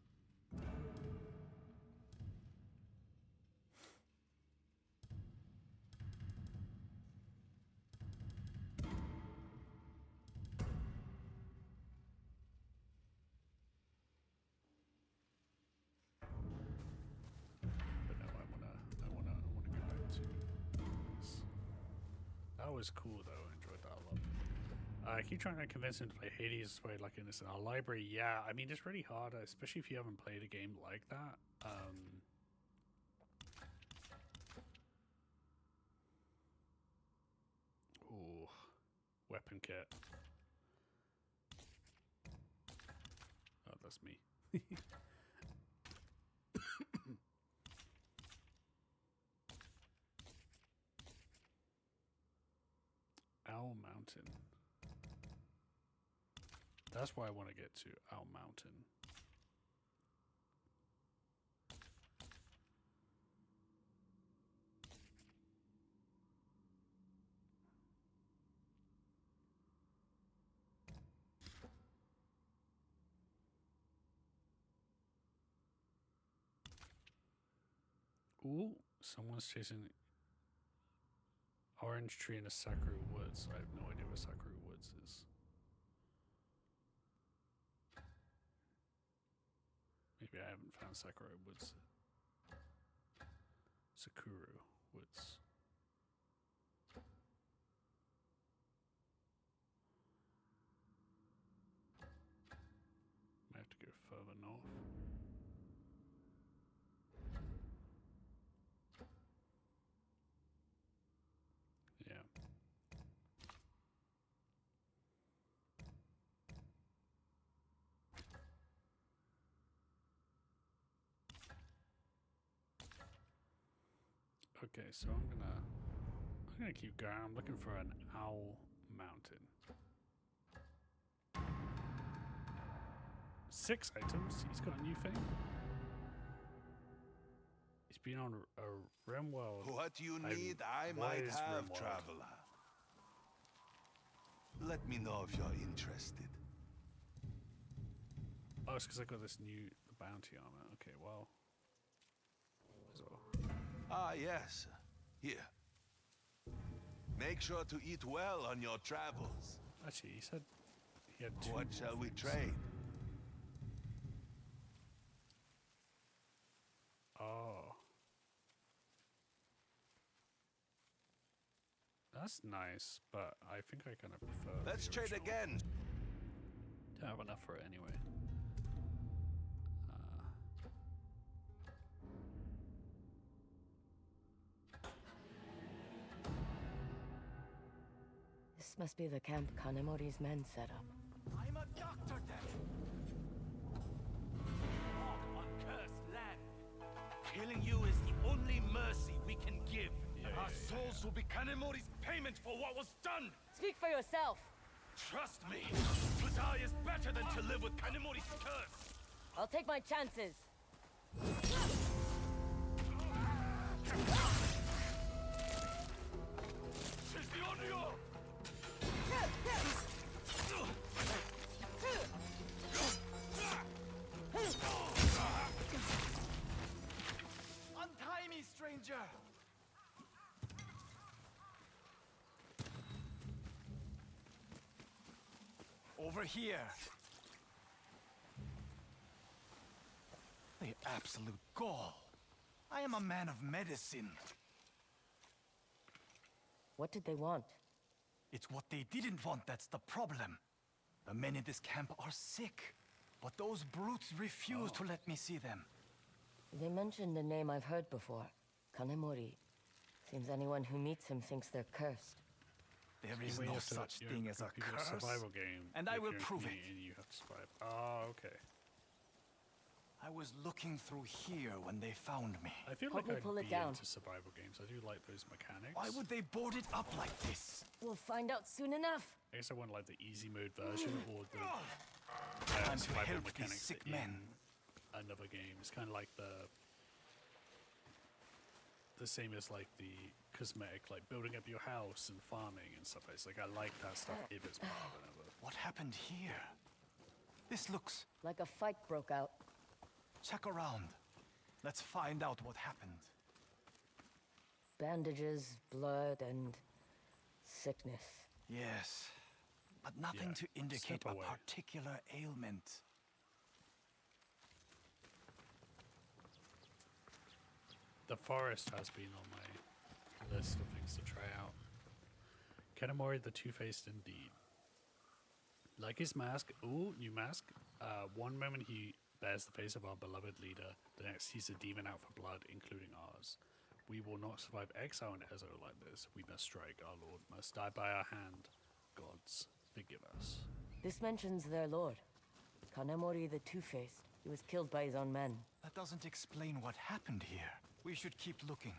That was cool though. I enjoyed that a lot. I keep trying to convince him to play Hades this way, like in our library. Yeah, I mean it's really hard, especially if you haven't played a game like that. Ooh, weapon kit. Oh, that's me. Owl Mountain. That's why I want to get to Owl Mountain. Ooh, someone's chasing orange tree in a Sakura Woods. I have no idea what Sakura Woods is. Maybe I haven't found Sakura Woods. Sakura Woods. Might have to go further north. Yeah. Okay, so I'm gonna keep going. I'm looking for an owl mountain. 6 items. He's got a new thing. He's been on a RimWorld. What you need, I might have, RimWorld? traveler. Let me know if you're interested. Oh, it's because I got this new bounty armor. Okay, well. As well. Ah, yes. Here. Make sure to eat well on your travels. Actually, he said he had 2. What shall we trade? Oh. That's nice, but I think I kind of prefer. Let's trade again. Don't have enough for it anyway. This must be the camp Kanemori's men set up. I'm a doctor then. Walk on cursed land. Killing you is the only mercy we can give. Our souls will be Kanemori's payment for what was done. Speak for yourself. Trust me, to die is better than to live with Kanemori's curse. I'll take my chances. Untie me, stranger! Over here. The absolute gall. I am a man of medicine. What did they want? It's what they didn't want that's the problem. The men in this camp are sick, but those brutes refuse to let me see them. They mentioned a name I've heard before. Kanemori. Seems anyone who meets him thinks they're cursed. There is no such thing as a curse. Survival game, and I will prove it. And you have to survive. Oh, okay. I was looking through here when they found me. I feel like I'd be into survival games. I do like those mechanics. Why would they board it up like this? We'll find out soon enough. I guess I want like the easy mode version or the Time to survival help mechanics these sick in men. Another game. It's kind of like the same as like the cosmetic, like building up your house and farming and stuff. It's like I like that stuff if it's part of another. What happened here? This looks like a fight broke out. Check around. Let's find out what happened. Bandages, blood, and sickness. Yes, but nothing to indicate a particular ailment. The forest has been on my list of things to try out. Kanemori the Two-Faced indeed. Like his mask, ooh, new mask. One moment he bears the face of our beloved leader, the next he's a demon out for blood, including ours. We will not survive exile in Ezo like this. We must strike, our lord must die by our hand. Gods, forgive us. This mentions their lord, Kanemori the Two-Faced. He was killed by his own men. That doesn't explain what happened here. We should keep looking.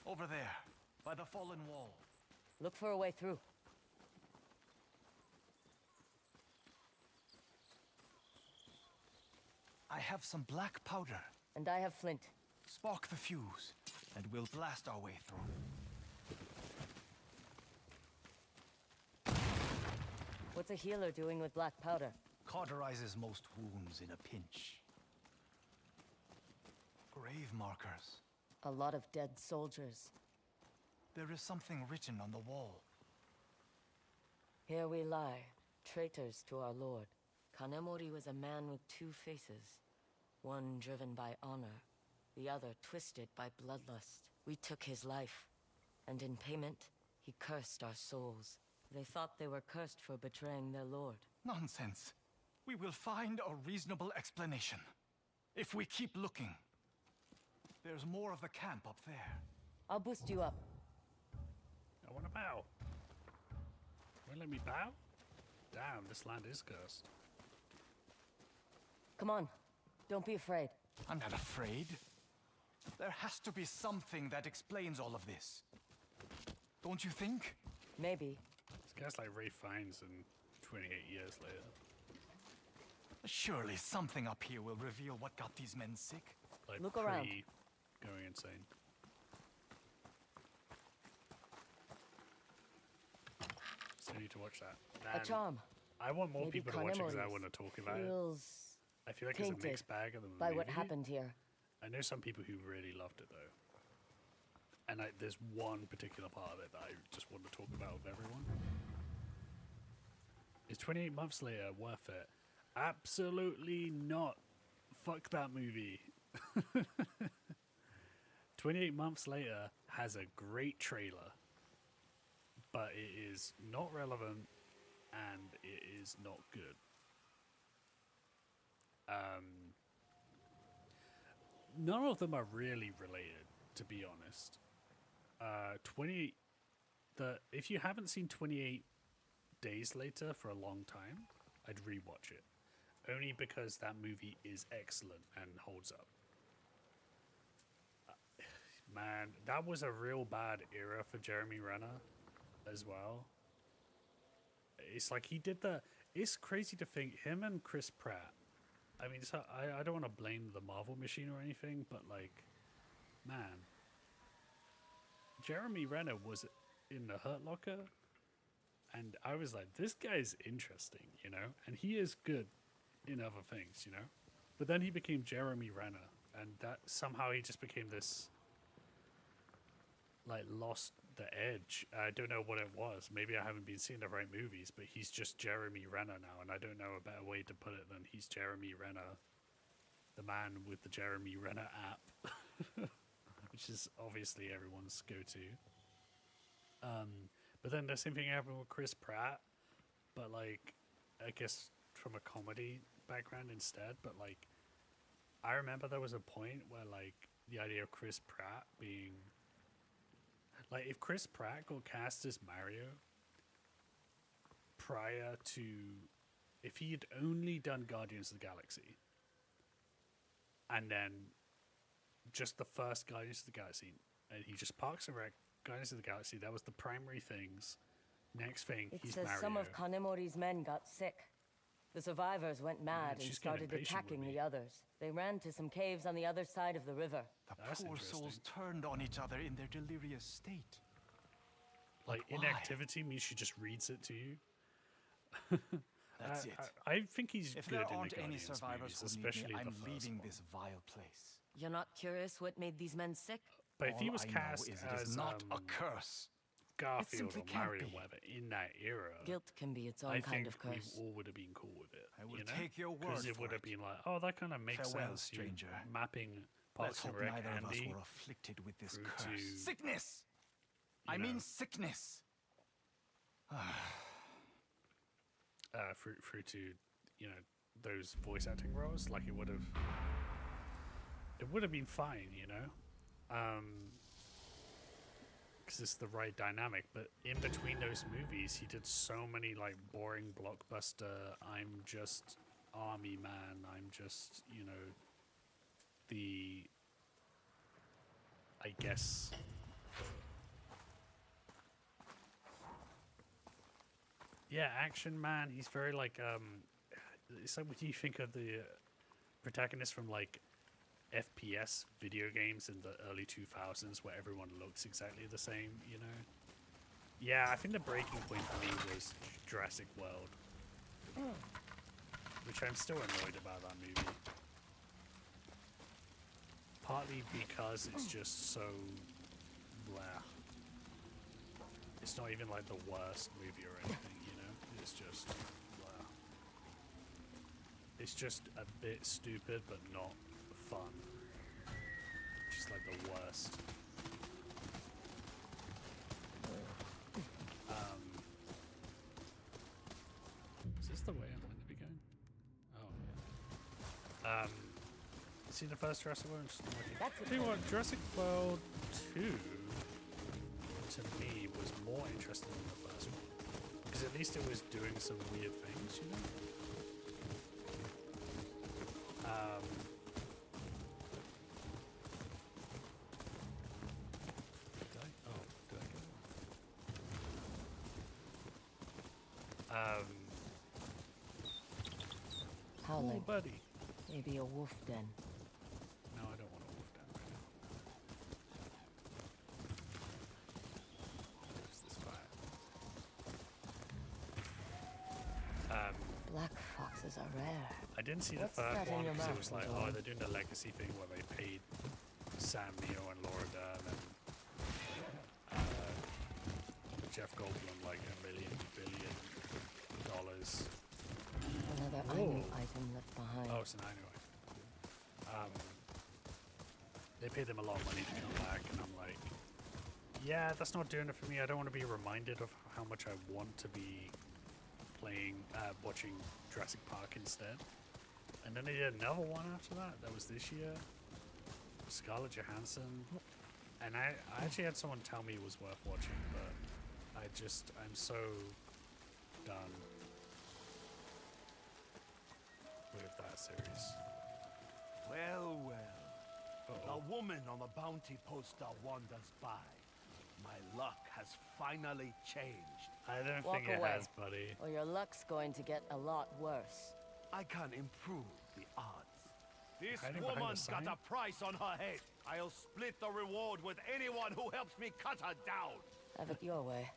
Over there, by the fallen wall. Look for a way through. I have some black powder. And I have flint. Spark the fuse, and we'll blast our way through. What's a healer doing with black powder? Cauterizes most wounds in a pinch. Grave markers. A lot of dead soldiers. There is something written on the wall. Here we lie, traitors to our lord. Kanemori was a man with two faces. One driven by honor, the other twisted by bloodlust. We took his life, and in payment, he cursed our souls. They thought they were cursed for betraying their lord. Nonsense. We will find a reasonable explanation. If we keep looking. There's more of the camp up there. I'll boost you up. I want to bow. Won't let me bow? Damn, this land is cursed. Come on. Don't be afraid. I'm not afraid. There has to be something that explains all of this. Don't you think? Maybe. This guy's like Ray Fiennes in 28 years later. Surely something up here will reveal what got these men sick. Like look around. Going insane. Still need to watch that. A charm. I want more Maybe people to watch it because I Kanemori's want to talk about it. feels I feel like it's a mixed bag of the movie. by what happened here. I know some people who really loved it though. And there's one particular part of it that I just want to talk about with everyone. Is 28 Months Later worth it? Absolutely not. Fuck that movie. 28 Months Later has a great trailer, but it is not relevant and it is not good. None of them are really related, to be honest. If you haven't seen 28 Days Later for a long time, I'd rewatch it. Only because that movie is excellent and holds up. Man, that was a real bad era for Jeremy Renner as well. It's like he did it's crazy to think him and Chris Pratt. I mean, I don't want to blame the Marvel machine or anything, but like, man, Jeremy Renner was in the Hurt Locker, and I was like, this guy's interesting, you know, and he is good in other things, you know, but then he became Jeremy Renner, and that somehow he just became this, like, lost the edge. I don't know what it was. Maybe I haven't been seeing the right movies, but he's just Jeremy Renner now, and I don't know a better way to put it than he's Jeremy Renner, the man with the Jeremy Renner app, which is obviously everyone's go-to. But then the same thing happened with Chris Pratt, but like, I guess from a comedy background instead. But like, I remember there was a point where like the idea of Chris Pratt being like, if Chris Pratt got cast as Mario prior to, if he had only done Guardians of the Galaxy and then just the first Guardians of the Galaxy, and he just Parks and Rec, Guardians of the Galaxy, that was the primary things. Next thing, he's Mario. It says some of Kanemori's men got sick. The survivors went mad and started attacking the others. They ran to some caves on the other side of the river. The poor souls turned on each other in their delirious state. Like, inactivity means she just reads it to you. That's it. I think he's if good there in aren't the any Guardians survivors movies, who need especially me, I'm the first leaving one. this vile place. You're not curious what made these men sick? But if he All was I know cast is as it is not a curse. Garfield or simply can't Mario, be. whatever, in that era, Guilt can be its own I kind think of curse. we all would have been cool with it. I will you know? take your word Because it for would have it. been like, oh, that kind of makes Farewell, sense. stranger. You're mapping Let's Parks and hope Rec neither of us Andy were afflicted with this through curse. to, Sickness! you I know, mean sickness! through to, you know, those voice acting roles. Like, it would have been fine, you know, because it's the right dynamic. But in between those movies, he did so many like boring blockbuster, I'm just army man, I'm just, you know, the, I guess, yeah, action man. He's very like, it's like when you think of the protagonist from like FPS video games in the early 2000s where everyone looks exactly the same, you know? Yeah, I think the breaking point for me was Jurassic World, which I'm still annoyed about that movie. partly because it's just so blah. It's not even like the worst movie or anything, you know? It's just blah. It's just a bit stupid but not fun. Just like the worst. Is this the way I'm meant to be going? Oh yeah. See the first Jurassic World? Tell you what, Jurassic World 2 to me was more interesting than the first one. Because at least it was doing some weird things, you know? Howling. Oh, buddy. Maybe a wolf den. No, I don't want a wolf den right now. Where's this fire? Black foxes are rare. I didn't see What's the third that in one your because it mouth, was like, Antoine? oh, they're doing the legacy thing where they paid Sam Neill and Laura Dern and Jeff Goldblum like $1 billion. Another Ainu item left behind. Oh, it's an Ainu item. They paid them a lot of money to come back, and I'm like, yeah, that's not doing it for me. I don't want to be reminded of how much I want to be watching Jurassic Park instead. And then they did another one after that. That was this year. Scarlett Johansson. And I actually had someone tell me it was worth watching, but I'm so done with that series. Well, well. The woman on the bounty poster wanders by. My luck has finally changed. I don't Walk think it away, has, buddy. or your luck's going to get a lot worse. I can improve the odds. This Hiding behind woman's the got sign? a price on her head. I'll split the reward with anyone who helps me cut her down. Have it your way.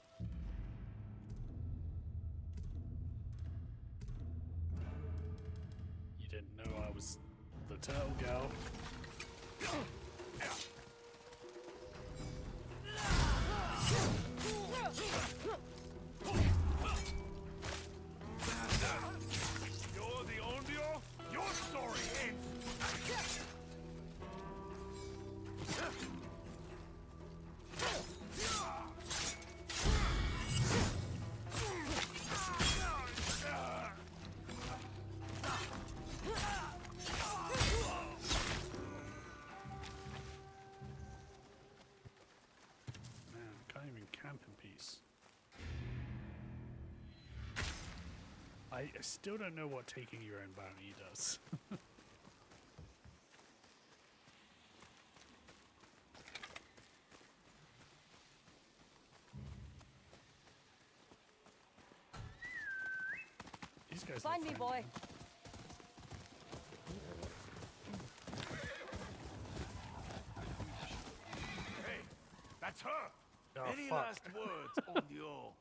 You didn't know I was the turtle gal. You're the Ondio? Your story ends! Man, can't even camp in peace. I still don't know what taking your own bounty does. These guys Find me, boy. Hey, that's her! Oh, Any fuck. last words, Ondio?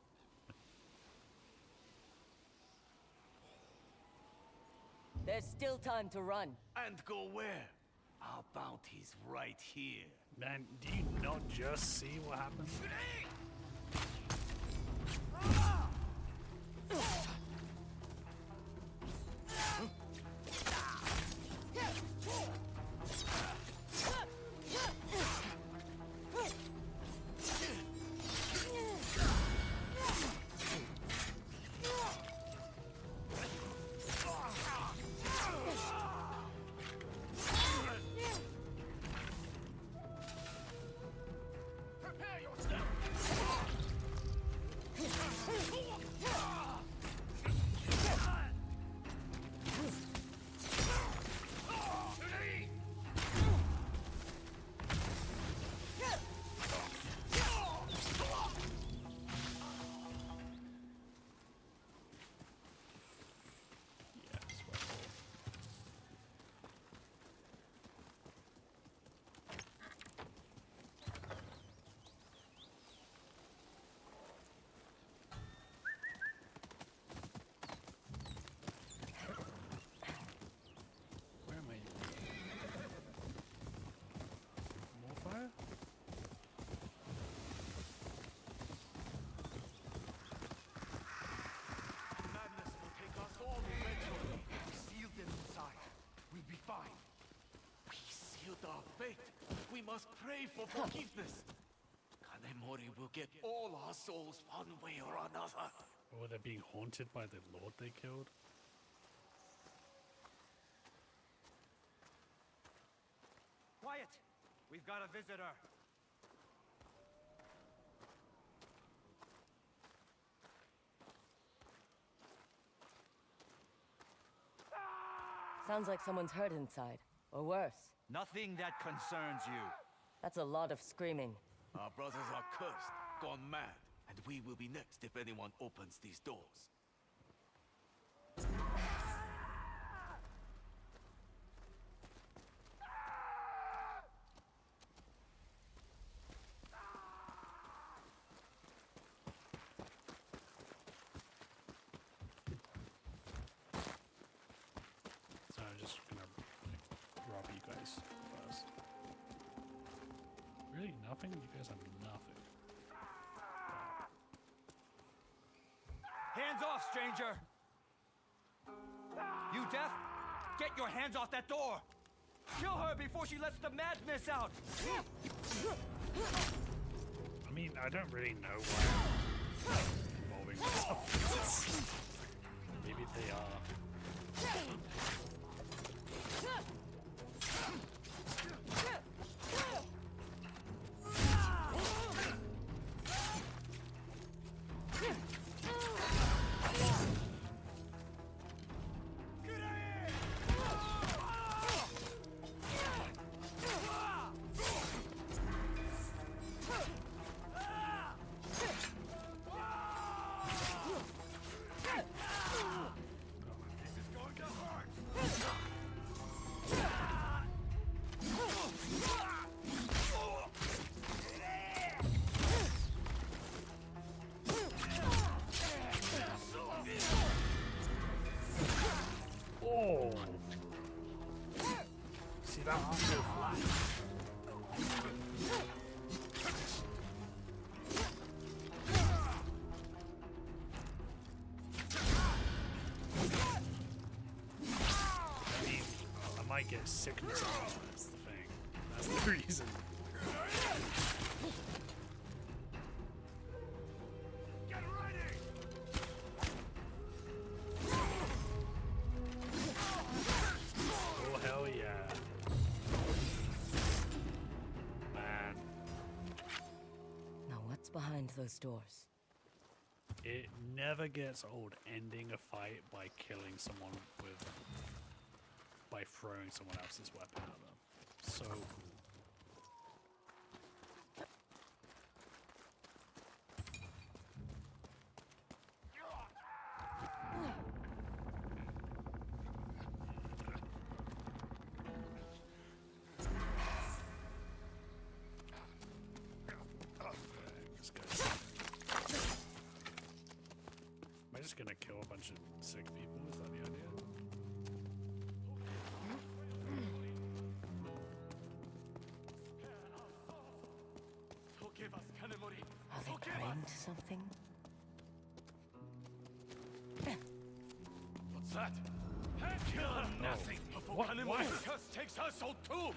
There's still time to run. And go where? Our bounty's right here. Man, do you not just see what happened? fate. We must pray for forgiveness. Kanemori will get all our souls one way or another. Or they're being haunted by the lord they killed? Quiet! We've got a visitor. Sounds like someone's hurt inside. Or worse. Nothing that concerns you. That's a lot of screaming. Our brothers are cursed, gone mad, and we will be next if anyone opens these doors. So I'm just gonna rob you guys first. Really nothing? You guys have nothing. Hands off, stranger! You deaf? Get your hands off that door! Kill her before she lets the madness out! I mean, I don't really know why I'm involving myself in this. Maybe they are. Oh! See that arm go flat? I mean, I might get sickness out of it, that's the thing. That's the reason. Oh, hell yeah. Man. Now what's behind those doors? It never gets old ending a fight by killing someone by throwing someone else's weapon at them. So cool. This guy's- Am I just gonna kill a bunch of sick people? Is that the idea? Forgive us, Kanemori. Are they praying to something? What's that? Kill her nothing before Kanemori's curse takes her soul too!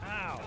Ow!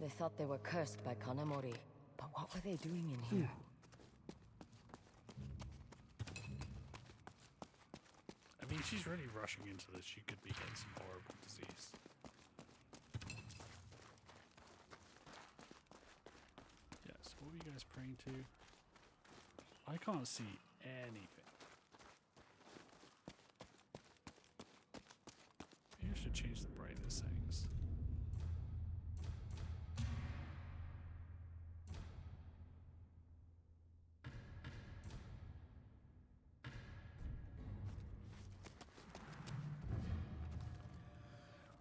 They thought they were cursed by Kanemori, but what were they doing in here? I mean, she's really rushing into this. She could be getting some horrible disease. Yes, what were you guys praying to? I can't see anything. Maybe I should change the brightness settings.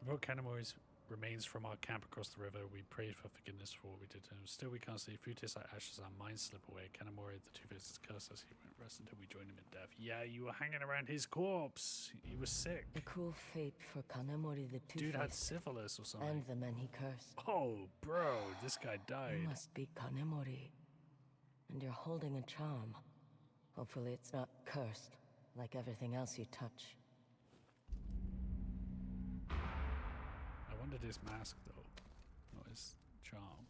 We brought Kanemori's remains from our camp across the river. We prayed for forgiveness for what we did to him. Still, we can't see. Food tastes like ashes. Our minds slip away. Kanemori, the Two-Faces, cursed us. He won't rest until we join him in death. Yeah, you were hanging around his corpse. He was sick. A cruel fate for Kanemori the Two-Faced. Dude had syphilis or something. And the men he cursed. Oh, bro, this guy died. You must be Kanemori. And you're holding a charm. Hopefully it's not cursed, like everything else you touch. I wanted his mask, though. Not his charm.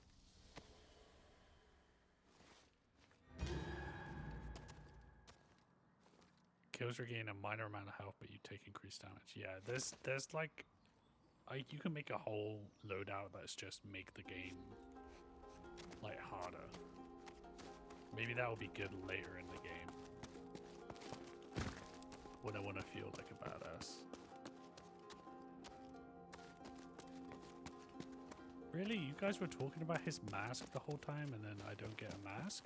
Kills regain a minor amount of health, but you take increased damage. Yeah, there's like... you can make a whole loadout that's just make the game, like, harder. Maybe that will be good later in the game. When I want to feel like a badass. Really? You guys were talking about his mask the whole time and then I don't get a mask?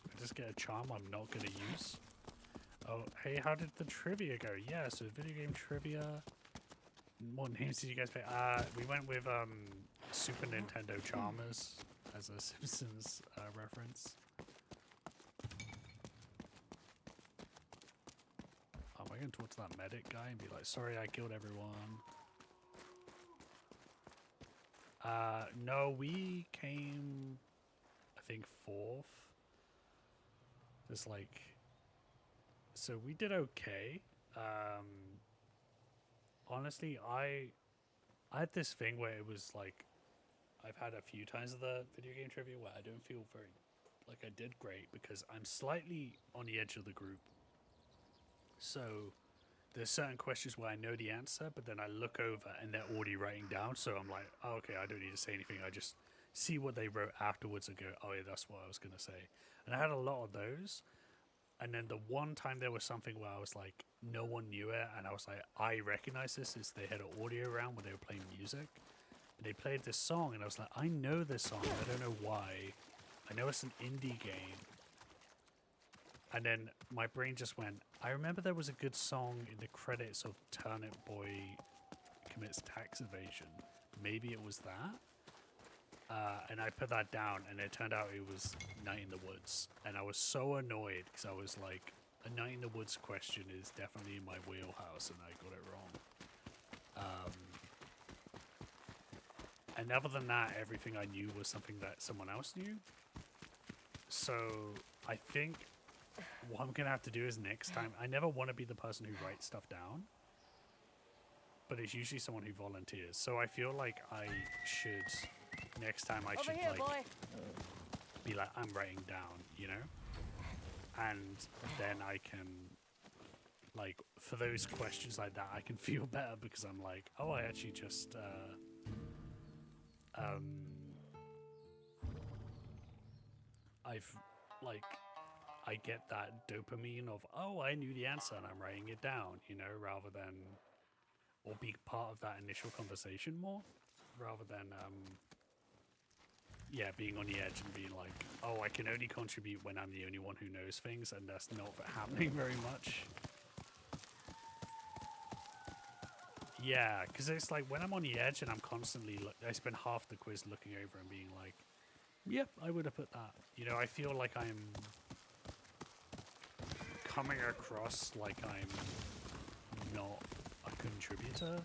I just get a charm I'm not going to use? Oh, hey, how did the trivia go? Yeah, so video game trivia. What names did you guys play? We went with Super Nintendo Charmers as a Simpsons reference. Am I going to talk to that medic guy and be like, sorry, I killed everyone? No, we came, I think, 4th. Just like, so we did okay. Honestly, I had this thing where it was like, I've had a few times of the video game trivia where I don't feel very, like I did great because I'm slightly on the edge of the group. So there's certain questions where I know the answer, but then I look over and they're already writing down. So I'm like, oh, okay, I don't need to say anything. I just see what they wrote afterwards and go, oh yeah, that's what I was going to say. And I had a lot of those. And then the one time there was something where I was like, no one knew it. And I was like, I recognize this, is they had an audio around where they were playing music. And they played this song and I was like, I know this song. I don't know why. I know it's an indie game. And then my brain just went, I remember there was a good song in the credits of Turnip Boy Commits Tax Evasion. Maybe it was that. And I put that down and it turned out it was Night in the Woods. And I was so annoyed because I was like, a Night in the Woods question is definitely in my wheelhouse and I got it wrong. And other than that, everything I knew was something that someone else knew. So I think what I'm going to have to do is next time, I never want to be the person who writes stuff down, but it's usually someone who volunteers. So I feel like I should, next time I should be like, I'm writing down, you know? And then I can, like, for those questions like that, I can feel better because I'm like, oh, I actually just, I get that dopamine of, oh, I knew the answer and I'm writing it down, you know, rather than, or be part of that initial conversation more, rather than, yeah, being on the edge and being like, oh, I can only contribute when I'm the only one who knows things, and that's not happening very much. Yeah, because it's like when I'm on the edge and I'm constantly, I spend half the quiz looking over and being like, yep, I would have put that. You know, I feel like I'm coming across like I'm not a contributor.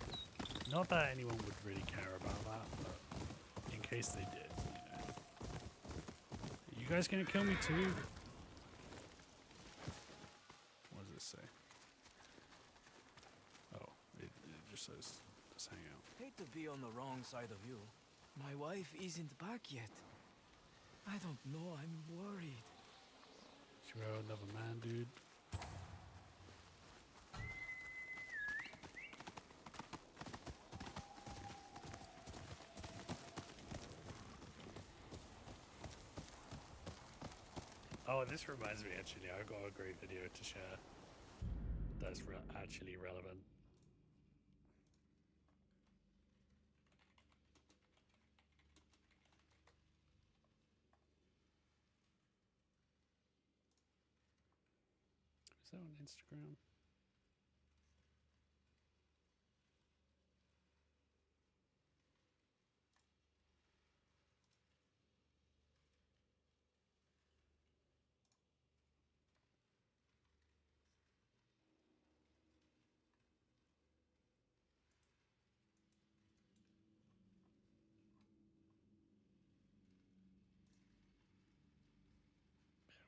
Not that anyone would really care about that, but in case they did, you know. You guys gonna kill me too? What does it say? Oh, it just says just hang out. Hate to be on the wrong side of you. My wife isn't back yet. I don't know, I'm worried. She wrote another man, dude. Oh, this reminds me, actually, I got a great video to share that's actually relevant. Is that on Instagram?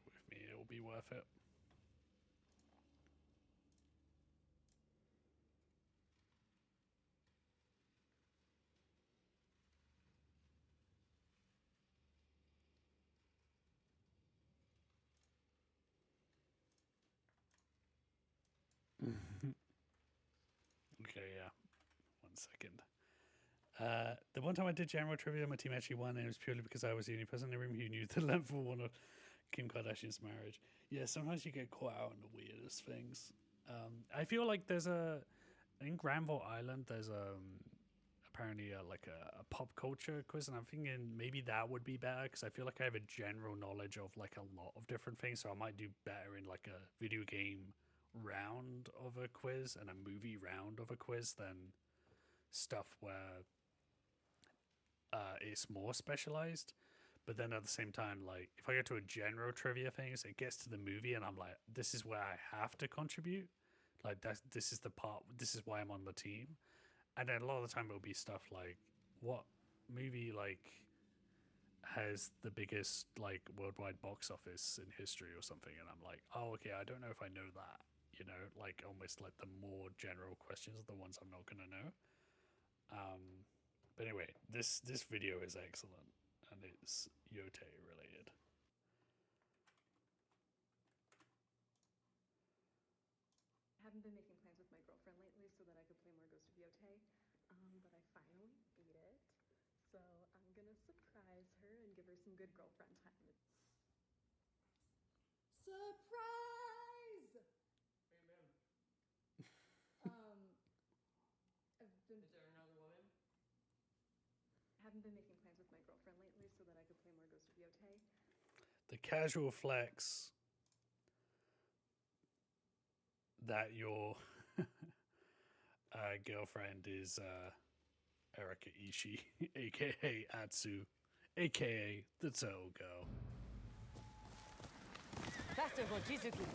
With me, it will be worth it. Okay, yeah. 1 second. The one time I did general trivia, my team actually won, and it was purely because I was the only person in the room who knew the length for one of Kim Kardashian's marriage. Yeah, sometimes you get caught out in the weirdest things. I feel like there's in Granville Island, there's apparently like a pop culture quiz, and I'm thinking maybe that would be better because I feel like I have a general knowledge of like a lot of different things, so I might do better in like a video game round of a quiz and a movie round of a quiz than stuff where it's more specialized. But then at the same time, like if I go to a general trivia things, it gets to the movie and I'm like, this is where I have to contribute. Like this is the part, this is why I'm on the team. And then a lot of the time it'll be stuff like, what movie like has the biggest like worldwide box office in history or something? And I'm like, oh, okay, I don't know if I know that. You know, like almost like the more general questions are the ones I'm not gonna know. But anyway, this video is excellent and it's Yōtei related. I haven't been making plans with my girlfriend lately so that I could play more Ghost of Yōtei, but I finally beat it. So I'm gonna surprise her and give her some good girlfriend time. Surprise! Is there another woman? I haven't been making plans with my girlfriend lately so that I could play more Ghost of Yōtei. The casual flex that your girlfriend is Erika Ishii, aka Atsu, aka the Turtle Girl. Faster, Mochizuki!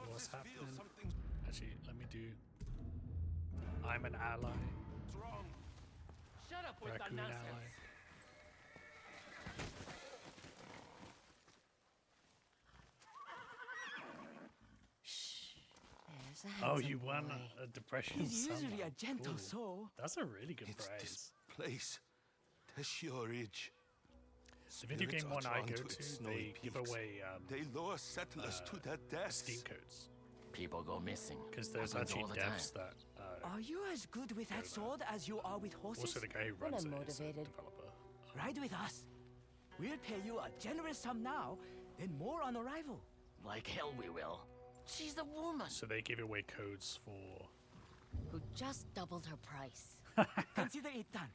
What's happening? Actually, let me do. I'm an ally. What's wrong? Shut up with that nonsense. Oh, you won a depression. He's usually summer. a gentle Cool. soul. That's a really good It's prize. this place, Teshiorage. The video game one I go to, they give away they lure settlers to their deaths. Steam codes. People go missing. Because there's Happens actually all the devs time. that. Are you as good with that sword as you are with horses? Also, the guy who When runs I'm it is a motivated. developer. Ride with us. We'll pay you a generous sum now, then more on arrival. Like hell we will. She's a woman. So they give away codes for. Who just doubled her price. Consider it done.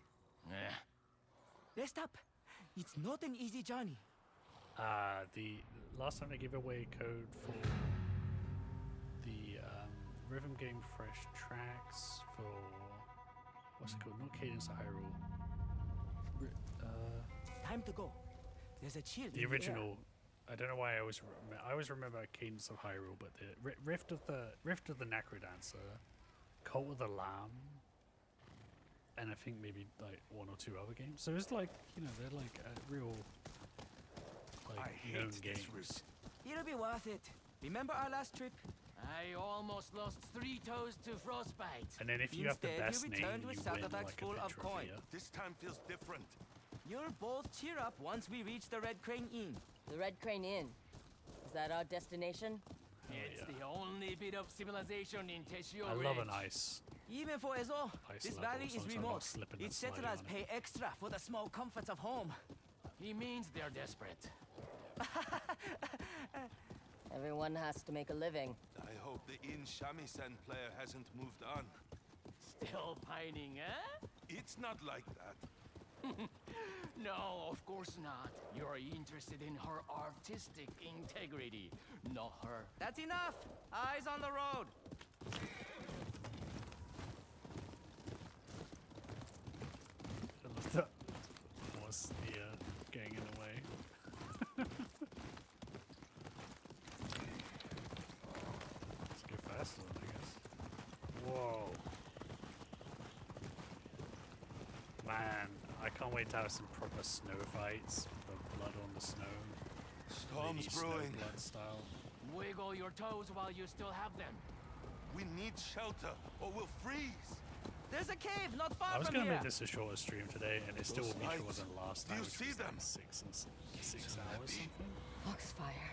Yeah. Rest up. It's not an easy journey. The last time they gave away code for the rhythm game Fresh Tracks for what's it called? Not Cadence of Hyrule. Time to go. There's a chill. The original I don't know why I always remember Cadence of Hyrule, but the Rift of the Necrodancer, Cult of the Lamb, and I think maybe like 1 or 2 other games. So it's like, you know, they're like real like known games. It'll be worth it. Remember our last trip? I almost lost 3 toes to frostbite. And then if you have the best name, returned you with win saddlebags like full a of big coin. trophy. This time feels different. You'll both cheer up once we reach the Red Crane Inn. The Red Crane Inn. Is that our destination? It's the only bit of civilization in Teshio I Ridge. love an ice. Even for Ezo, Ice this level, valley as is long as I'm not remote. slipping and Its sliding settlers on pay extra for the small comforts of home. He means they're desperate. Everyone has to make a living. I hope the In Shamisen player hasn't moved on. Still pining, eh? It's not like that. No, of course not. You're interested in her artistic integrity, not her. That's enough! Eyes on the road! What's the getting in the way? Let's go faster, I guess. Whoa. Man, I can't wait to have some proper snow fights. The blood on the snow. Storm's Snow brewing. blood style. Wiggle your toes while you still have them. We need shelter, or we'll freeze. There's a cave not far I was from going to here. make this a shorter stream today, and it still will be Those shorter lights. than last Do time. you which see was them? Like 6 hours something. Foxfire.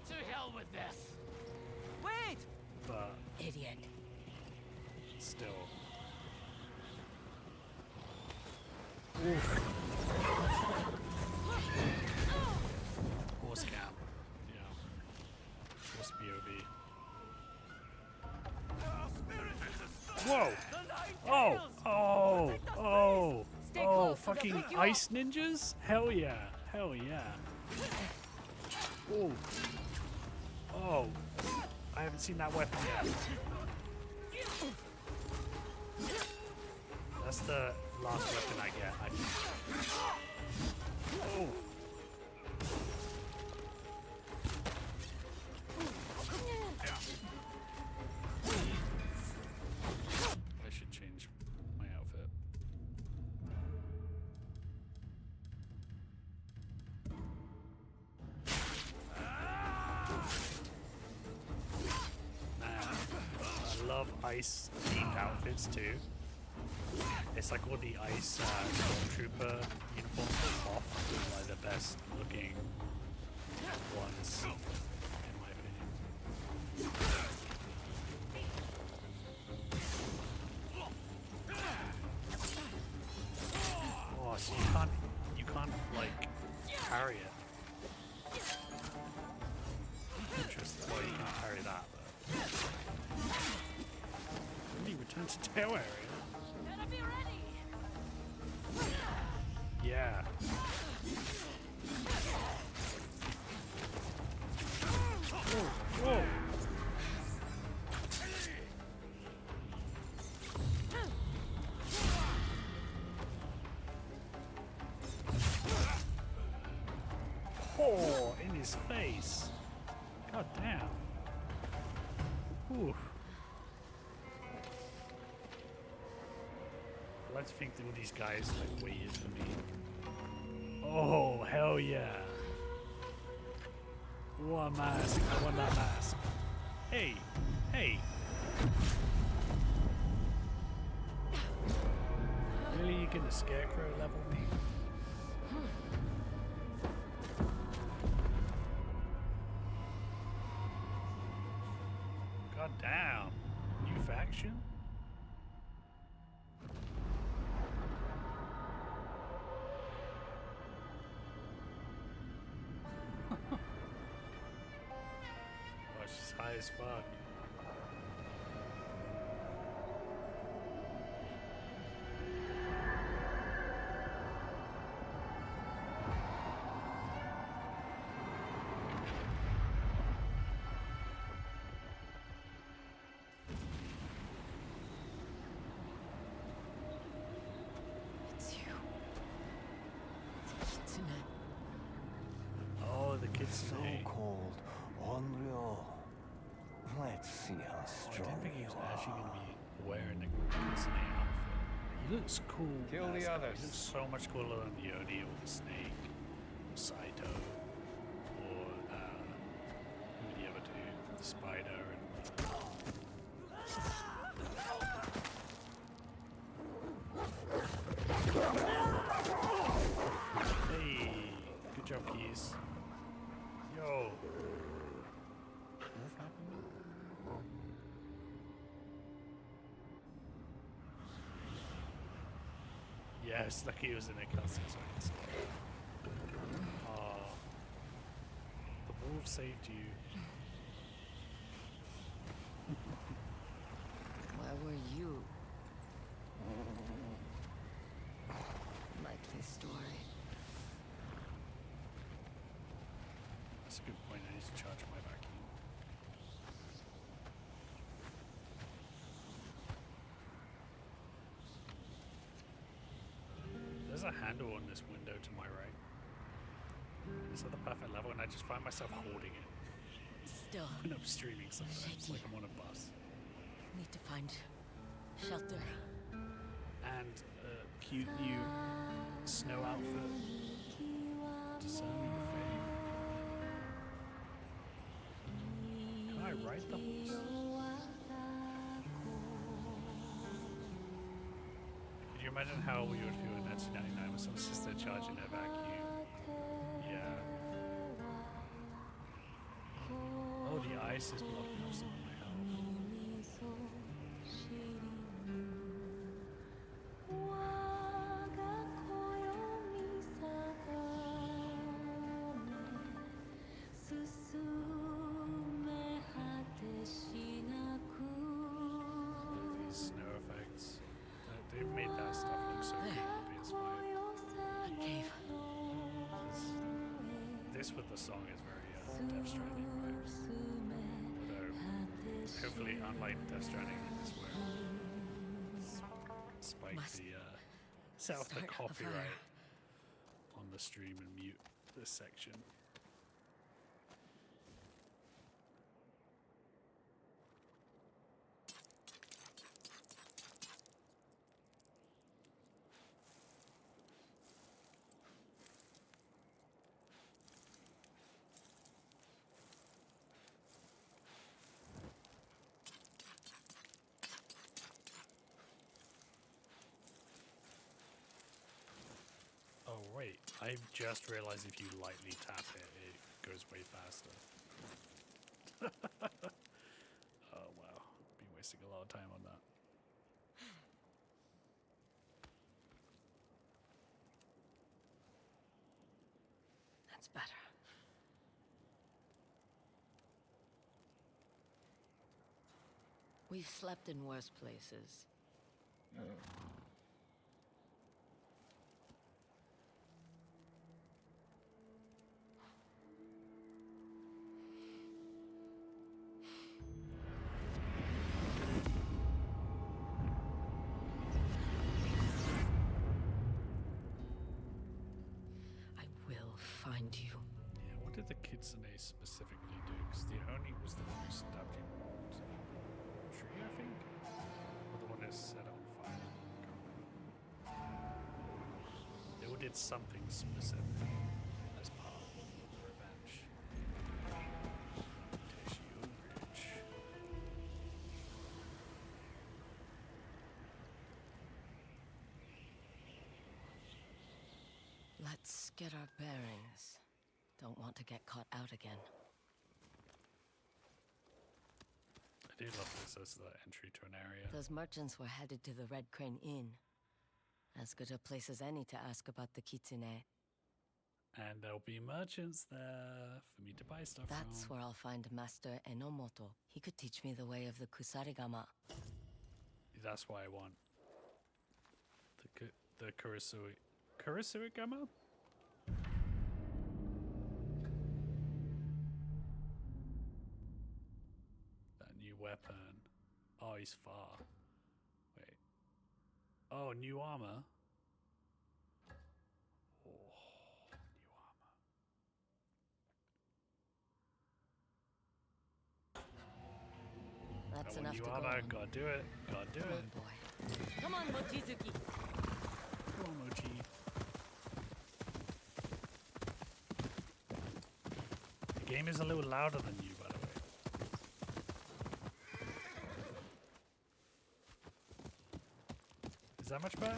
To hell with this. Wait! But Idiot. still. Horse camp. Yeah. Horse BOB. Whoa! Oh! Oh! Oh! Oh! Fucking ice ninjas? Hell yeah! Hell yeah! Oh! Oh! I haven't seen that weapon yet. That's the last weapon I get. Oh! I should change my outfit. Man, I love ice themed outfits too. It's like all the ice stormtrooper uniforms are off, like the best looking ones, in my opinion. Oh, so you can't like parry it. Interesting. Well, you can't parry that, but when you return to tail area. Better be ready. Yeah. Whoa. Oh, in his face. God damn. Whew. I like to think that all these guys like waited for me. Oh, hell yeah. What a mask. I want that mask. Hey. Hey. Really, you gonna scarecrow level me? God damn. New faction? Oh, she's high as fuck. It's you. It's tonight. Oh, the kid Kitsune. so cold. Onryo. Let's see how I strong didn't think he you was are. actually going to be wearing a Kitsune outfit. He looks cool. Kill the as hell. others. He looks so much cooler than Yoni or the snake, or Saito, or who the other two, the spider and Hey, good job, Keys. Yo. Wolf happened? Yes, like he was in a cutscene, so I can spot it. Oh, the wolf saved you. Where were you? Likely story. That's a good point. I need to charge my vacuum. There's a handle on this window to my right. It's at the perfect level, and I just find myself holding it. Still. When I'm streaming sometimes, like I'm on a bus. Need to find shelter. And a cute new snow outfit. Discerning fame. Can I ride the horse? Could you imagine how we would feel in 1999 when someone says they're charging their vacuum? Yeah. Oh, the ice is blocking off some of my health. These snow effects. They've made that stuff look so good on PS5. Cave. This with the song is very Death Stranding vibes. Although, hopefully, unlike Death Stranding, this will spike the copyright on the stream and mute this section. Oh wait, I've just realized if you lightly tap it, it goes way faster. Oh wow, been wasting a lot of time on that. That's better. We've slept in worse places. I will find you. Yeah, what did the Kitsune specifically do? Because the Oni was the one who stabbed you in the tree, I think? Or the one that set it on fire? Can't remember. They all did something specific as part of the revenge. Tissue Ridge. Let's get our bearings. Don't want to get caught out again. I do love this as the entry to an area. Those merchants were headed to the Red Crane Inn. As good a place as any to ask about the Kitsune. And there'll be merchants there for me to buy stuff That's from. where I'll find Master Enomoto. He could teach me the way of the Kusarigama. That's what I want. The Kurisurigama? That new weapon. Oh, he's far. Wait. Oh, new armor. Oh, new armor. That's enough you to are go there. on. Gotta do it. Gotta do Come it. on, boy. Come on, Mochizuki. Come on, Mochi. The game is a little louder than you, by the way. Is that much better?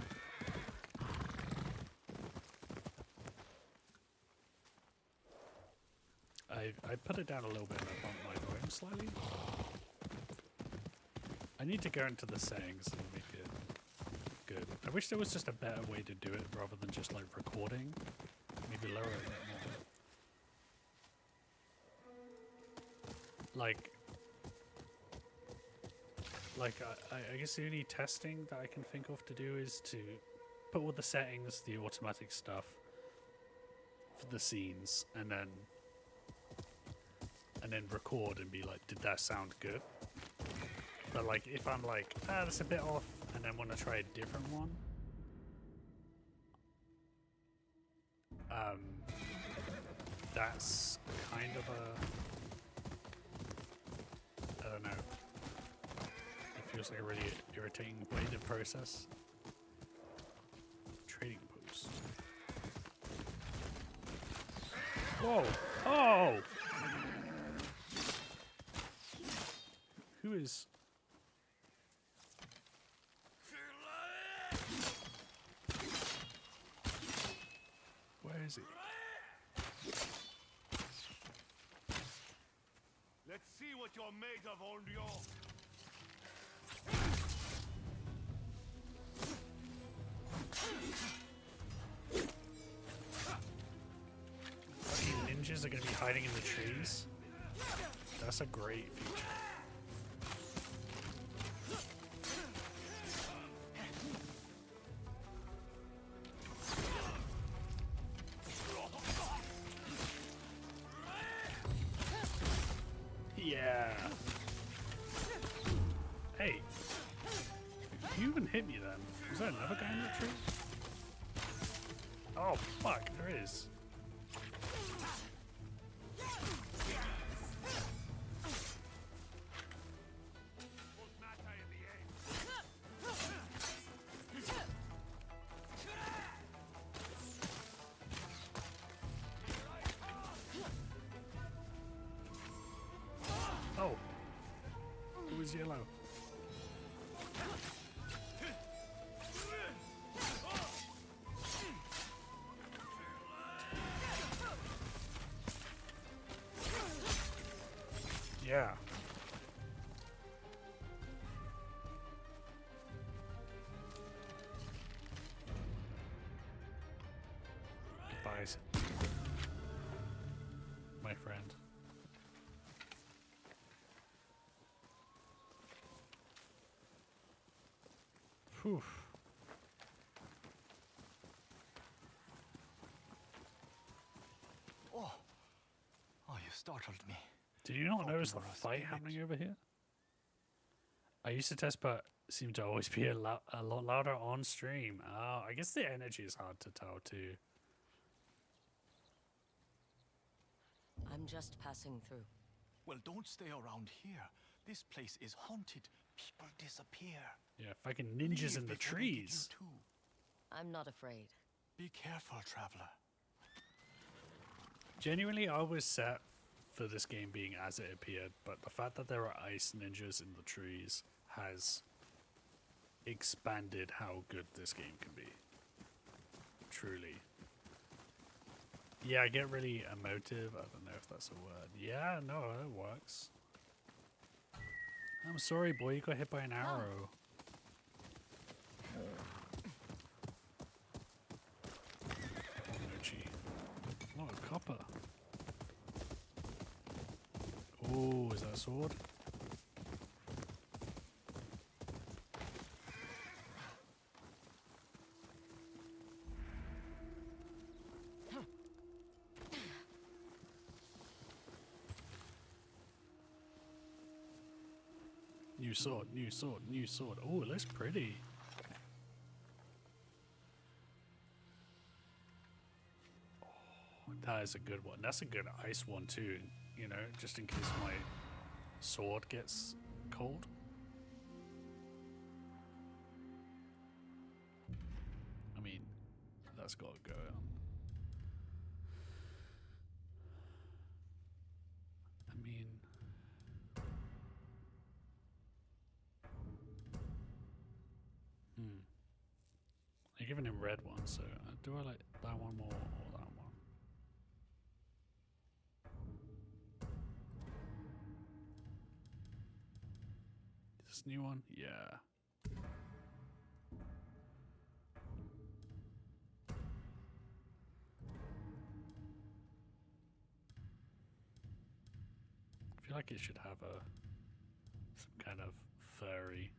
I put it down a little bit and I bumped my volume slightly. I need to go into the settings and make it good. I wish there was just a better way to do it rather than just like recording. Maybe lower it a bit more. I guess the only testing that I can think of to do is to put all the settings, the automatic stuff for the scenes, and then record and be like, did that sound good? But like, if I'm like, that's a bit off, and then want to try a different one, that's kind of a, I don't know. It feels like a really irritating way to process. Trading post. Whoa! Oh! Who is? Where is he? Let's see what you're made of, Onryo. Fucking ninjas are gonna be hiding in the trees. That's a great feature. Yeah. Hey. You even hit me then. Was that another guy in the tree? Oh fuck, there is. Oh. It was yellow. Yeah. Goodbyes, my friend. Whew. Oh, you startled me. Did you not Thought notice you the were a fight spirit. happening over here? I used to test, but seemed to always be a lot louder on stream. Oh, I guess the energy is hard to tell too. I'm just passing through. Well, don't stay around here. This place is haunted. People disappear. Yeah, fucking ninjas in the Leave before they get trees. you too. I'm not afraid. Be careful, traveler. Genuinely, I was set for this game being as it appeared, but the fact that there are ice ninjas in the trees has expanded how good this game can be. Truly. Yeah, I get really emotive. I don't know if that's a word. Yeah, no, it works. I'm sorry, boy. You got hit by an arrow. Mochi. Oh, a copper. Oh, is that a sword? New sword, new sword, new sword. Oh, it looks pretty. Oh, that is a good one. That's a good ice one too, you know, just in case my sword gets cold. that's got to go on. I mean, I'm giving him red one, so do I like that one more or that one? This new one? Yeah. I feel like it should have some kind of furry.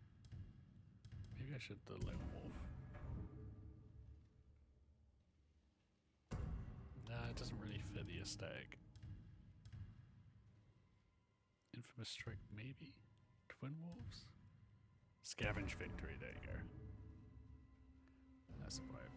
Maybe I should the lone wolf. Nah, it doesn't really fit the aesthetic. Infamous Strike, maybe? Twin wolves? Scavenge Victory, there you go. That's a vibe.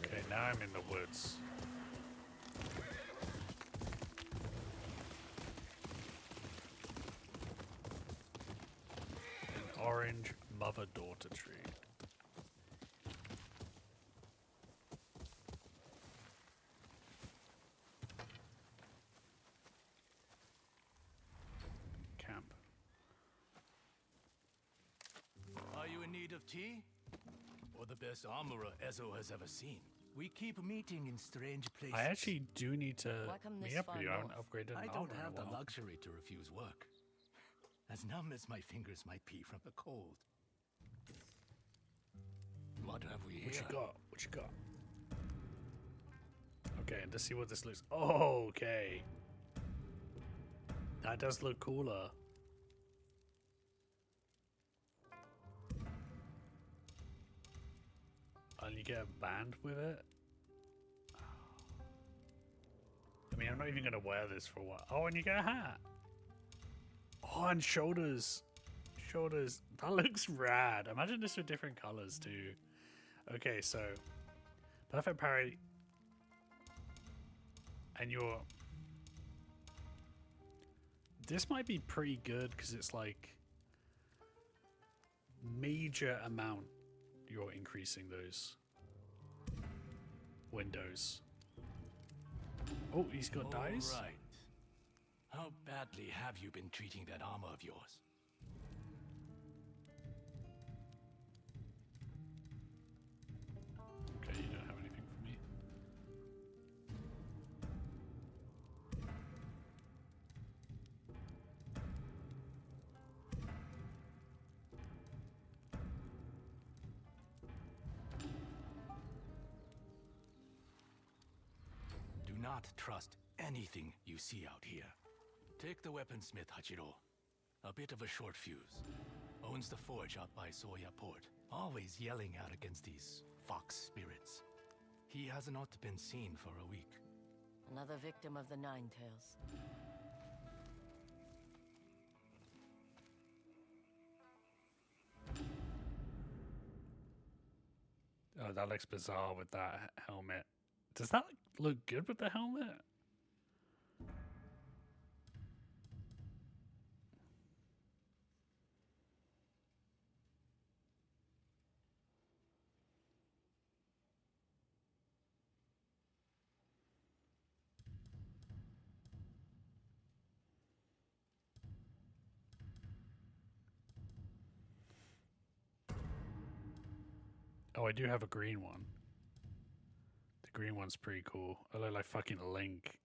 Okay, now I'm in the woods. An orange mother-daughter tree. Camp. Are you in need of tea? Or the best armorer Ezo has ever seen? We keep meeting in strange places. I actually do need to this meet up far with you. I haven't north? upgraded I an don't armor in have a the while. luxury to refuse work. As numb as my fingers might be from the cold. What have we here? What you got? What you got? Okay, and to see what this looks. Oh, okay. That does look cooler. And you get a band with it. I mean, I'm not even gonna wear this for what? Oh, and you get a hat. Oh, and shoulders. Shoulders. That looks rad. Imagine this with different colors too. Okay, so perfect parry. And your this might be pretty good because it's like major amount you're increasing those windows. Oh, he's got dice. Right. How badly have you been treating that armor of yours? Okay, you don't have anything for me. Do not trust anything you see out here. Take the weaponsmith Hachiro. A bit of a short fuse. Owns the forge out by Soya Port. Always yelling out against these fox spirits. He has not been seen for a week. Another victim of the Nine Tails. Oh, that looks bizarre with that helmet. Does that look good with the helmet? Oh, I do have a green one. The green one's pretty cool. I look like fucking Link.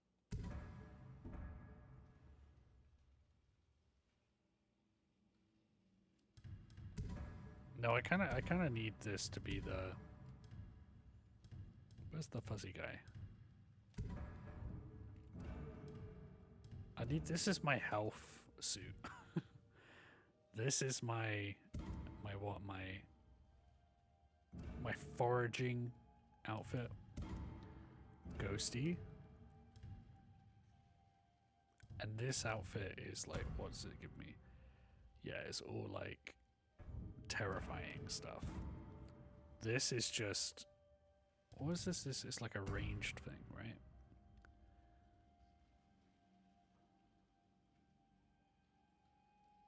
No, I kind of need this to be the. Where's the fuzzy guy? I need. This is my health suit. This is my foraging outfit. Ghosty. And this outfit is like, what does it give me? Yeah, it's all like terrifying stuff. this is just... What is this? This is like a ranged thing, right?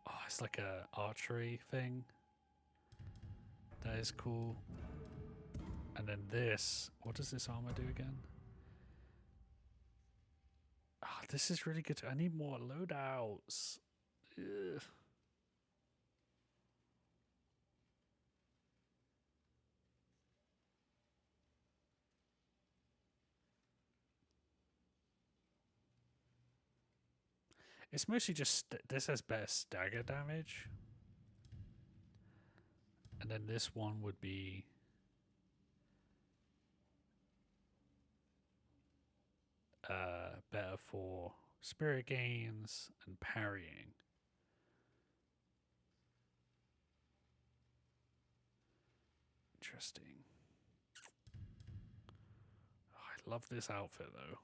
Oh, it's like a archery thing. That is cool. And then this, what does this armor do again? Ah, this is really good. I need more loadouts. Ugh. It's mostly just this has better stagger damage. And then this one would be better for spirit gains and parrying. Interesting. Oh, I love this outfit though.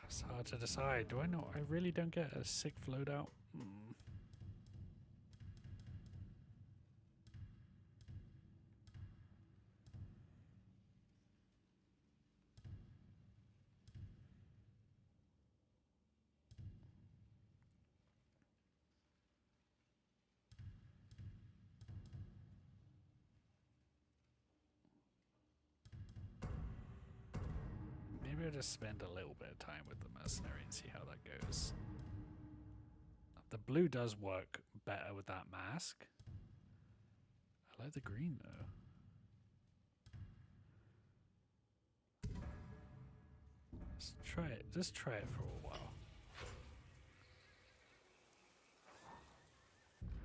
It's hard to decide. Do I know? I really don't get a sick loadout. Maybe I'll just spend a little bit of time with the mercenary and see how that goes. The blue does work better with that mask. I like the green though. Let's try it. Just try it for a while.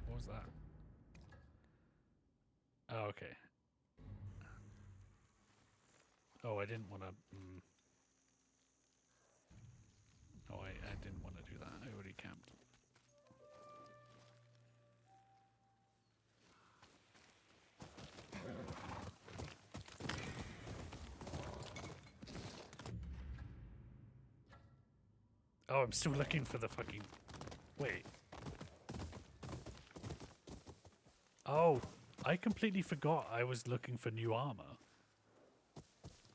What was that? Oh, okay. Oh, I didn't want to... Oh, I didn't want to do that. I already camped. Oh, I'm still looking for the fucking... Wait. Oh, I completely forgot I was looking for new armor.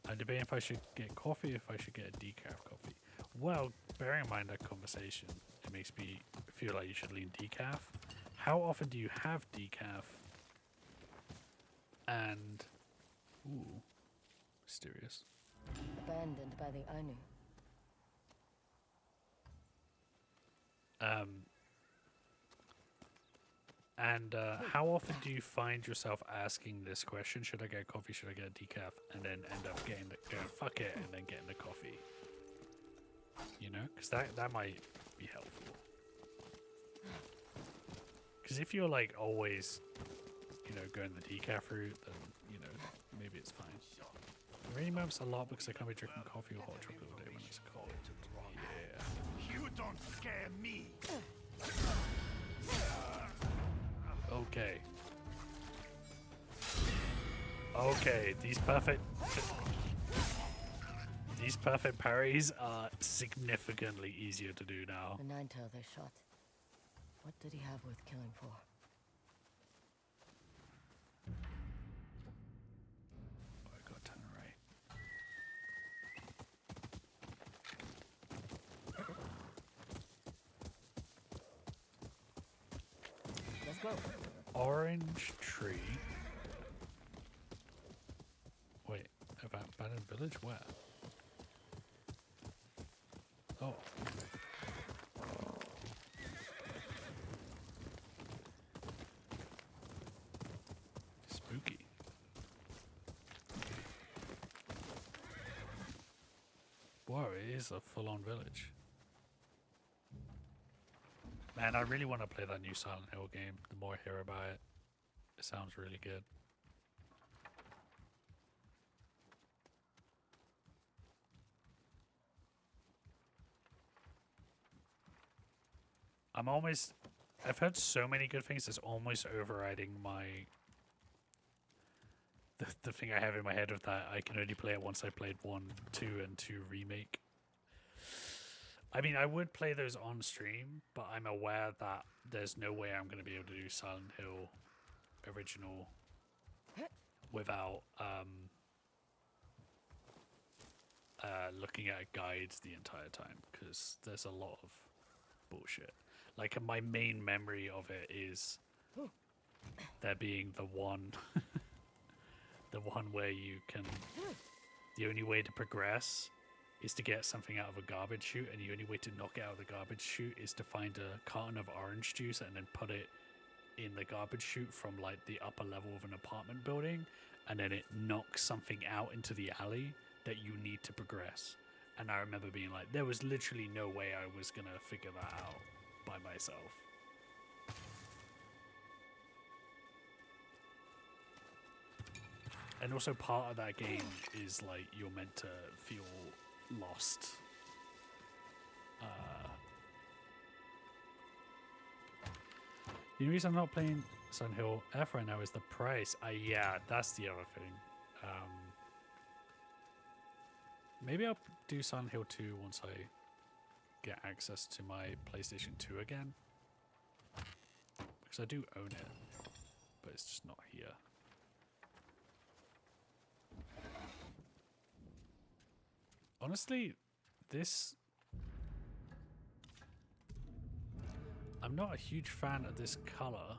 I'm debating if I should get coffee, if I should get a decaf coffee. Well, bearing in mind that conversation, it makes me feel like you should lean decaf. How often do you have decaf? And... Ooh. Mysterious. Abandoned by the Ainu. How often do you find yourself asking this question? Should I get a coffee? Should I get a decaf? And then end up getting the going, fuck it, and then getting the coffee. You know, because that might be helpful. Because if you're like always, you know, going the decaf route, then you know maybe it's fine. It really matters a lot because I can't be drinking coffee or hot chocolate all day when it's cold. Yeah. You don't scare me. Okay. Okay, these perfect parries are significantly easier to do now. The nine-tail they shot. What did he have worth killing for? Oh, I got to turn right. Let's go. Orange tree. Wait, abandoned village? Where? Oh. Spooky. Whoa, it is a full-on village. Man, I really want to play that new Silent Hill game. The more I hear about it, it sounds really good. I've heard so many good things, it's almost overriding my... The thing I have in my head of that I can only play it once I played 1, 2, and 2 Remake. I mean, I would play those on stream, but I'm aware that there's no way I'm going to be able to do Silent Hill original without looking at guides the entire time, because there's a lot of bullshit. Like, my main memory of it is there being the one the one where you can, the only way to progress is to get something out of a garbage chute, and the only way to knock it out of the garbage chute is to find a carton of orange juice and then put it in the garbage chute from like the upper level of an apartment building, and then it knocks something out into the alley that you need to progress. And I remember being like, there was literally no way I was gonna figure that out by myself. And also part of that game is like you're meant to feel lost. The only reason I'm not playing Silent Hill F right now is the price. Yeah, that's the other thing. Maybe I'll do Silent Hill 2 once I get access to my PlayStation 2 again. Because I do own it, but it's just not here. Honestly, this... I'm not a huge fan of this color.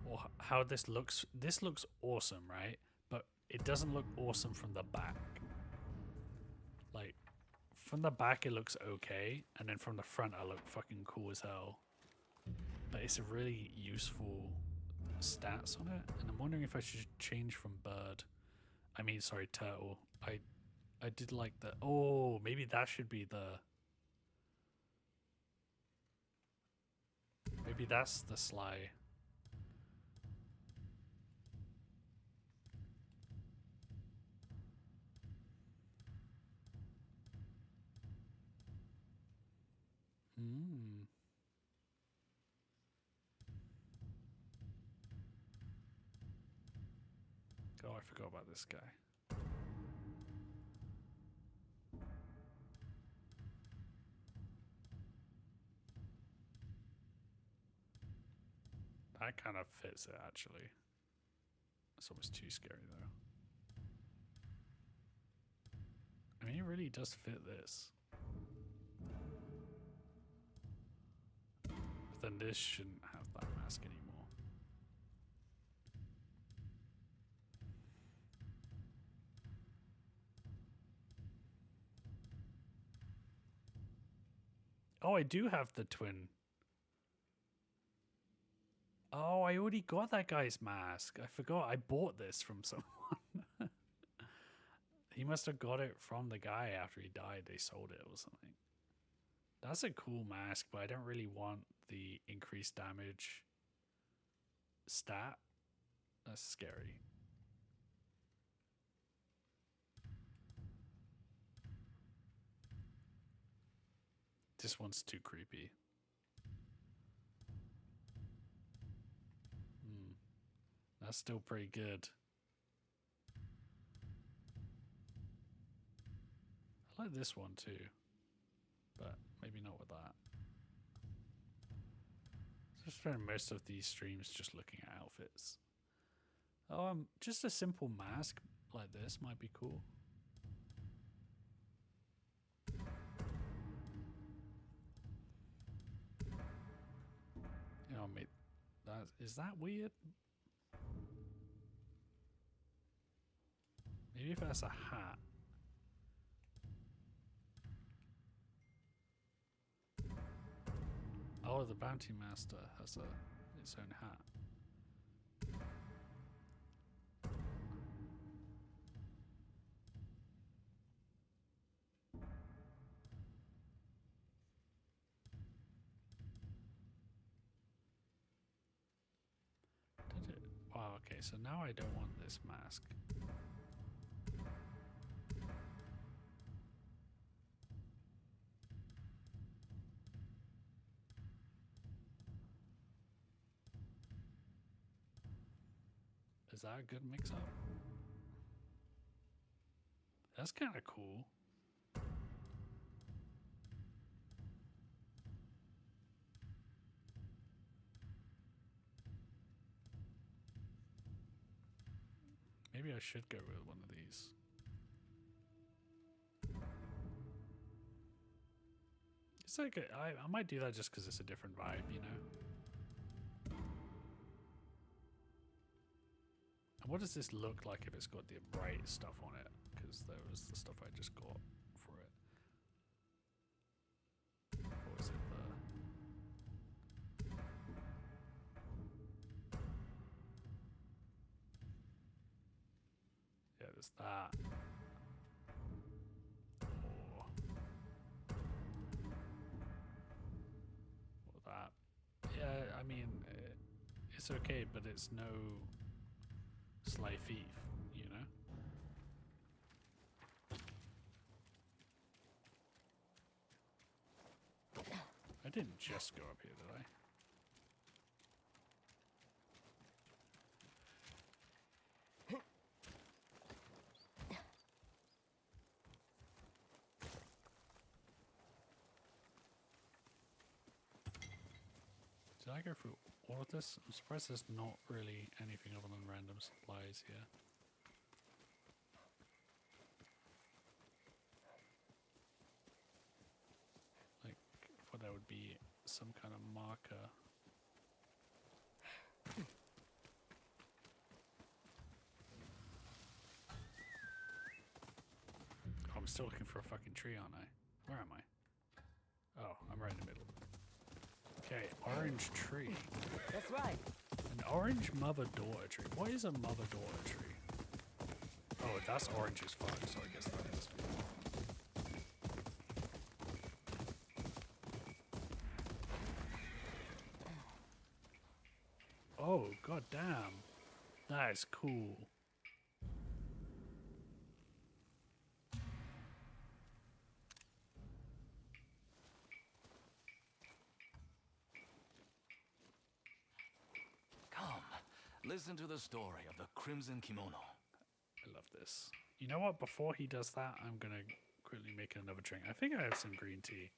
Or how this looks. This looks awesome, right? But it doesn't look awesome from the back. Like, from the back it looks okay, and then from the front I look fucking cool as hell. But it's a really useful stats on it, and I'm wondering if I should change from bird. I mean, sorry, turtle. I did like the... Oh, maybe that should be the... Maybe that's the sly. Oh, I forgot about this guy. That kind of fits it, actually. It's almost too scary, though. I mean, it really does fit this. But then this shouldn't have that mask anymore. Oh, I do have the twin. Oh, I already got that guy's mask. I forgot. I bought this from someone. He must have got it from the guy after he died. They sold it or something. That's a cool mask, but I don't really want the increased damage stat. That's scary. This one's too creepy. That's still pretty good. I like this one too, but maybe not with that. So I spend most of these streams just looking at outfits. Oh, just a simple mask like this might be cool. You know, mate, is that weird? Maybe if that's a hat. Oh, the bounty master has its own hat. Did it? Wow, okay, so now I don't want this mask. Is that a good mix-up? That's kind of cool. Maybe I should go with one of these. It's like I might do that just because it's a different vibe, you know. And what does this look like if it's got the bright stuff on it? Because there was the stuff I just got for it. What was it? Yeah, there's that. Or that. Yeah, I mean, it's okay, but it's no Sly Thief, you know? I didn't just go up here, did I? Did I go through all of this? I'm surprised there's not really anything other than random supplies here. Like, I thought there would be some kind of marker. Oh, I'm still looking for a fucking tree, aren't I? Where am I? Oh, I'm right in the middle. Okay, orange tree. That's right. An orange mother-daughter tree. What is a mother-daughter tree? Oh, that's orange as fuck, so I guess that must be. Oh, god damn. That is cool. Listen to the story of the Crimson Kimono. I love this. You know what? Before he does that, I'm gonna quickly make another drink. I think I have some green tea.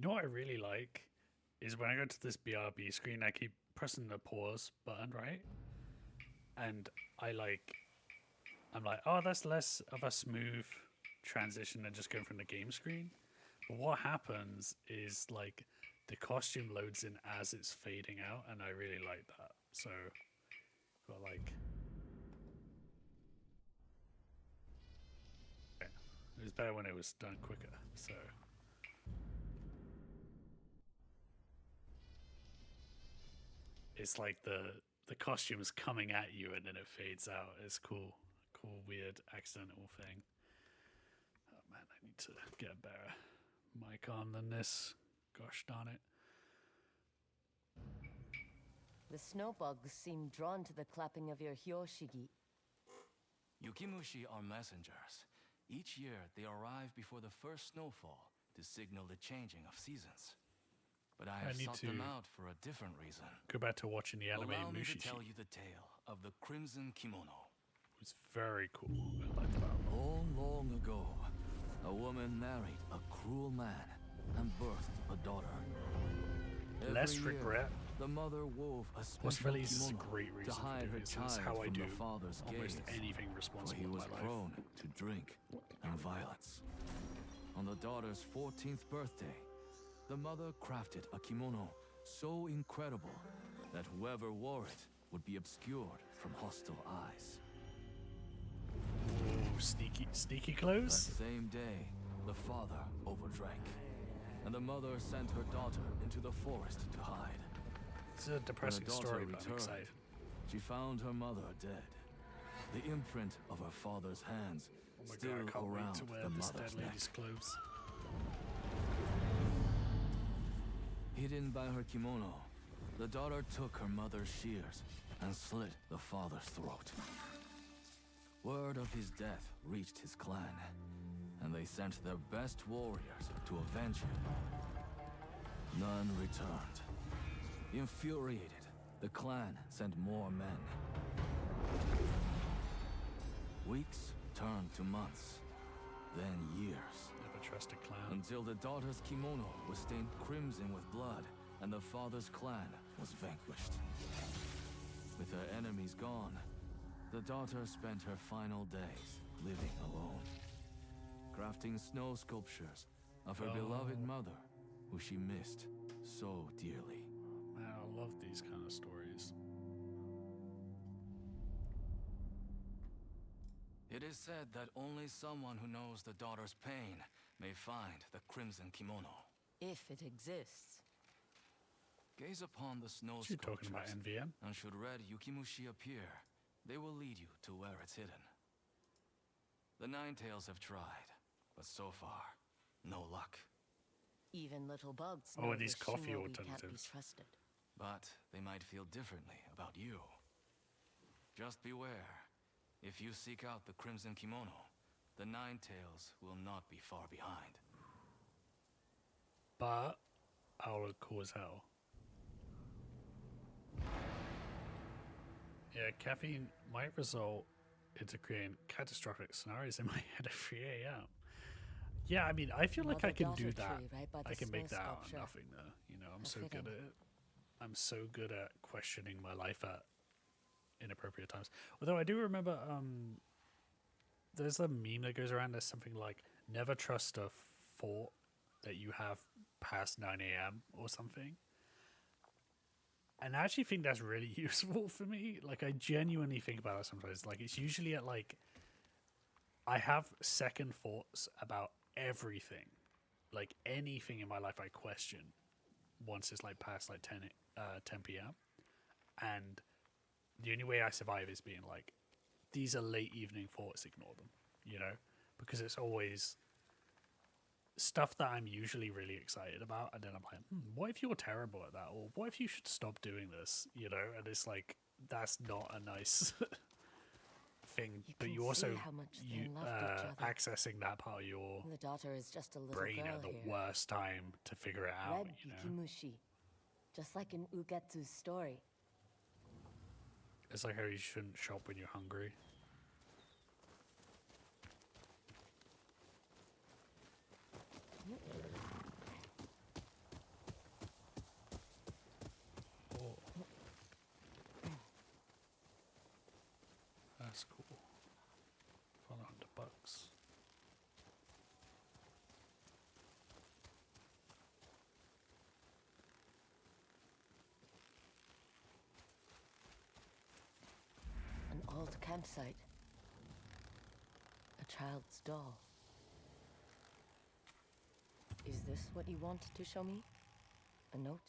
know what I really like is when I go to this BRB screen, I keep pressing the pause button, right? And I'm like, oh, that's less of a smooth transition than just going from the game screen. But what happens is like the costume loads in as it's fading out, and I really like that. So, but like, it was better when it was done quicker. So. It's like the costume is coming at you and then it fades out. It's cool. Cool, weird, accidental thing. Oh man, I need to get a better mic on than this. Gosh darn it. The snowbugs seem drawn to the clapping of your hyoshigi. Yukimushi are messengers. Each year, they arrive before the first snowfall to signal the changing of seasons. But I have sought them out for a different reason. Go back to watching the anime Allow me Mushishi. to tell you the tale of the Crimson Kimono. It's very cool. I like that. Long, long ago, a woman married a cruel man and birthed a daughter. Less Every year, regret. the mother wove a special Possibilities is a kimono great to reason hide to do her this. child It's how I from do the father's almost gaze, anything for responsible he in was my life. prone to drink and violence. On the daughter's 14th birthday, the mother crafted a kimono so incredible that whoever wore it would be obscured from hostile eyes. Oh, sneaky clothes? That same day, the father overdrank, and the mother sent her daughter into the forest to hide. It's a depressing story, but I'm excited. She found her mother dead. The imprint of her father's hands still God, I can't wait around to wear the this mother's dead neck. lady's clothes. Hidden by her kimono, the daughter took her mother's shears and slit the father's throat. Word of his death reached his clan, and they sent their best warriors to avenge him. None returned. Infuriated, the clan sent more men. Weeks turned to months, then years. Never trust a clan. Until the daughter's kimono was stained crimson with blood, and the father's clan was vanquished. With her enemies gone, the daughter spent her final days living alone, crafting snow sculptures of her beloved mother, who she missed so dearly. Man, I love these kind of stories. It is said that only someone who knows the daughter's pain may find the Crimson Kimono. If it exists. Gaze upon the snow What you talking about, sculptures, NVM? and should red Yukimushi appear, they will lead you to where it's hidden. The Ninetales have tried, but so far, no luck. Even little bugs Oh, know and these the coffee shinobi can't be alternatives. trusted. But they might feel differently about you. Just beware. If you seek out the Crimson Kimono, the Ninetales will not be far behind. But I'll look cool as hell. Yeah, caffeine might result into creating catastrophic scenarios in my head at 3 a.m. Yeah, I mean, I feel like I can do that. I can make that out of nothing, though. You know, I'm so good at it. I'm so good at questioning my life at inappropriate times. Although I do remember, there's a meme that goes around. There's something like, never trust a thought that you have past 9 a.m. or something. And I actually think that's really useful for me. Like, I genuinely think about it sometimes. Like, it's usually at, like, I have second thoughts about everything. Like, anything in my life I question once it's, like, past, like, 10 p.m. And the only way I survive is being like, these are late evening thoughts, ignore them, you know? Because it's always stuff that I'm usually really excited about, and then I'm like, what if you're terrible at that? Or what if you should stop doing this, you know? And it's like, that's not a nice thing. But you also, accessing that part of your The daughter is just a little brain girl at the here. worst time to figure it out, Red you know? Yukimushi. Just like in Ugetsu's story. It's like how you shouldn't shop when you're hungry. old campsite. A child's doll. Is this what you wanted to show me? A note?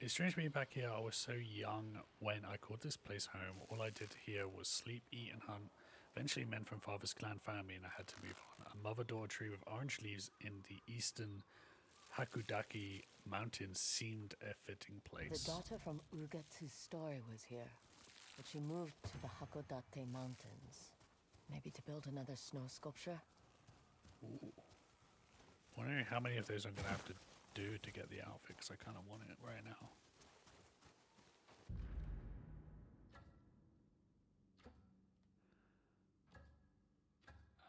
It's strange being back here. I was so young when I called this place home. All I did here was sleep, eat, and hunt. Eventually, men from father's clan found me, and I had to move on. A mother-daughter tree with orange leaves in the eastern Hakudaki Mountains seemed a fitting place. The daughter from Ugetsu's story was here, but she moved to the Hakodate Mountains. Maybe to build another snow sculpture? Ooh. Wondering how many of those I'm going to have to do to get the outfit, because I kind of want it right now.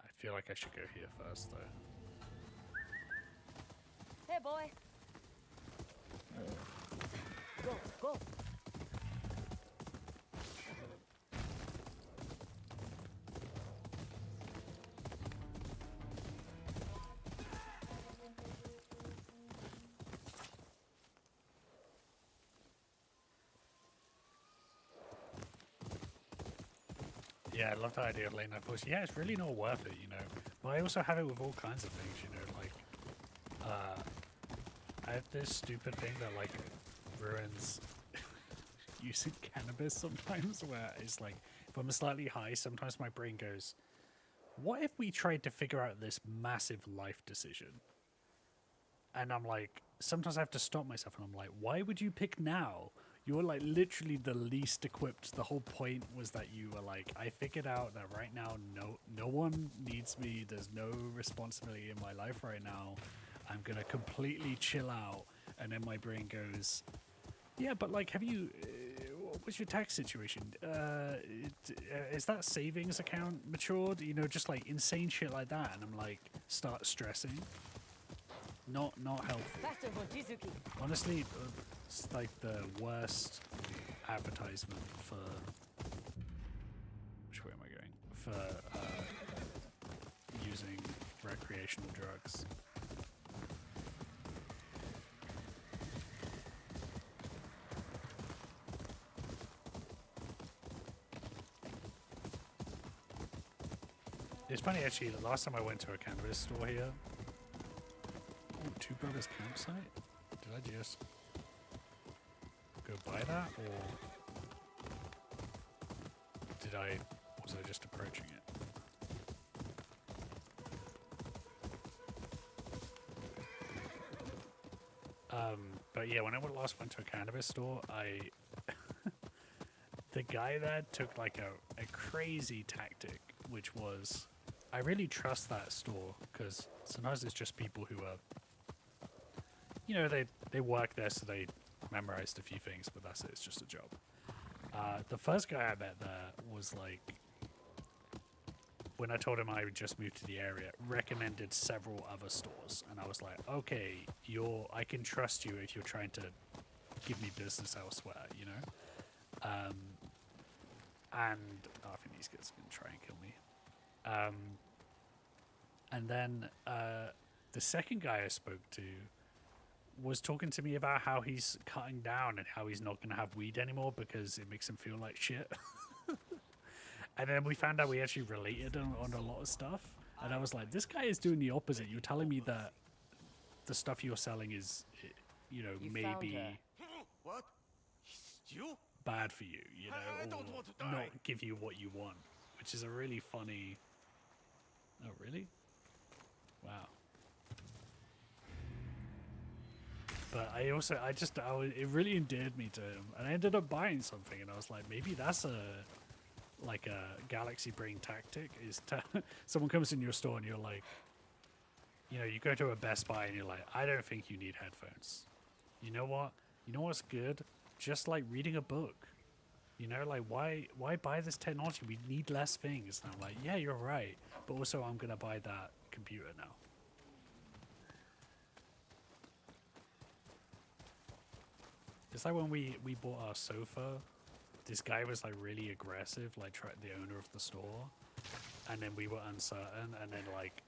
I feel like I should go here first, though. Hey, boy! Go, go! Yeah, I love the idea of late night voice. Yeah, it's really not worth it, you know. But I also have it with all kinds of things, you know, like, I have this stupid thing that, like, ruins using cannabis sometimes, where it's like, if I'm slightly high, sometimes my brain goes, what if we tried to figure out this massive life decision? And I'm like, sometimes I have to stop myself, and I'm like, why would you pick now? You're like literally the least equipped. The whole point was that you were like, I figured out that right now no one needs me. There's no responsibility in my life right now. I'm gonna completely chill out. And then my brain goes, yeah, but like, have you? What's your tax situation? Is that savings account matured? You know, just like insane shit like that. And I'm like, start stressing. Not helpful. Honestly, it's like the worst advertisement for. Which way am I going? For using recreational drugs. It's funny actually. The last time I went to a cannabis store here. Oh, Two Brothers Campsite? Did I just go buy that, or was I just approaching it? But yeah, when I last went to a cannabis store, the guy there took like a crazy tactic, which was, I really trust that store, because sometimes it's just people who are, you know, they work there, so they memorized a few things, but that's it. It's just a job. The first guy I met there was like, when I told him I just moved to the area, recommended several other stores, and I was like, okay, I can trust you if you're trying to give me business elsewhere, you know. And I think these guys are gonna try and kill me. And then the second guy I spoke to was talking to me about how he's cutting down and how he's not going to have weed anymore because it makes him feel like shit. And then we found out we actually related on a lot of stuff. And I was like, this guy is doing the opposite. You're telling me that the stuff you're selling is, you know, maybe What? You? bad for you, you know, I don't or want to die. not give you what you want, which is a really funny... Oh, really? Wow. But it really endeared me to him, and I ended up buying something, and I was like, maybe that's a galaxy brain tactic, is someone comes in your store and you're like, you know, you go to a Best Buy and you're like, I don't think you need headphones. You know what? You know what's good? Just like reading a book. You know, like why buy this technology? We need less things. And I'm like, yeah, you're right. But also I'm gonna buy that computer now. It's like when we bought our sofa, this guy was like really aggressive, like the owner of the store, and then we were uncertain, and then like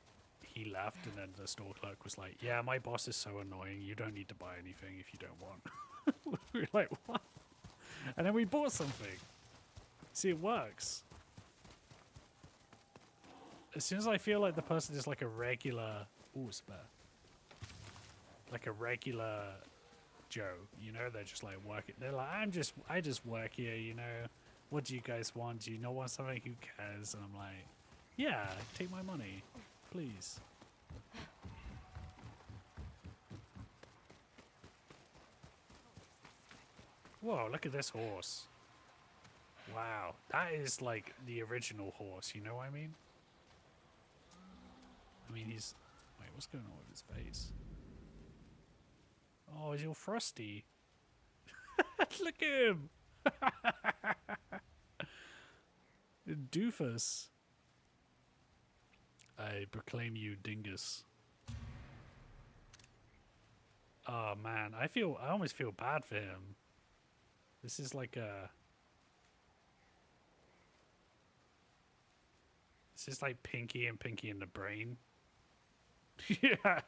he left, and then the store clerk was like, yeah, my boss is so annoying, you don't need to buy anything if you don't want. We were like, what? And then we bought something. See, it works. As soon as I feel like the person is like a regular... Ooh, spare. Like a regular Joe, you know? They're just like working. They're like, I just work here, you know? What do you guys want? Do you not want something? Who cares? And I'm like, yeah, take my money, please. Whoa, look at this horse. Wow, that is like the original horse, you know what I mean? I mean, he's... Wait, what's going on with his face? Oh, he's all frosty. Look at him! Doofus. I proclaim you dingus. Oh man, I almost feel bad for him. This is like a... This is like Pinky and Pinky in the Brain. Yeah.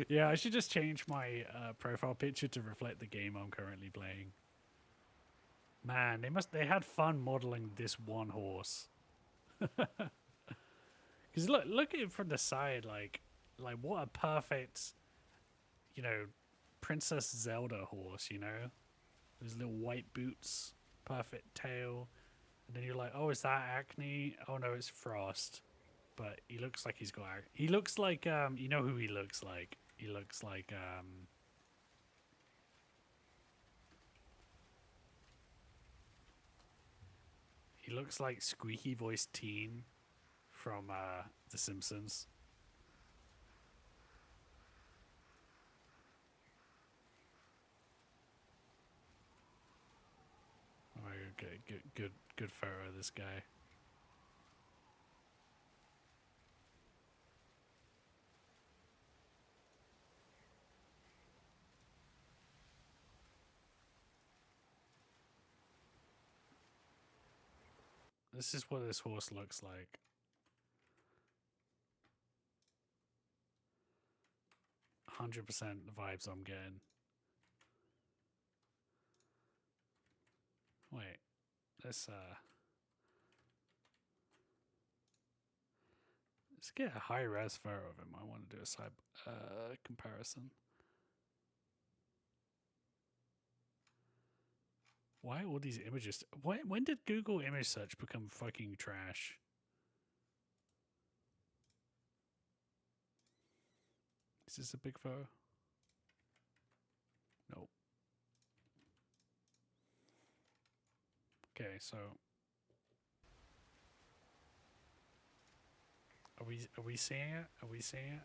Yeah, I should just change my profile picture to reflect the game I'm currently playing. Man, they had fun modeling this one horse. Because look at it from the side, like what a perfect, you know, Princess Zelda horse, you know? Those little white boots, perfect tail. And then you're like, oh, is that acne? Oh no, it's Frost. But he looks like he's got acne. He looks like, you know who he looks like? He looks like, he looks like squeaky voiced teen from The Simpsons. Oh, okay, good photo of this guy. This is what this horse looks like. $100% the vibes I'm getting. Wait, let's get a high res photo of him. I want to do a side comparison. Why all these images? When did Google image search become fucking trash? Is this a big photo? Nope. Okay, so are we seeing it? Are we seeing it?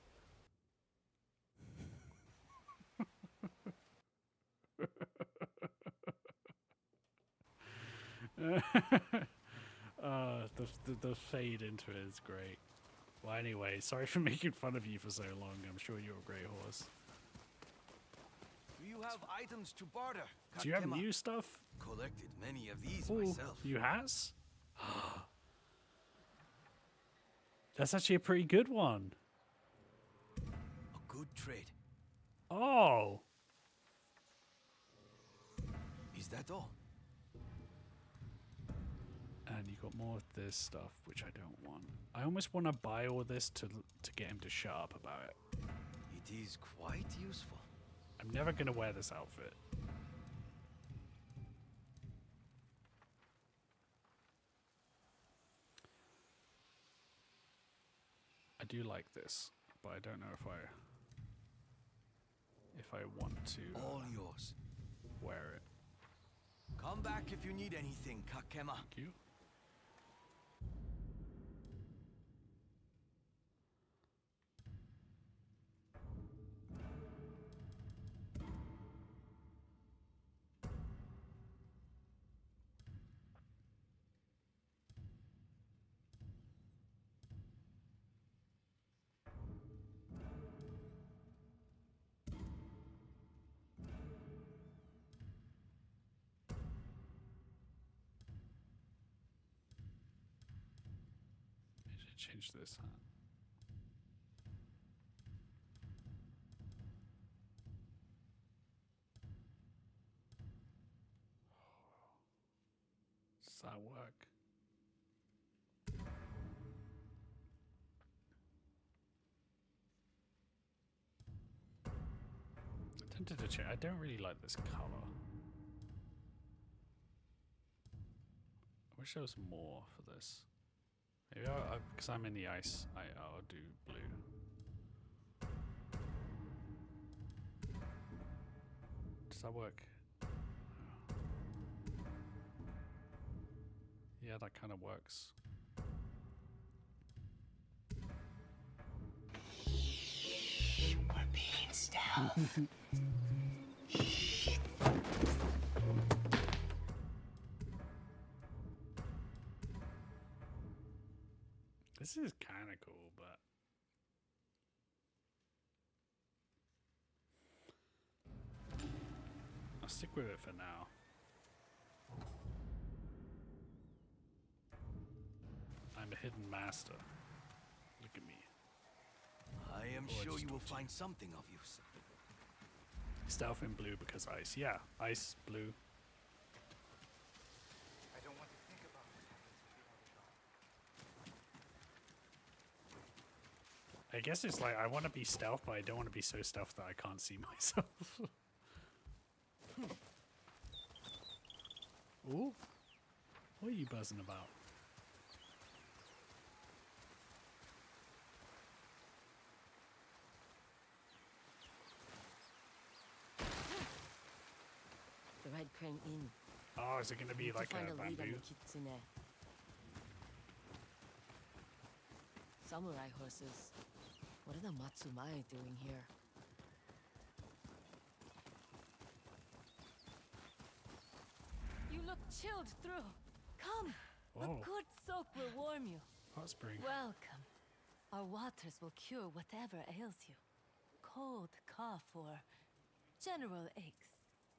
The fade into it is great. Well, anyway, sorry for making fun of you for so long. I'm sure you're a great horse. Do you have items to barter? Do you have new stuff? Collected many of these Ooh, myself. you has? That's actually a pretty good one. A good trade. Oh. Is that all? And you got more of this stuff, which I don't want. I almost want to buy all this to get him to shut up about it. It is quite useful. I'm never going to wear this outfit. I do like this, but I don't know if I want to all yours. Wear it. Come back if you need anything, Kakema. Thank you. Change this, huh? Does that work? wanted to check. I don't really like this color. I wish there was more for this. Maybe because I'm in the ice, I'll do blue. Does that work? Yeah, that kind of works. We're being stealth. This is kind of cool, but I'll stick with it for now. I'm a hidden master. Look at me. I am Oh, I sure just you will talked to find something of use. Stealth in blue because ice. Yeah, ice, blue. I don't want to think about what happens if you I guess it's like I want to be stealth, but I don't want to be so stealth that I can't see myself. Ooh, what are you buzzing about? The Red Crane Inn. Oh, is it going to be like a lead on bamboo? the kitsune. Samurai horses. What are the Matsumai doing here? You look chilled through. Come. A Oh. good soak will warm you. Hot spring. Welcome. Our waters will cure whatever ails you. Cold, cough, or general aches.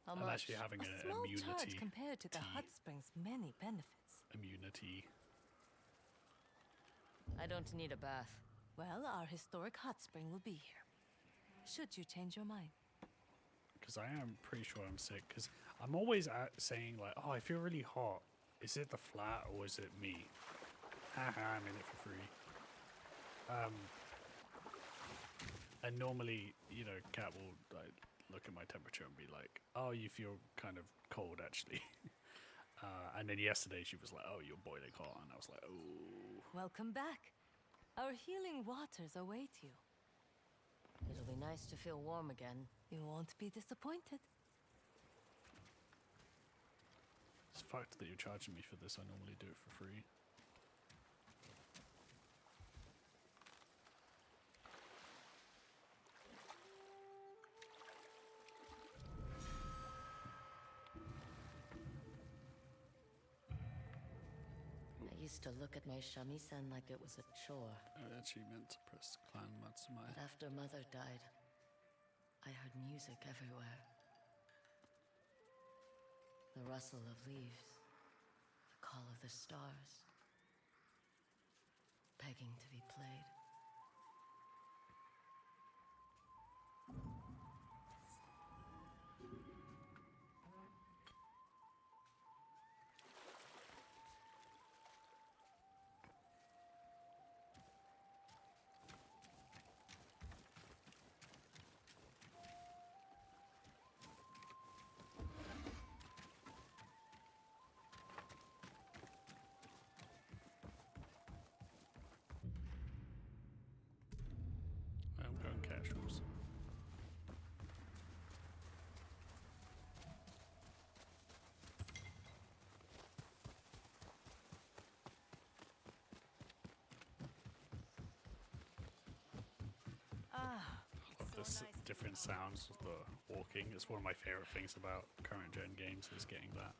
How I'm much? actually having A an small charge immunity. compared to the hot spring's many benefits. Immunity. I don't need a bath. Well, our historic hot spring will be here. Should you change your mind. Because I am pretty sure I'm sick. Because I'm always saying like, oh, I feel really hot. Is it the flat or is it me? Haha, I'm in it for free. And normally, you know, Kat will like look at my temperature and be like, oh, you feel kind of cold actually. And then yesterday she was like, oh, you're boiling hot. And I was like, oh. Welcome back. Our healing waters await you. It'll be nice to feel warm again. You won't be disappointed. It's fucked that you're charging me for this. I normally do it for free. I used to look at my shamisen like it was a chore. I actually meant to press Clan Matsumai. But after Mother died, I heard music everywhere. The rustle of leaves, the call of the stars, begging to be played. I'm going casuals. This different sounds of the walking. It's one of my favorite things about current gen games is getting that.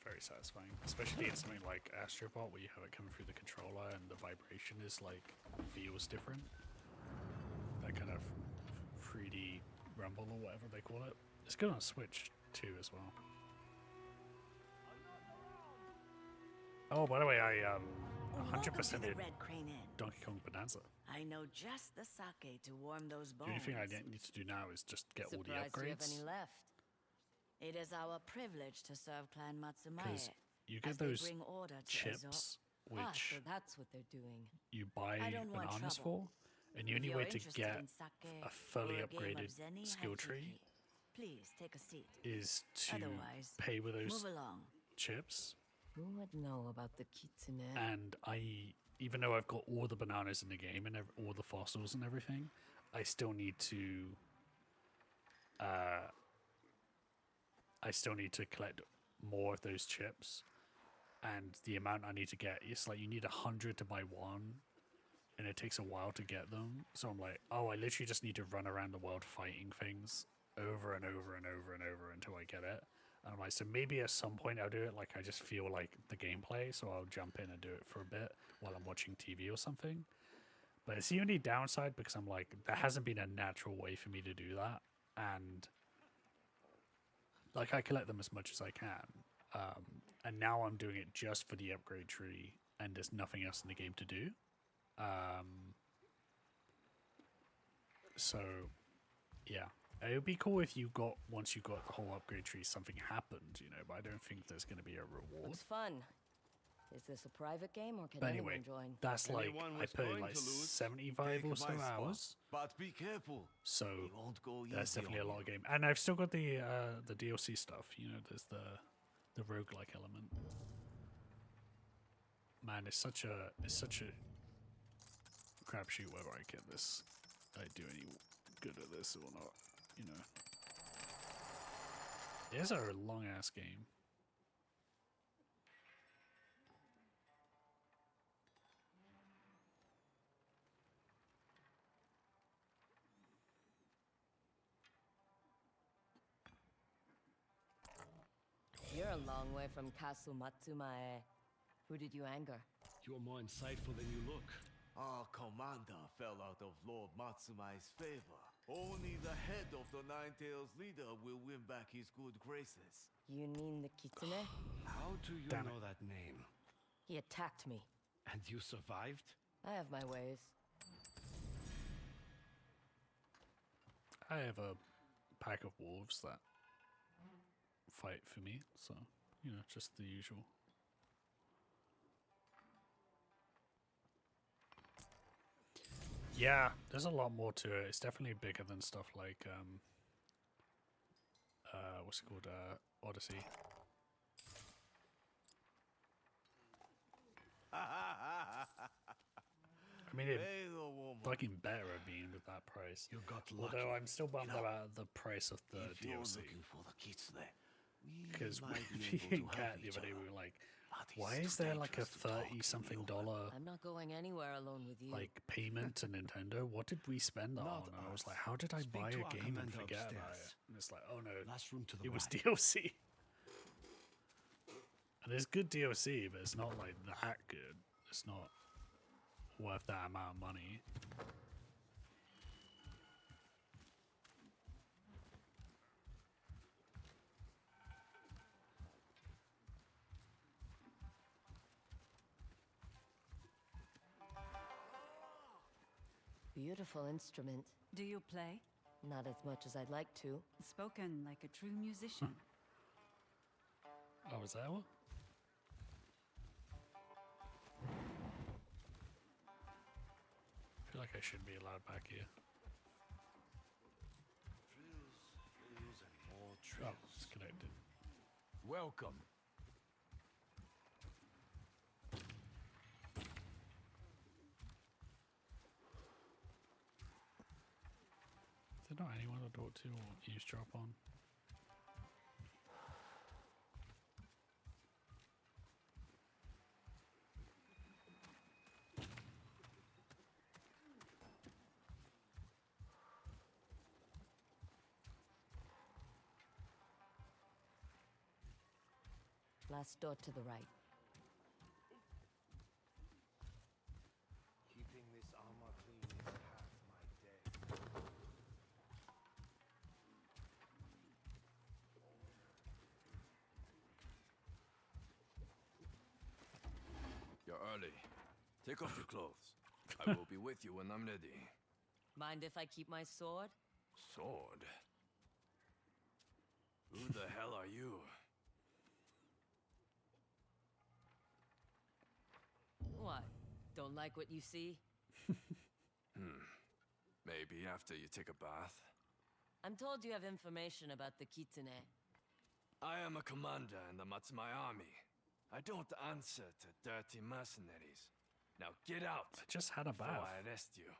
Very satisfying, especially in something like Astrobot where you have it coming through the controller and the vibration is like feels different. That kind of 3D rumble or whatever they call it. It's good on Switch too as well. Oh, by the way, I 100% did Red Crane Inn. Donkey Kong Bonanza. I know just the sake to warm those bones. The only thing I need to do now is just get all the Surprised you have upgrades. any left. It is our privilege to serve Clan Matsumae. Because you get as they those bring order to chips, Ezo. Ah, which so that's what they're doing. you buy I don't want bananas trouble. And the If only you're way to interested get in sake a fully or a game of upgraded zenny skill hachiki, tree please take a seat. is to Otherwise, pay with those move along. chips. Who would know about the kitsune? And even though I've got all the bananas in the game and all the fossils and everything, I still need to collect more of those chips. And the amount I need to get, it's like you need 100 to buy one, and it takes a while to get them. So I'm like, oh, I literally just need to run around the world fighting things over and over and over and over until I get it. And I'm like, so maybe at some point I'll do it. Like I just feel like the gameplay, so I'll jump in and do it for a bit while I'm watching TV or something. But it's the only downside because I'm like, there hasn't been a natural way for me to do that, and like I collect them as much as I can. And now I'm doing it just for the upgrade tree, and there's nothing else in the game to do. So, yeah. It would be cool if once you got the whole upgrade tree, something happened, but I don't think there's going to be a reward. Looks fun. Is this a private game or can But anyway, anyone join? that's like, Anyone I was put in going like to lose, 75 take or so my spot. hours. But be careful. So, He won't go there's easy definitely a on lot of game. And I've still got the DLC stuff, there's the roguelike element. Man, it's such a crapshoot whether I get this, I do any good at this or not, It is a long ass game. You're a long way from Castle Matsumae. Who did you anger? You're more insightful than you look. Our commander fell out of Lord Matsumae's favor. Only the head of the Nine-Tails leader will win back his good graces. You mean the kitsune? How do you Damn know that name? He attacked me. And you survived? I have my ways. I have a pack of wolves that fight for me, so, just the usual. Yeah, there's a lot more to it. It's definitely bigger than stuff like, what's it called, Odyssey. I mean, it fucking better being with that price. You got Although lucky. I'm still bummed about the price of the If you're DLC. looking for the kitsune, Because might me be able to and Kat help the each other day, other. we were like, But why it's is too there like a dangerous to talk to $30-something I'm not going anywhere alone with you. like payment to Nintendo? What did we spend that on? And I was like, how did I Speak buy to a our game and commander forget about upstairs. it? And it's like, oh no, Last room to the it was right. DLC. And it's good DLC, but it's not like that good. It's not worth that amount of money. Beautiful instrument. Do you play? Not as much as I'd like to. Spoken like a true musician. Oh, is that one? I feel like I should be allowed back here. Trills and more Oh, trills. it's connected. Welcome. Is there not anyone to talk to or eavesdrop on? Last door to the right. Keeping this armor clean is half my day. You're early. Take off your clothes. I will be with you when I'm ready. Mind if I keep my sword? Sword? Who the hell are you? What? Don't like what you see? Maybe after you take a bath. I'm told you have information about the Kitsune. I am a commander in the Matsumai army. I don't answer to dirty mercenaries. Now get out. I just had a before bath. I arrest you.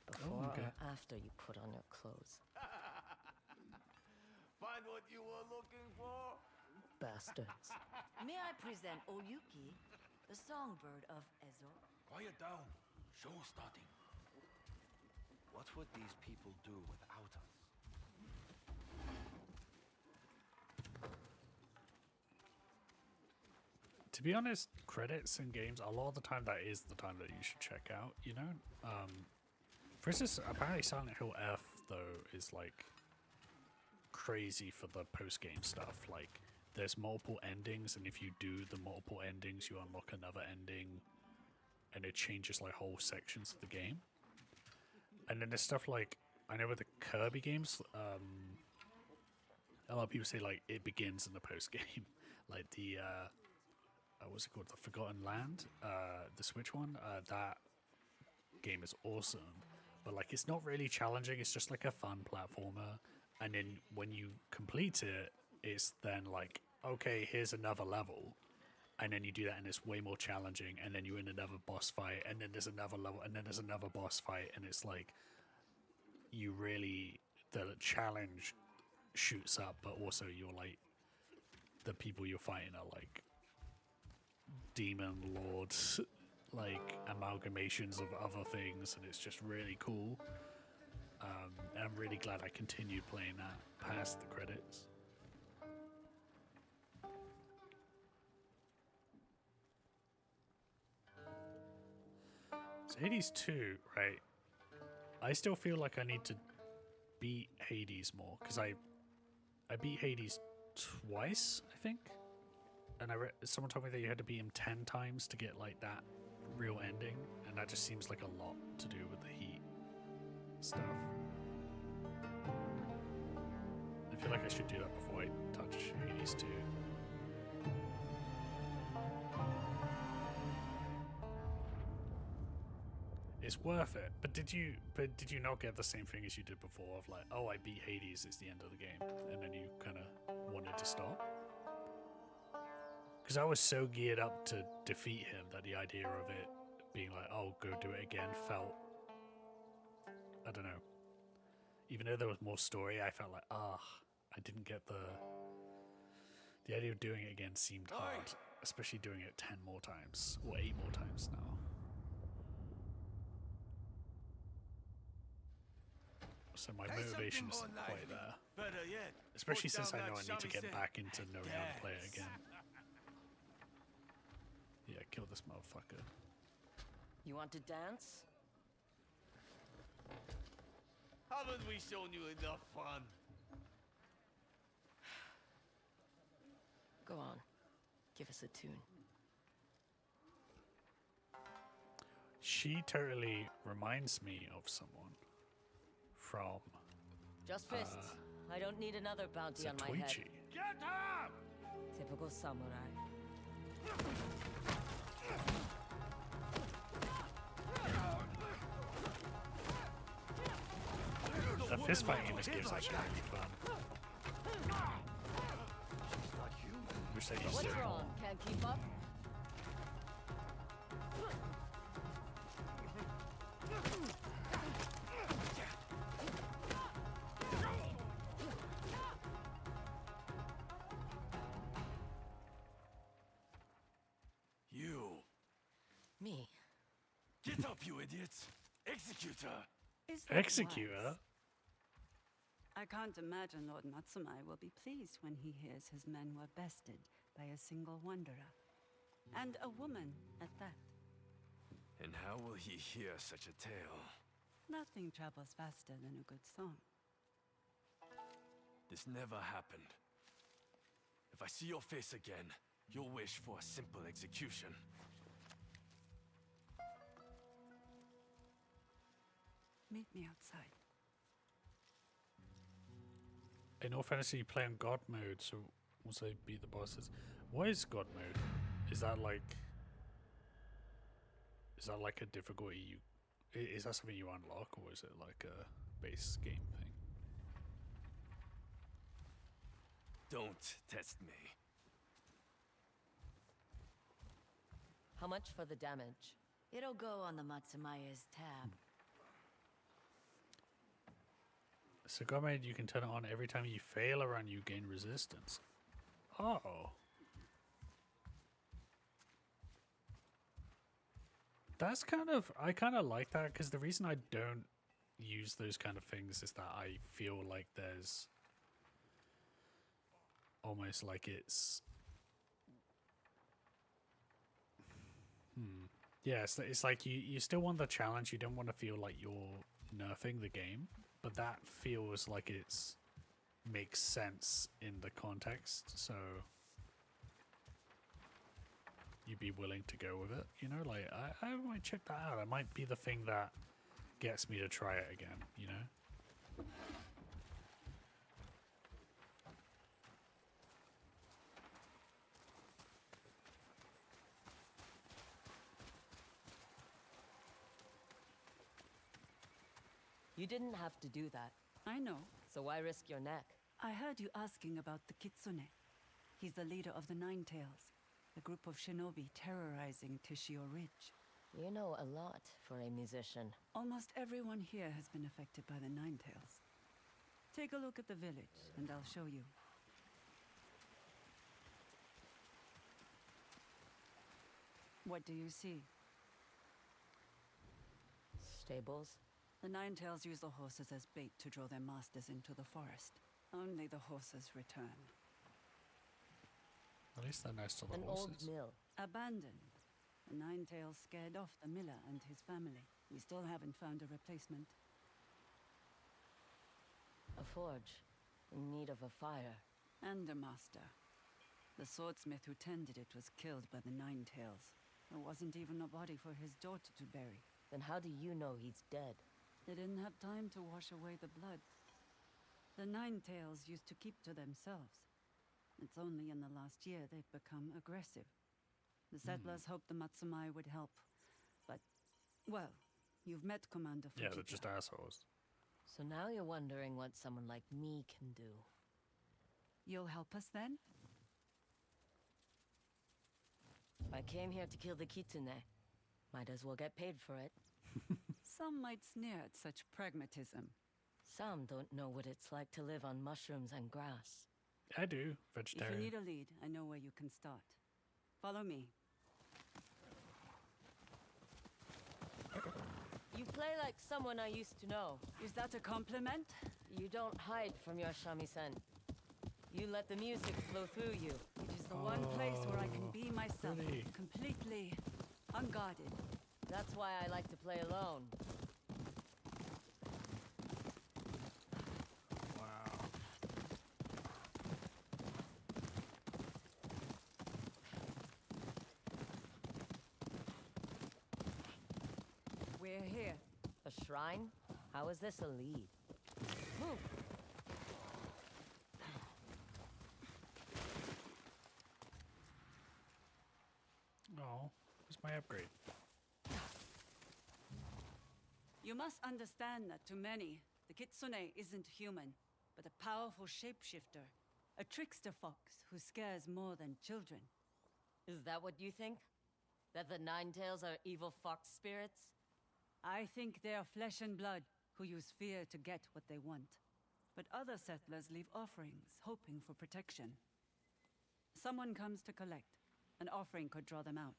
Before okay. or after you put on your clothes. Find what you were looking for? Bastards. May I present Oyuki, the songbird of Ezo? Quiet down. Show starting. What would these people do without us? To be honest, credits in games, a lot of the time that is the time that you should check out, you know? For instance, apparently Silent Hill F, though, is like crazy for the post-game stuff. Like, there's multiple endings, and if you do the multiple endings, you unlock another ending, and it changes like whole sections of the game. And then there's stuff like, I know with the Kirby games, a lot of people say like it begins in the post-game. Like the what's it called, the Forgotten Land, the Switch one, that game is awesome, but like it's not really challenging, it's just like a fun platformer, and then when you complete it, it's then like, okay, here's another level, and then you do that and it's way more challenging, and then you're in another boss fight, and then there's another level, and then there's another boss fight, and it's like you really, the challenge shoots up, but also you're like, the people you're fighting are like demon lords, like amalgamations of other things, and it's just really cool. And I'm really glad I continued playing that past the credits. So Hades 2, right? I still feel like I need to beat Hades more, because I beat Hades twice, I think. And someone told me that you had to beat him 10 times to get like that real ending, and that just seems like a lot to do with the heat stuff. I feel like I should do that before I touch Hades 2. It's worth it, but did you not get the same thing as you did before of like, oh, I beat Hades, it's the end of the game, and then you kind of wanted to stop? Because I was so geared up to defeat him that the idea of it being like, oh, go do it again felt, I don't know. Even though there was more story, I felt like, I didn't get the idea of doing it again seemed hard, especially doing it 10 more times, or 8 more times now. So my motivation isn't quite there. Better yet, Especially put since I down know I that need to get shamisen back into knowing how to play it dance. again. Yeah, kill this motherfucker. You want to dance? Haven't we shown you enough fun? Go on. Give us a tune. She totally reminds me of someone from Just fists. I don't need another bounty on my head. Zatoichi. Get up! Typical samurai. The fist fighting in this game is actually really fun. Wish they got What's it more. wrong? Can't keep up? You. Me. Get up, you idiots! Executor! Is that Executor? wise? I can't imagine Lord Matsumai will be pleased when he hears his men were bested by a single wanderer. And a woman at that. And how will he hear such a tale? Nothing travels faster than a good song. This never happened. If I see your face again, you'll wish for a simple execution. Meet me outside. In all fairness, you play on God mode, so once they beat the bosses. What is God mode? Is Is that like a difficulty you? Is that something you unlock, or is it like a base game thing? Don't test me. How much for the damage? It'll go on the Matsumaya's tab. So Gomez, you can turn it on every time you fail a run, you gain resistance. Oh. That's I kind of like that, because the reason I don't use those kind of things is that I feel like there's almost like it's... Yeah, it's like you still want the challenge, you don't want to feel like you're nerfing the game, but that feels like it's makes sense in the context, so you'd be willing to go with it, you know? Like, I might check that out. It might be the thing that gets me to try it again, you know? You didn't have to do that. I know. So why risk your neck? I heard you asking about the Kitsune. He's the leader of the Nine Tails, a group of shinobi terrorizing Tishio Ridge. You know a lot for a musician. Almost everyone here has been affected by the Nine Tails. Take a look at the village, and I'll show you. What do you see? Stables? The Nine Tails use the horses as bait to draw their masters into the forest. Only the horses return. At least they're nice to the An horses. old mill. Abandoned. The Nine Tails scared off the miller and his family. We still haven't found a replacement. A forge. In need of a fire. And a master. The swordsmith who tended it was killed by the Nine Tails. There wasn't even a body for his daughter to bury. Then how do you know he's dead? They didn't have time to wash away the blood. The Nine Tails used to keep to themselves. It's only in the last year they've become aggressive. The settlers hoped the Matsumai would help. But, well, you've met Commander Fujita. Yeah, they're just assholes. So now you're wondering what someone like me can do. You'll help us then? I came here to kill the Kitsune. Might as well get paid for it. Some might sneer at such pragmatism. Some don't know what it's like to live on mushrooms and grass. I do, If vegetarian. you need a lead, I know where you can start. Follow me. You play like someone I used to know. Is that a compliment? You don't hide from your shamisen. You let the music flow through you. It is the one place where I can be myself, pretty. completely unguarded. That's why I like to play alone. Wow. We're here. A shrine? How is this a lead? Move! Oh, where's my upgrade? You must understand that to many, the Kitsune isn't human, but a powerful shapeshifter. A trickster fox who scares more than children. Is that what you think? That the Nine Tails are evil fox spirits? I think they are flesh and blood who use fear to get what they want. But other settlers leave offerings, hoping for protection. Someone comes to collect. An offering could draw them out.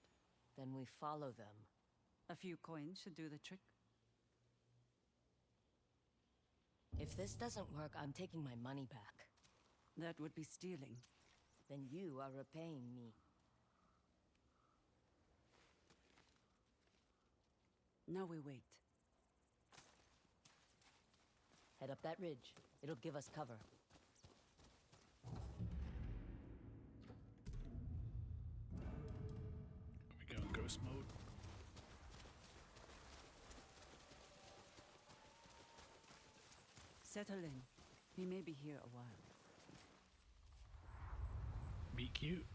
Then we follow them. A few coins should do the trick. If this doesn't work, I'm taking my money back. That would be stealing. Then you are repaying me. Now we wait. Head up that ridge. It'll give us cover. We go in ghost mode. Settle in. We may be here a while. Meet cute.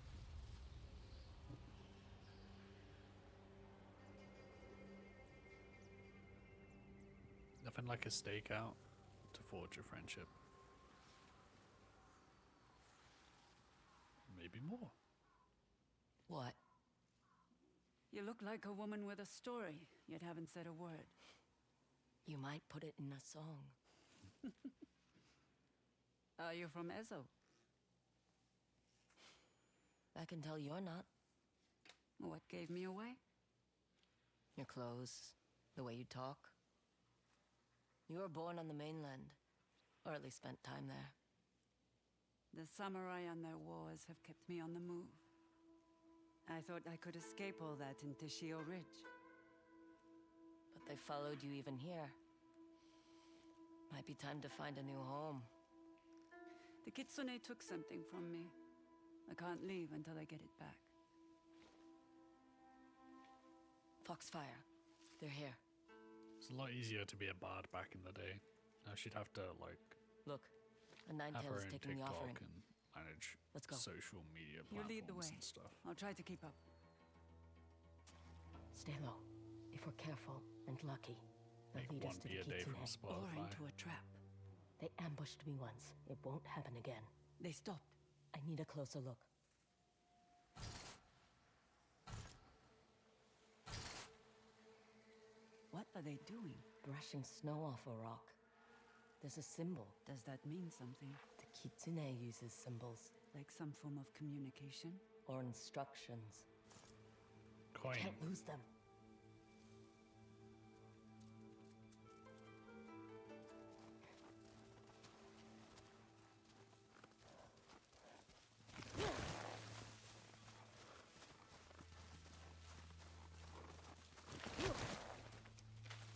nothing like a stakeout to forge a friendship. Maybe more. What? You look like a woman with a story, yet haven't said a word. You might put it in a song. Are you from Ezo? I can tell you're not. What gave me away? Your clothes, the way you talk. You were born on the mainland, or at least spent time there. The samurai and their wars have kept me on the move. I thought I could escape all that in Tishio Ridge. But they followed you even here. Might be time to find a new home. The Kitsune took something from me. I can't leave until I get it back. Foxfire. They're here. It's a lot easier to be a bard back in the day. Now she'd have to, like... Look, a have Ninetale her is own taking the TikTok offering. and manage Let's go. social media You platforms lead the way. and stuff. I'll try to keep up. Stay low. If we're careful and lucky, they'll Make lead us one to be the a day Kitsune. from Or Spotify. into a trap. They ambushed me once. It won't happen again. They stopped. I need a closer look. What are they doing? Brushing snow off a rock. There's a symbol. Does that mean something? The Kitsune uses symbols. Like some form of communication? Or instructions. Coin. Can't lose them.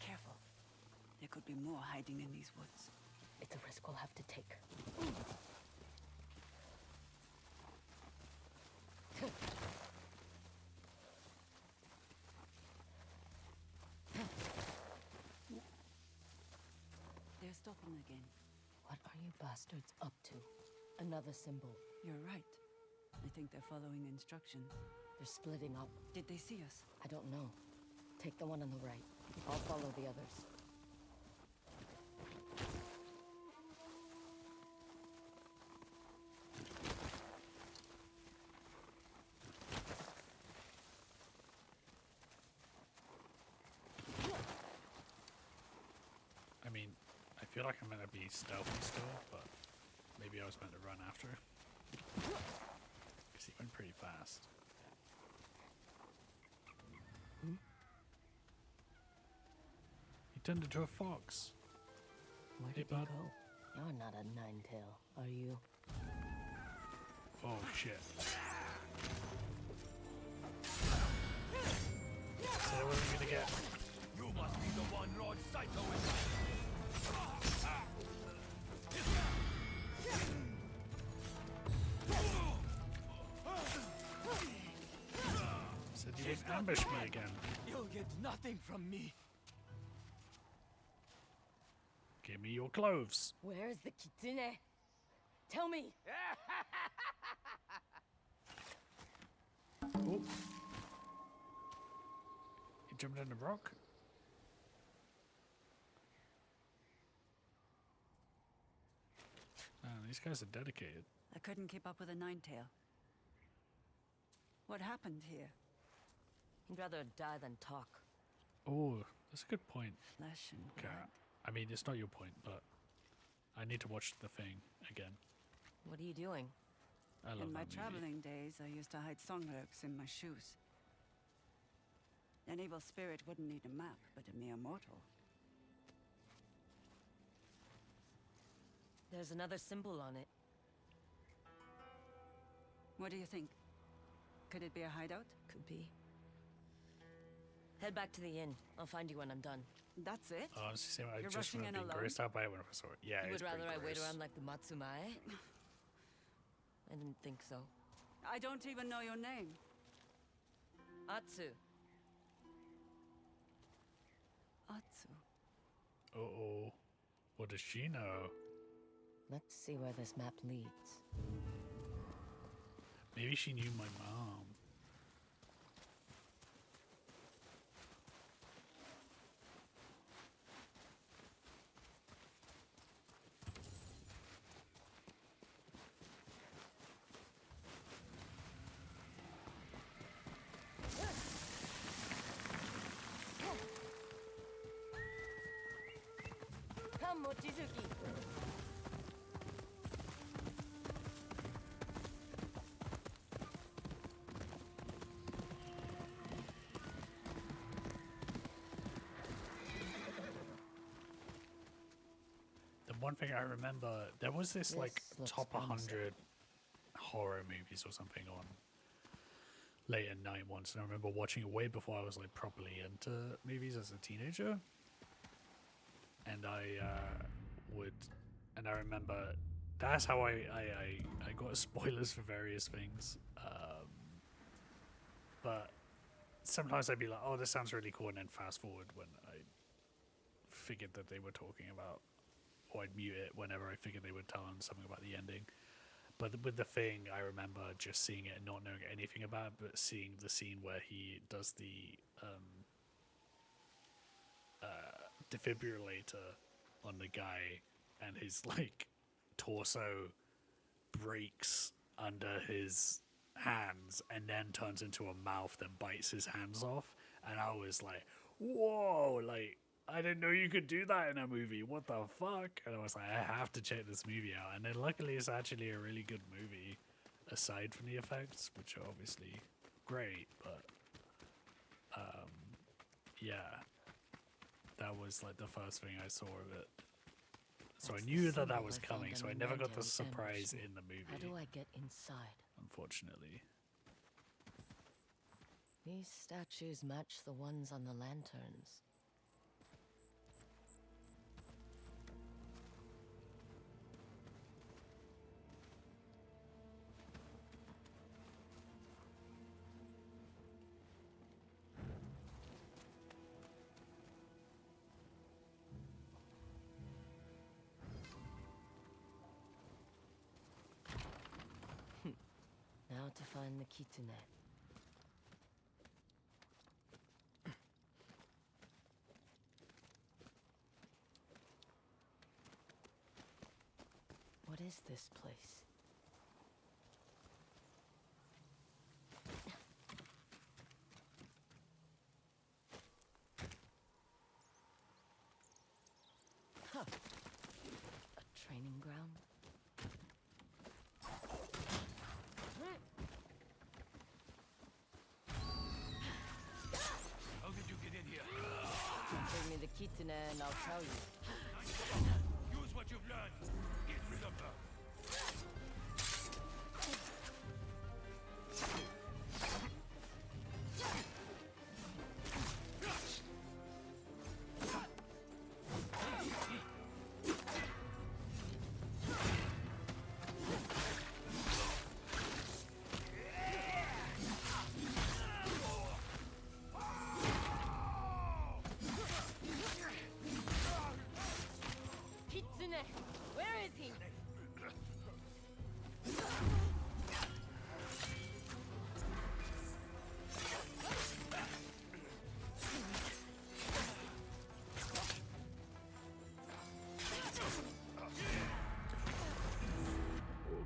Careful. There could be more hiding in these woods. It's a risk we'll have to take. They're stopping again. What are you bastards up to? Another symbol. You're right. I think they're following instructions. They're splitting up. Did they see us? I don't know. Take the one on the right. I'll follow the others. I mean, I feel like I'm meant to be stealthy still, but maybe I was meant to run after. Because he went pretty fast. He turned into a fox. Where Hey, did he bud. go? You're not a Ninetale, are you? Oh shit. Said I wasn't gonna get. You must be the one Lord Saito is. Said you didn't ambush me again. You'll get nothing from me. Give me your clothes. Where's the Kitsune? Tell me! Oh. He jumped in the rock. Man, these guys are dedicated. I couldn't keep up with a Ninetale. What happened here? He'd rather die than talk. Oh, that's a good point. Flesh and Okay. blood. I mean, it's not your point, but I need to watch the thing again. What are you doing? I love In my that movie. traveling days, I used to hide song lyrics in my shoes. An evil spirit wouldn't need a map, but a mere mortal. There's another symbol on it. What do you think? Could it be a hideout? Could be. Head back to the inn. I'll find you when I'm done. That's it? Oh, I was just saying, I You're just rushing remember in being alone? grossed out by it when I first saw it. Yeah, You it's would rather pretty I wait gross. around like the Matsumae? I didn't think so. I don't even know your name. Atsu. Atsu. Uh-oh. What does she know? Let's see where this map leads. Maybe she knew my mom. Welcome, Mochizuki. The one thing I remember, there was this like looks top promising. 100 horror movies or something on late at night once, and I remember watching it way before I was like properly into movies as a teenager. And I remember that's how I got spoilers for various things. But sometimes I'd be like, oh, this sounds really cool, and then fast forward when I figured that they were talking about, or I'd mute it whenever I figured they were telling something about the ending. But with The Thing, I remember just seeing it and not knowing anything about it, but seeing the scene where he does the defibrillator on the guy, and his like torso breaks under his hands and then turns into a mouth that bites his hands off, and I was like, whoa, like I didn't know you could do that in a movie, what the fuck? And I was like, I have to check this movie out. And then luckily it's actually a really good movie aside from the effects, which are obviously great, but yeah, that was like the first thing I saw of it. So I knew that that was coming, so I never got the surprise in the movie. How do I get inside? Unfortunately. These statues match the ones on the lanterns. Now to find the kitsune. What is this place? Huh. A training ground? How did you get in here? Bring me the kitsune and I'll tell you. Use what you've learned. Get rid of her. Kitsune, where is he?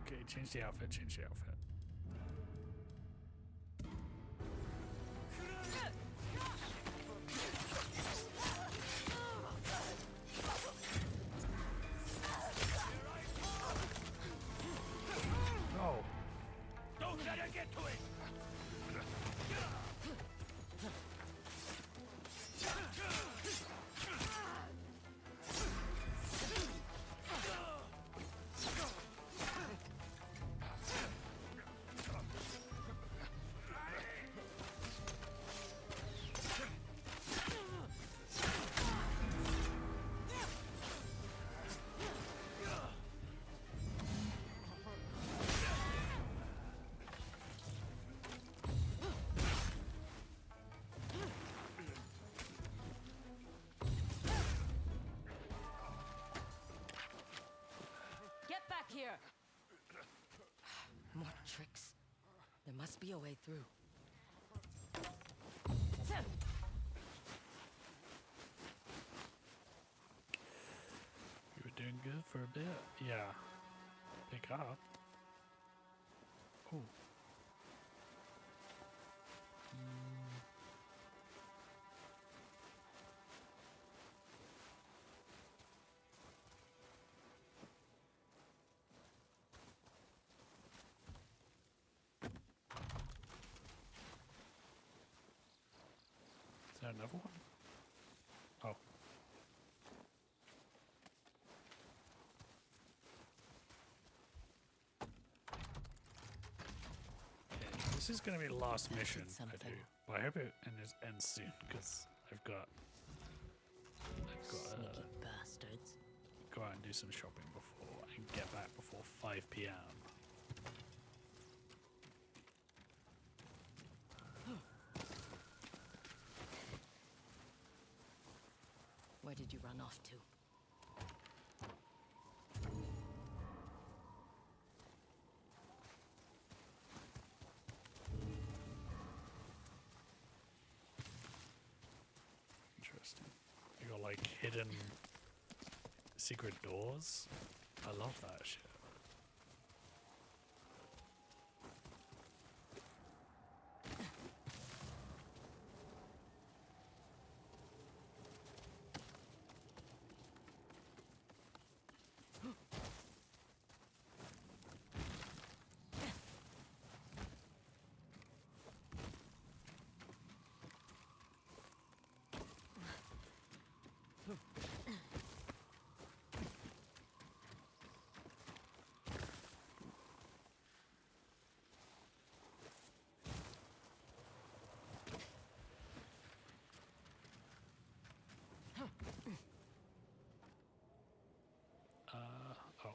Okay, change the outfit, change the outfit. Oh. Don't let her get to it. Get back here! More tricks. There must be a way through. You were doing good for a bit. Yeah. Pick up. Oh. Another one? Oh. Okay, this is going to be the last mission I do. But I hope it ends soon, because I've got bastards. Go out and do some shopping before and get back before 5 p.m. Where did you run off to? Interesting. You got like hidden secret doors. I love that shit. Oh.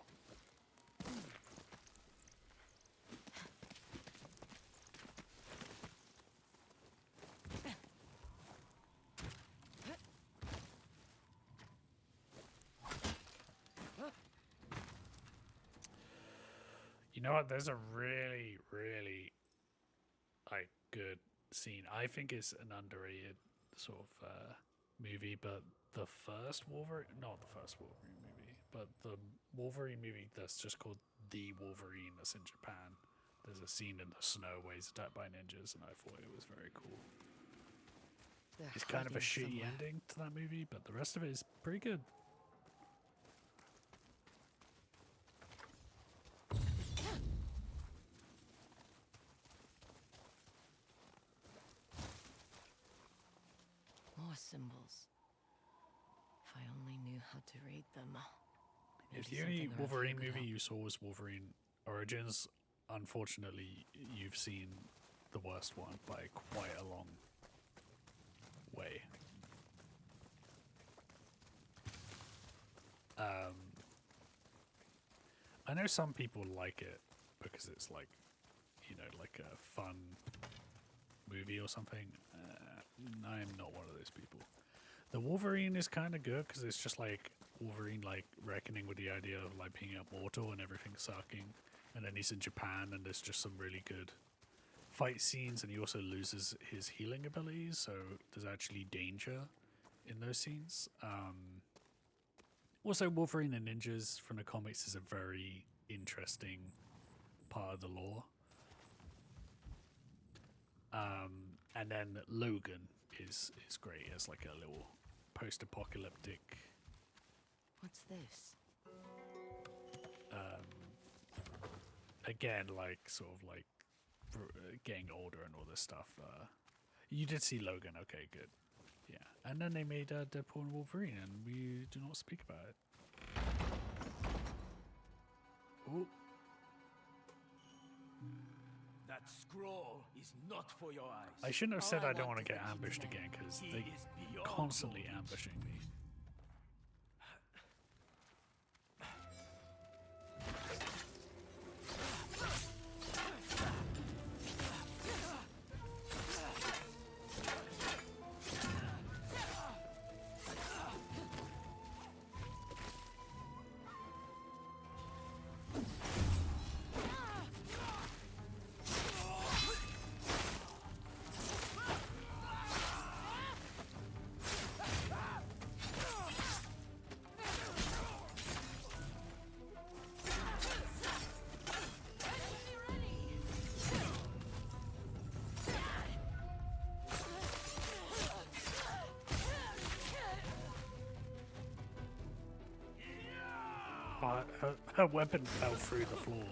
You know what? There's a really, really like good scene. I think it's an underrated sort of movie, but the first Wolverine, not the first Wolverine movie, but the Wolverine movie that's just called The Wolverine that's in Japan. There's a scene in the snow where he's attacked by ninjas, and I thought it was very cool. It's kind of a shitty ending to that movie, but the rest of it is pretty good. More symbols. If I only knew how to read them. If the only Wolverine movie you saw was Wolverine Origins, unfortunately, you've seen the worst one by quite a long way. I know some people like it because it's like, you know, like a fun movie or something. I'm not one of those people. The Wolverine is kind of good because it's just like Wolverine like reckoning with the idea of like being immortal and everything sucking, and then he's in Japan and there's just some really good fight scenes, and he also loses his healing abilities, so there's actually danger in those scenes. Also, Wolverine and ninjas from the comics is a very interesting part of the lore. And then Logan is great as like a little post-apocalyptic. What's this? Again, like sort of like getting older and all this stuff. You did see Logan, okay, good. Yeah, and then they made Deadpool and Wolverine, and we do not speak about it. Ooh. That scroll is not for your eyes. I shouldn't have All said I don't want want to is get the ambushed king's again, name. because He they is beyond constantly your reach. ambushing me. Her weapon fell through the floor.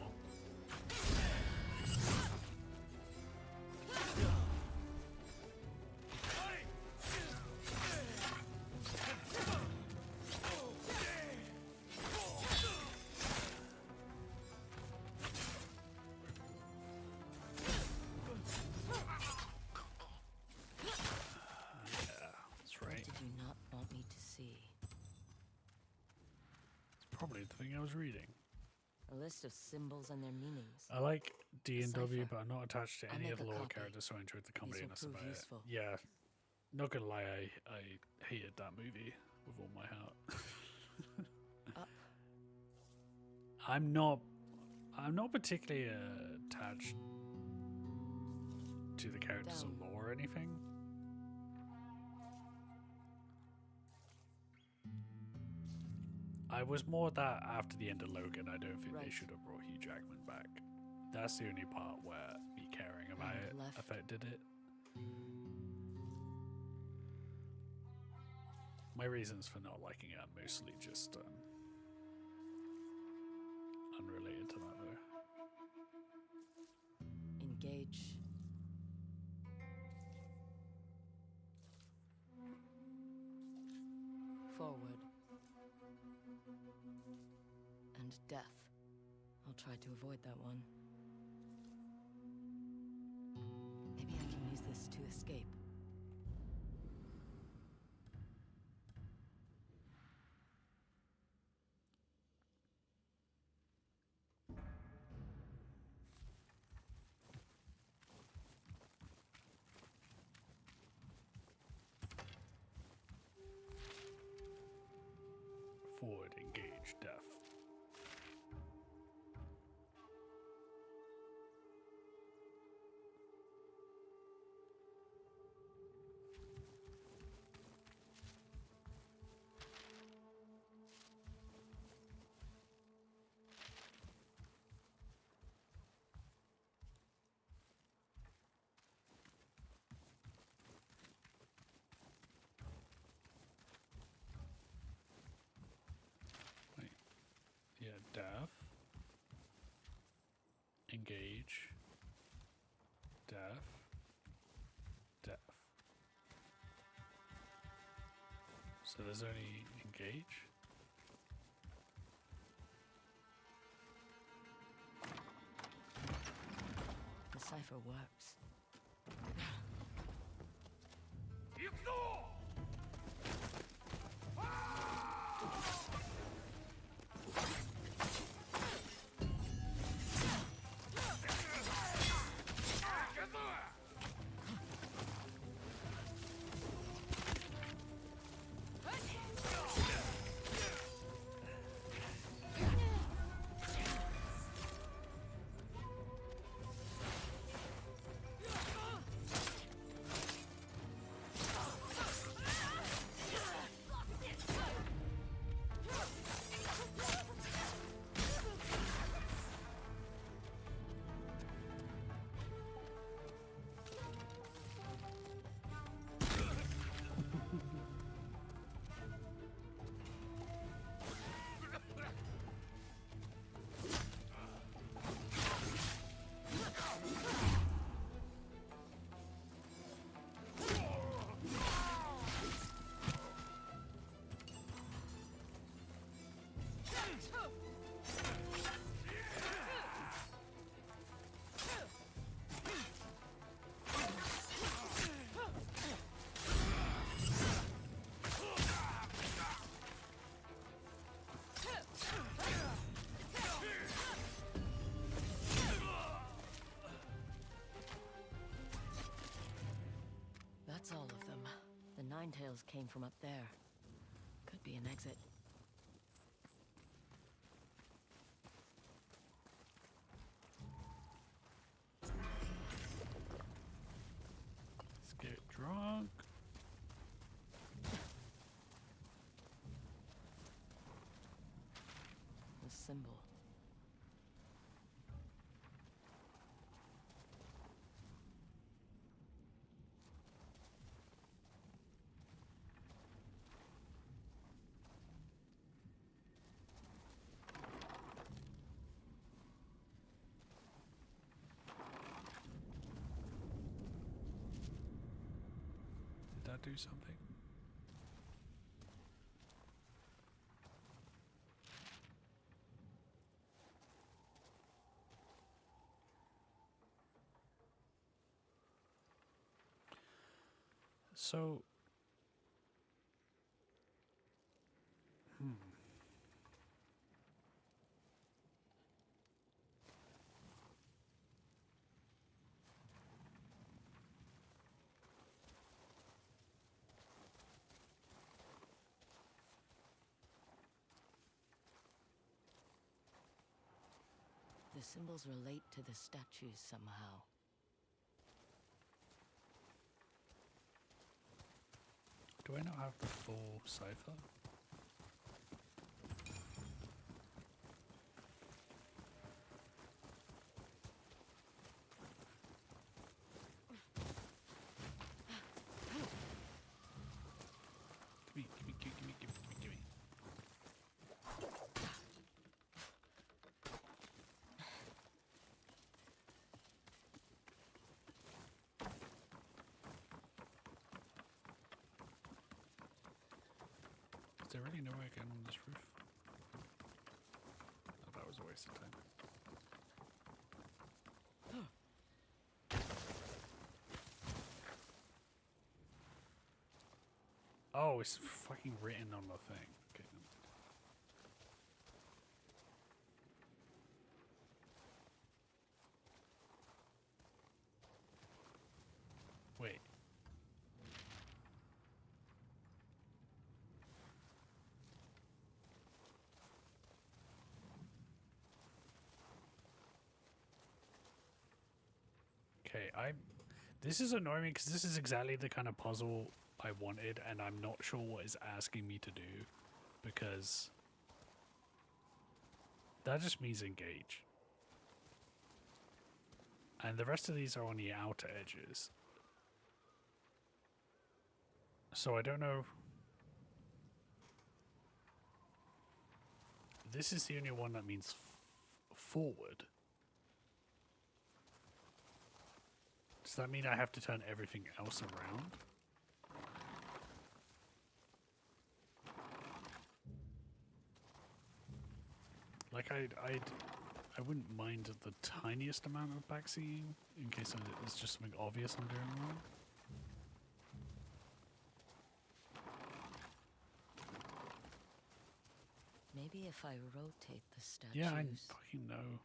can't believe the thing I was reading. A list of symbols and their meanings. I like D&W, cipher. but I'm not attached to I'll any make of the a lore copy. characters, so I enjoyed the comedy, and will that's prove about useful. it. Yeah, not gonna lie, I hated that movie with all my heart. I'm not particularly attached to the characters Down. of lore or anything. I was more that after the end of Logan, I don't think they should have brought Hugh Jackman back. That's the only part where me caring about it affected it. My reasons for not liking it are mostly just unrelated to that, though. Engage. Forward. And death. I'll try to avoid that one. Maybe I can use this to escape. Forward, engage, death. Yeah, death. Engage. Death. Death. So there's only engage. The cipher works. That's all of them. The Ninetails came from up there. Could be an exit. Let's get drunk. The symbol. Did that do something? So, the symbols relate to the statues somehow. Do I not have the full cipher? Gimme. Is there really no way I can on this roof? Oh, that was a waste of time. Oh, it's fucking written on the thing. Okay. Wait. Okay, this is annoying me because this is exactly the kind of puzzle I wanted, and I'm not sure what it's asking me to do, because that just means engage. And the rest of these are on the outer edges. So I don't know. This is the only one that means forward. Does that mean I have to turn everything else around? Like I wouldn't mind the tiniest amount of backseeing in case it's just something obvious I'm doing wrong. Maybe if I rotate the statues. Yeah, I fucking know.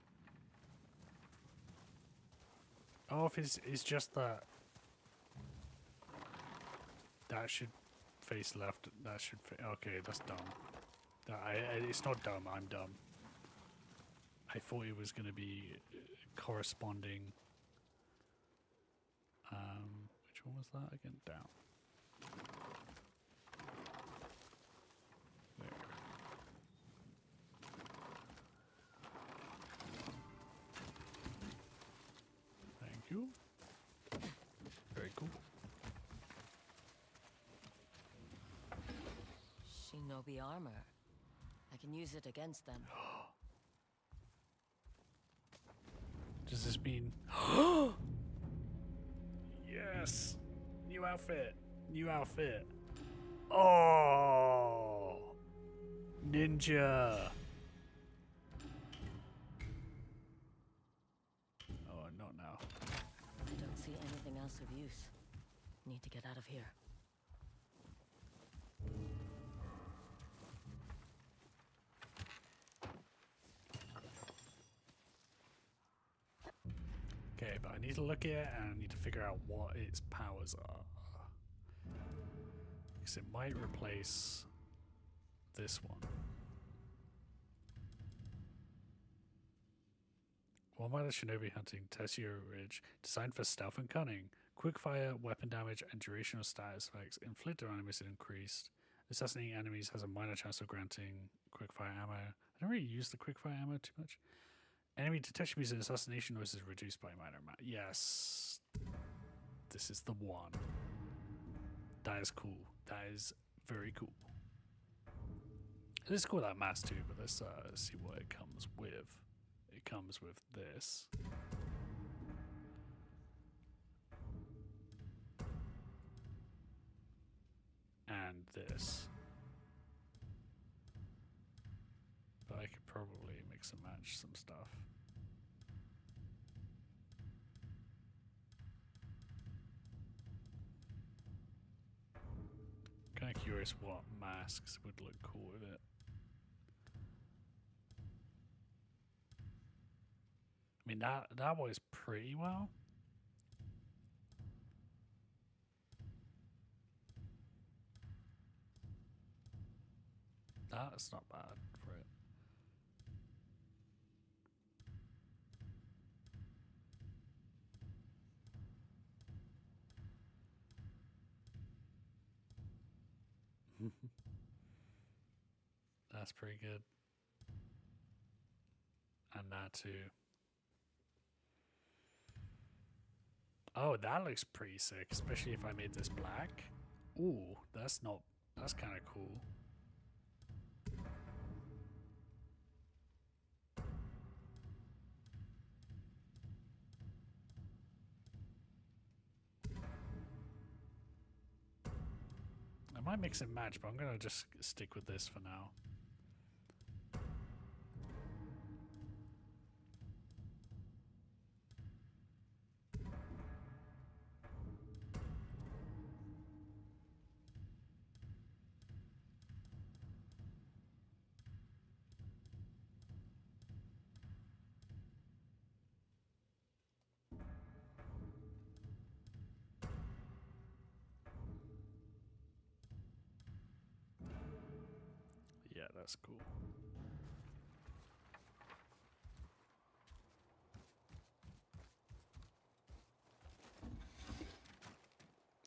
Oh, if it's just that should face left. That should okay. That's dumb. It's not dumb. I'm dumb. I thought it was going to be corresponding. Which one was that again? Down. There. Thank you. Very cool. Shinobi armor. I can use it against them. Does this mean... Yes! New outfit! New outfit! Oh! Ninja! Oh, not now. I don't see anything else of use. Need to get out of here. Okay, but I need to look at it and I need to figure out what its powers are. Because it might replace this one. One by the Shinobi hunting Tessio Ridge, designed for stealth and cunning. Quickfire, weapon damage, and duration of status effects inflicted on enemies increased. Assassinating enemies has a minor chance of granting quickfire ammo. I don't really use the quickfire ammo too much. Enemy detection means assassination noise is reduced by a minor amount. Yes. This is the one. That is cool. That is very cool. Let's call that mass too, but let's see what it comes with. It comes with this. And this. But I could probably mix and match some stuff. Kind of curious what masks would look cool with it. I mean, that was pretty well. That's not bad for it. That's pretty good. And that too. Oh, that looks pretty sick, especially if I made this black. Ooh, that's kind of cool. I might mix and match, but I'm gonna just stick with this for now. Yeah, that's cool.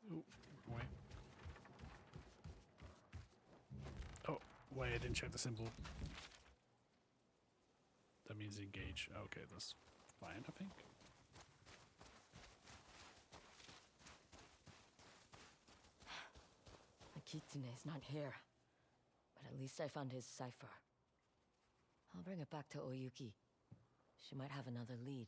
Ooh, wait. Oh, wait, I didn't check the symbol. That means engage. Okay, that's fine, I think. Kitsune is not here, but at least I found his cipher. I'll bring it back to Oyuki. She might have another lead.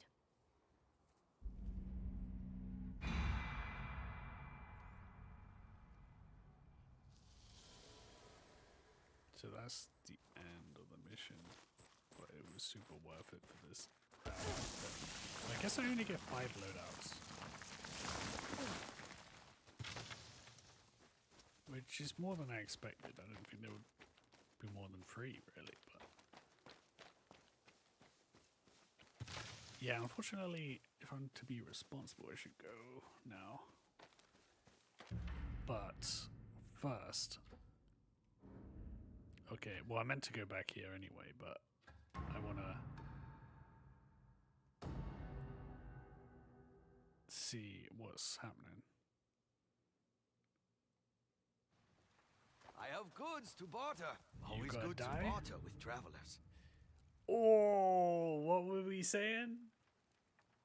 So that's the end of the mission, but it was super worth it for this crowd. I guess I only get 5 loadouts. Which is more than I expected. I didn't think there would be more than 3, really. But yeah, unfortunately, if I'm to be responsible, I should go now. But first, okay. Well, I meant to go back here anyway, but I wanna see what's happening. I have goods to barter. Always gonna good die? to barter with travelers. Oh, what were we saying?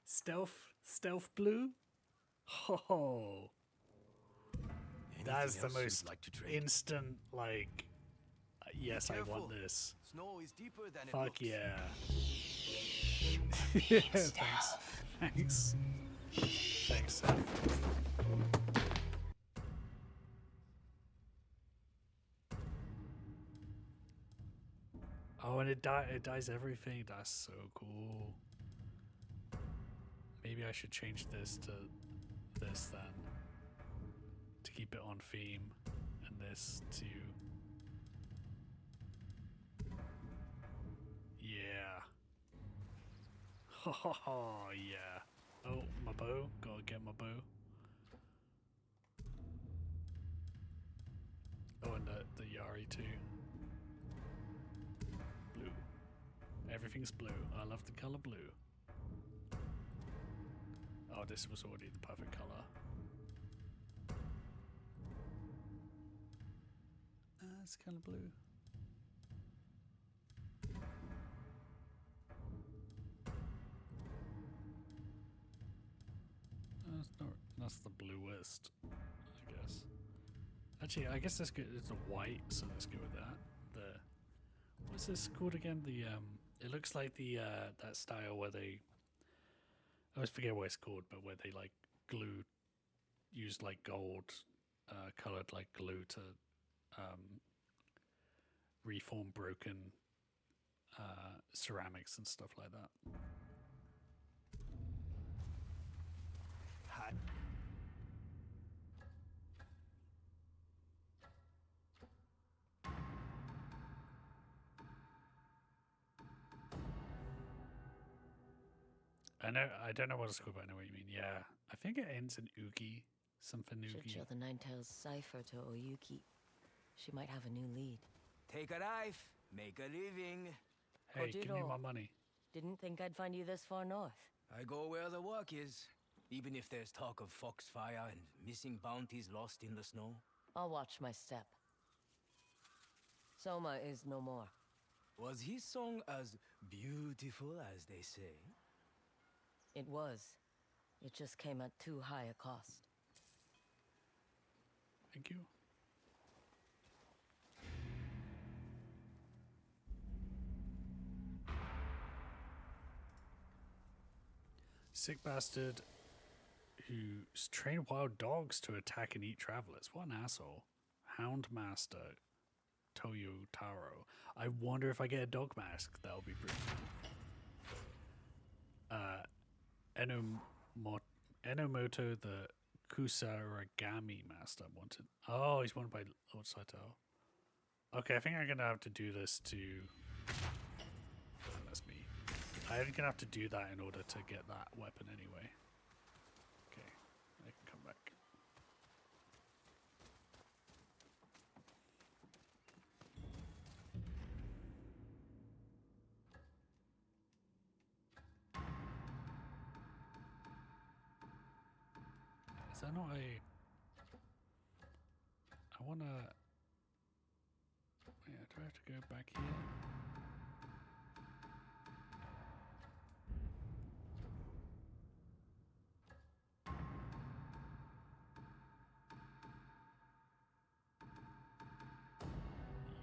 Stealth blue? Oh, that's the Anything else most you'd like to trade? instant, like, yes, I want Careful. this. Snow is deeper than it Fuck looks. yeah. Yeah, thanks. Thanks, Seth. Oh, and it dies everything. That's so cool. Maybe I should change this to this then, to keep it on theme, and this to yeah. Oh yeah. Oh, my bow. Gotta get my bow. Oh, and the Yari too. Blue. Everything's blue. I love the color blue. Oh, this was already the perfect color. It's kind of blue. That's the bluest, I guess. Actually, I guess that's good. It's a white, so let's go with that. What's this called again? It looks like that style where they, I always forget what it's called, but where they like use like gold, colored like glue to, reform broken, ceramics and stuff like that. Hot. I don't know what it's called, but I know what you mean. Yeah, I think it ends in Ugi, something Should Ugi. show the Ninetales cipher to Oyuki. She might have a new lead. Take a life, make a living. Hey, give me my money. Didn't think I'd find you this far north. I go where the work is, even if there's talk of foxfire and missing bounties lost in the snow. I'll watch my step. Soma is no more. Was his song as beautiful as they say? It was. It just came at too high a cost. Thank you. Sick bastard who's trained wild dogs to attack and eat travelers. What an asshole. Houndmaster Toyotaro. I wonder if I get a dog mask. That'll be pretty cool. Enomoto the Kusarigami master wanted. Oh, he's wanted by Lord Saito. Okay, I think I'm gonna have to do this to. That's me. I'm gonna have to do that in order to get that weapon anyway. Okay, I can come back. Is that not a... I wanna... Yeah, do I have to go back here?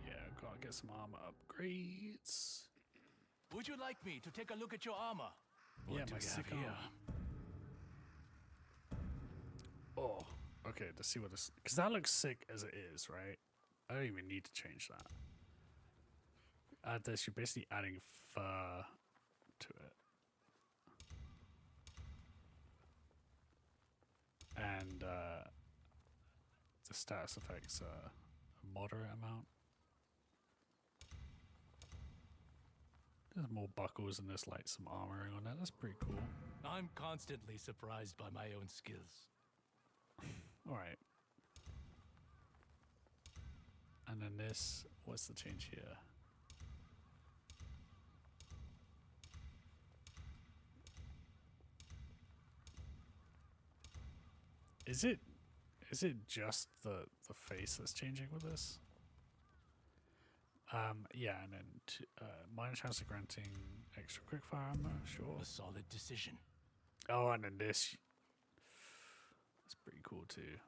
Yeah, gotta get some armor upgrades. Would you like me to take a look at your armor? Yeah, What do my we have sick here? armor. Oh, okay, let's see what this... Because that looks sick as it is, right? I don't even need to change that. Add this, you're basically adding fur to it. And the status effects a moderate amount. There's more buckles and there's like some armoring on it. That's pretty cool. I'm constantly surprised by my own skills. Alright. And then this, what's the change here? Is it just the face that's changing with this? Yeah, and then minor chance of granting extra quickfire ammo, sure. A solid decision. Oh, and then this. That's pretty cool too.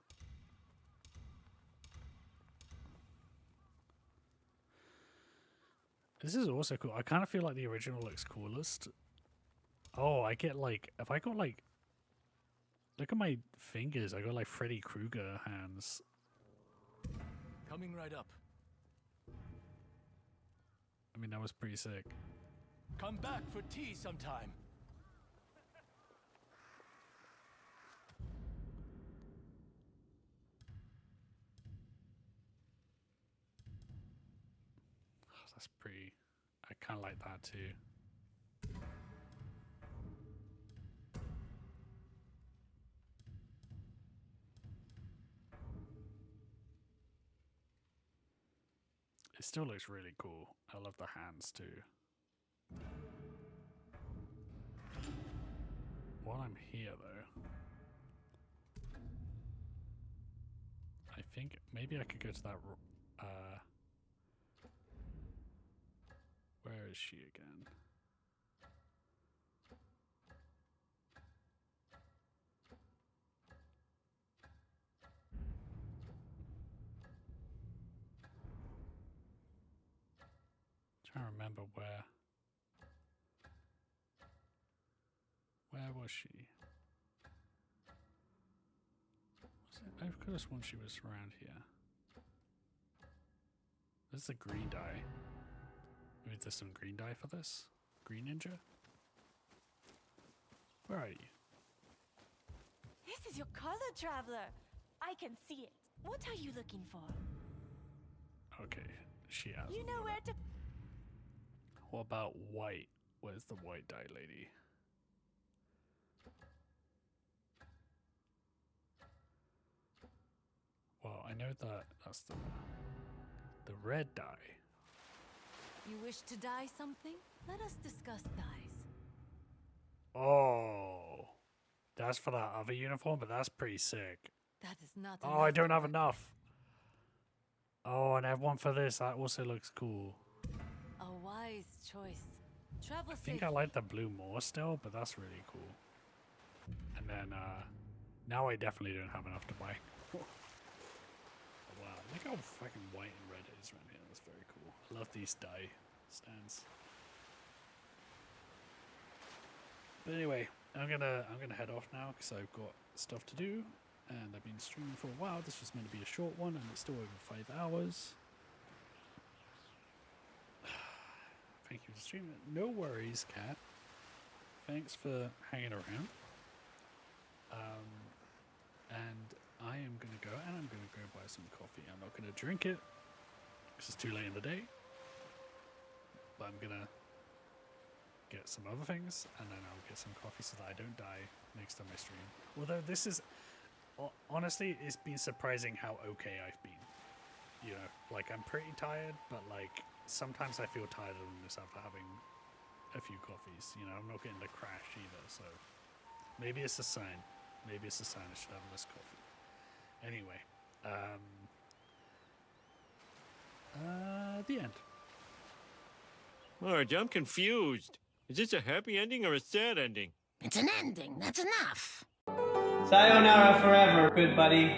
This is also cool. I kind of feel like the original looks coolest. Oh, I get like, if I got like, look at my fingers. I got like Freddy Krueger hands. Coming right up. I mean, that was pretty sick. Come back for tea sometime. That's pretty. I kind of like that too. It still looks really cool. I love the hands too. While I'm here though, I think maybe I could go to that. Where is she again? Trying to remember where. Where was she? I could have sworn she was around here. This is the green dye. Maybe there's some green dye for this? Green ninja? Where are you? This is your color, traveler. I can see it. What are you looking for? Okay, she has. You know where to. What about white? Where's the white dye lady? Well, I know that that's the red dye. You wish to dye something? Let us discuss dyes. Oh, that's for that other uniform, but that's pretty sick. That is not. Oh, I don't have enough. Oh, and I have one for this. That also looks cool. A wise choice. Travel I think safe. I like the blue more still, but that's really cool. And then, now I definitely don't have enough to buy. Oh, wow, look how fucking white and red it is around here. That's very cool. I love these dye stands. But anyway, I'm gonna head off now because I've got stuff to do, and I've been streaming for a while. This was meant to be a short one, and it's still over 5 hours. Thank you for streaming. No worries, Cat. Thanks for hanging around. And I am gonna go, and I'm gonna go buy some coffee. I'm not gonna drink it because it's too late in the day. But I'm gonna get some other things, and then I'll get some coffee so that I don't die next time I stream. Although this is, honestly, it's been surprising how okay I've been. You know, like I'm pretty tired, but like sometimes I feel tired of this after having a few coffees. You know, I'm not getting the crash either, so maybe it's a sign. Maybe it's a sign I should have less coffee. Anyway, the end. Marge, I'm confused. Is this a happy ending or a sad ending? It's an ending, that's enough. Sayonara forever, good buddy.